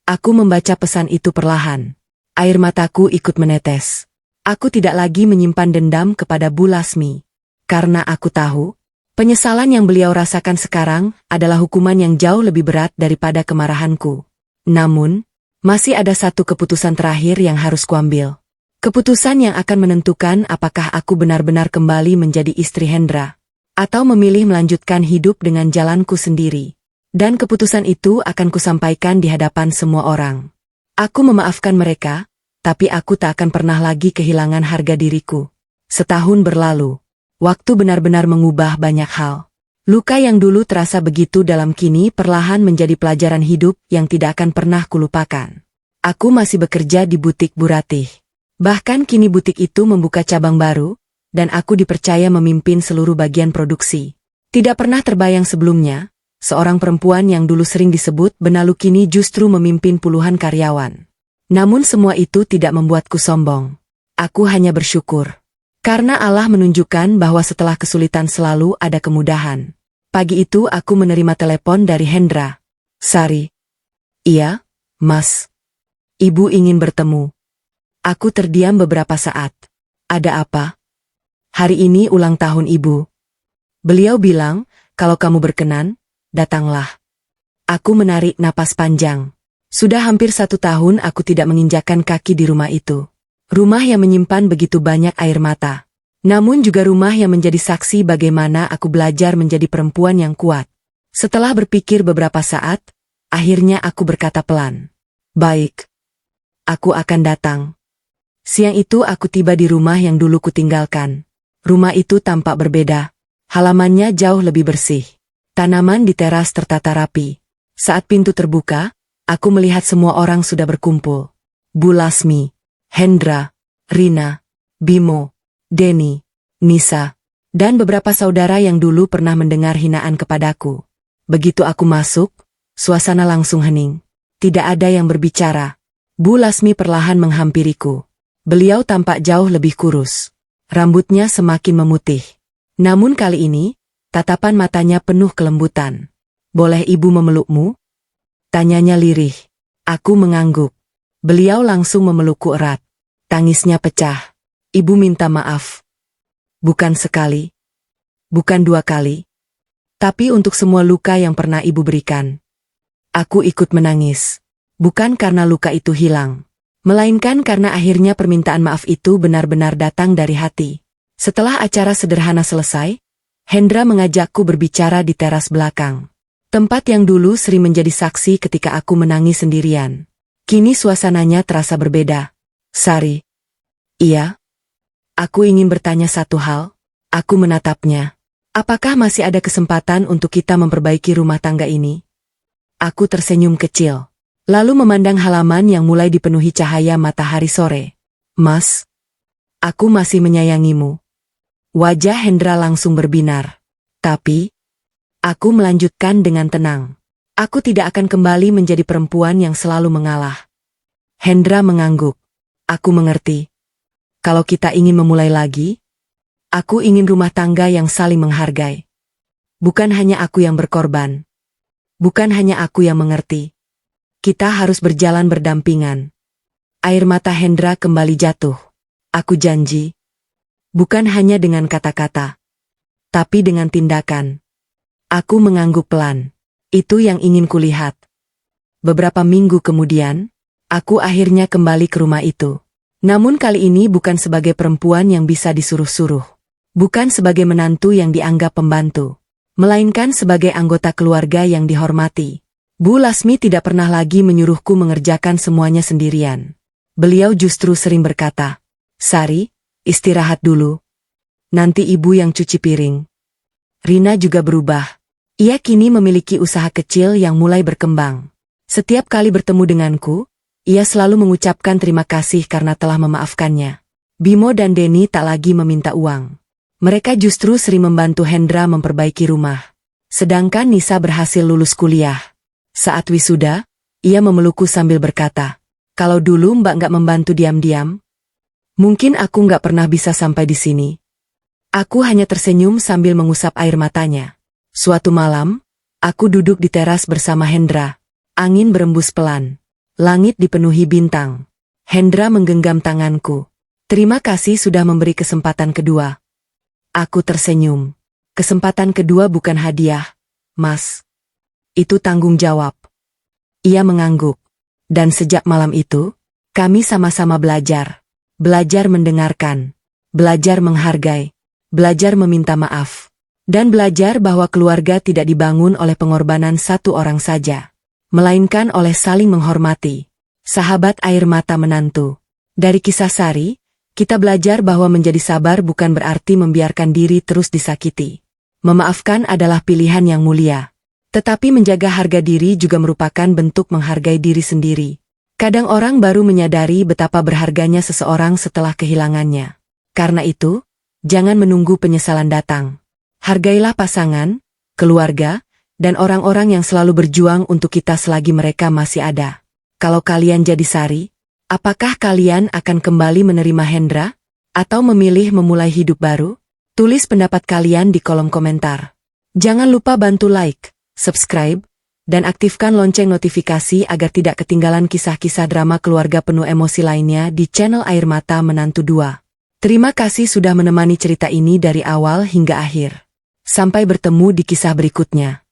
Aku membaca pesan itu perlahan. Air mataku ikut menetes. Aku tidak lagi menyimpan dendam kepada Bu Lasmi. Karena aku tahu, penyesalan yang beliau rasakan sekarang adalah hukuman yang jauh lebih berat daripada kemarahanku. Namun, masih ada satu keputusan terakhir yang harus kuambil. Keputusan yang akan menentukan apakah aku benar-benar kembali menjadi istri Hendra, atau memilih melanjutkan hidup dengan jalanku sendiri. Dan keputusan itu akan kusampaikan di hadapan semua orang. Aku memaafkan mereka, tapi aku tak akan pernah lagi kehilangan harga diriku. Setahun berlalu. Waktu benar-benar mengubah banyak hal. Luka yang dulu terasa begitu dalam kini perlahan menjadi pelajaran hidup yang tidak akan pernah kulupakan. Aku masih bekerja di butik Bu Ratih. Bahkan kini butik itu membuka cabang baru, dan aku dipercaya memimpin seluruh bagian produksi. Tidak pernah terbayang sebelumnya, seorang perempuan yang dulu sering disebut benalu kini justru memimpin puluhan karyawan. Namun semua itu tidak membuatku sombong. Aku hanya bersyukur. Karena Allah menunjukkan bahwa setelah kesulitan selalu ada kemudahan. Pagi itu aku menerima telepon dari Hendra. Sari. Iya, Mas. Ibu ingin bertemu. Aku terdiam beberapa saat. Ada apa? Hari ini ulang tahun ibu. Beliau bilang, kalau kamu berkenan, datanglah. Aku menarik napas panjang. Sudah hampir 1 tahun aku tidak menginjakkan kaki di rumah itu. Rumah yang menyimpan begitu banyak air mata. Namun juga rumah yang menjadi saksi bagaimana aku belajar menjadi perempuan yang kuat. Setelah berpikir beberapa saat, akhirnya aku berkata pelan. Baik. Aku akan datang. Siang itu aku tiba di rumah yang dulu kutinggalkan. Rumah itu tampak berbeda. Halamannya jauh lebih bersih. Tanaman di teras tertata rapi. Saat pintu terbuka, aku melihat semua orang sudah berkumpul. Bu Lasmi, Hendra, Rina, Bimo, Denny, Nisa, dan beberapa saudara yang dulu pernah mendengar hinaan kepadaku. Begitu aku masuk, suasana langsung hening. Tidak ada yang berbicara. Bu Lasmi perlahan menghampiriku. Beliau tampak jauh lebih kurus. Rambutnya semakin memutih. Namun kali ini, tatapan matanya penuh kelembutan. Boleh ibu memelukmu? Tanyanya lirih. Aku mengangguk. Beliau langsung memelukku erat. Tangisnya pecah. Ibu minta maaf. Bukan sekali. Bukan 2 kali. Tapi untuk semua luka yang pernah ibu berikan. Aku ikut menangis. Bukan karena luka itu hilang. Melainkan karena akhirnya permintaan maaf itu benar-benar datang dari hati. Setelah acara sederhana selesai, Hendra mengajakku berbicara di teras belakang. Tempat yang dulu sering menjadi saksi ketika aku menangis sendirian. Kini suasananya terasa berbeda. Sari. Iya. Aku ingin bertanya satu hal. Aku menatapnya. Apakah masih ada kesempatan untuk kita memperbaiki rumah tangga ini? Aku tersenyum kecil. Lalu memandang halaman yang mulai dipenuhi cahaya matahari sore. Mas, aku masih menyayangimu. Wajah Hendra langsung berbinar. Tapi, aku melanjutkan dengan tenang. Aku tidak akan kembali menjadi perempuan yang selalu mengalah. Hendra mengangguk. Aku mengerti. Kalau kita ingin memulai lagi, aku ingin rumah tangga yang saling menghargai. Bukan hanya aku yang berkorban. Bukan hanya aku yang mengerti. Kita harus berjalan berdampingan. Air mata Hendra kembali jatuh. Aku janji. Bukan hanya dengan kata-kata, tapi dengan tindakan. Aku mengangguk pelan. Itu yang ingin kulihat. Beberapa minggu kemudian, aku akhirnya kembali ke rumah itu. Namun kali ini bukan sebagai perempuan yang bisa disuruh-suruh. Bukan sebagai menantu yang dianggap pembantu. Melainkan sebagai anggota keluarga yang dihormati. Bu Lasmi tidak pernah lagi menyuruhku mengerjakan semuanya sendirian. Beliau justru sering berkata, Sari, istirahat dulu. Nanti ibu yang cuci piring. Rina juga berubah. Ia kini memiliki usaha kecil yang mulai berkembang. Setiap kali bertemu denganku, ia selalu mengucapkan terima kasih karena telah memaafkannya. Bimo dan Denny tak lagi meminta uang. Mereka justru sering membantu Hendra memperbaiki rumah. Sedangkan Nisa berhasil lulus kuliah. Saat wisuda, ia memelukku sambil berkata, kalau dulu Mbak nggak membantu diam-diam, mungkin aku nggak pernah bisa sampai di sini. Aku hanya tersenyum sambil mengusap air matanya. Suatu malam, aku duduk di teras bersama Hendra. Angin berembus pelan. Langit dipenuhi bintang. Hendra menggenggam tanganku. Terima kasih sudah memberi kesempatan kedua. Aku tersenyum. Kesempatan kedua bukan hadiah, Mas. Itu tanggung jawab. Ia mengangguk. Dan sejak malam itu, kami sama-sama belajar. Belajar mendengarkan. Belajar menghargai. Belajar meminta maaf. Dan belajar bahwa keluarga tidak dibangun oleh pengorbanan satu orang saja. Melainkan oleh saling menghormati. Sahabat air mata menantu. Dari kisah Sari, kita belajar bahwa menjadi sabar bukan berarti membiarkan diri terus disakiti. Memaafkan adalah pilihan yang mulia. Tetapi menjaga harga diri juga merupakan bentuk menghargai diri sendiri. Kadang orang baru menyadari betapa berharganya seseorang setelah kehilangannya. Karena itu, jangan menunggu penyesalan datang. Hargailah pasangan, keluarga, dan orang-orang yang selalu berjuang untuk kita selagi mereka masih ada. Kalau kalian jadi Sari, apakah kalian akan kembali menerima Hendra? Atau memilih memulai hidup baru? Tulis pendapat kalian di kolom komentar. Jangan lupa bantu like, subscribe, dan aktifkan lonceng notifikasi agar tidak ketinggalan kisah-kisah drama keluarga penuh emosi lainnya di channel Air Mata Menantu 2. Terima kasih sudah menemani cerita ini dari awal hingga akhir. Sampai bertemu di kisah berikutnya.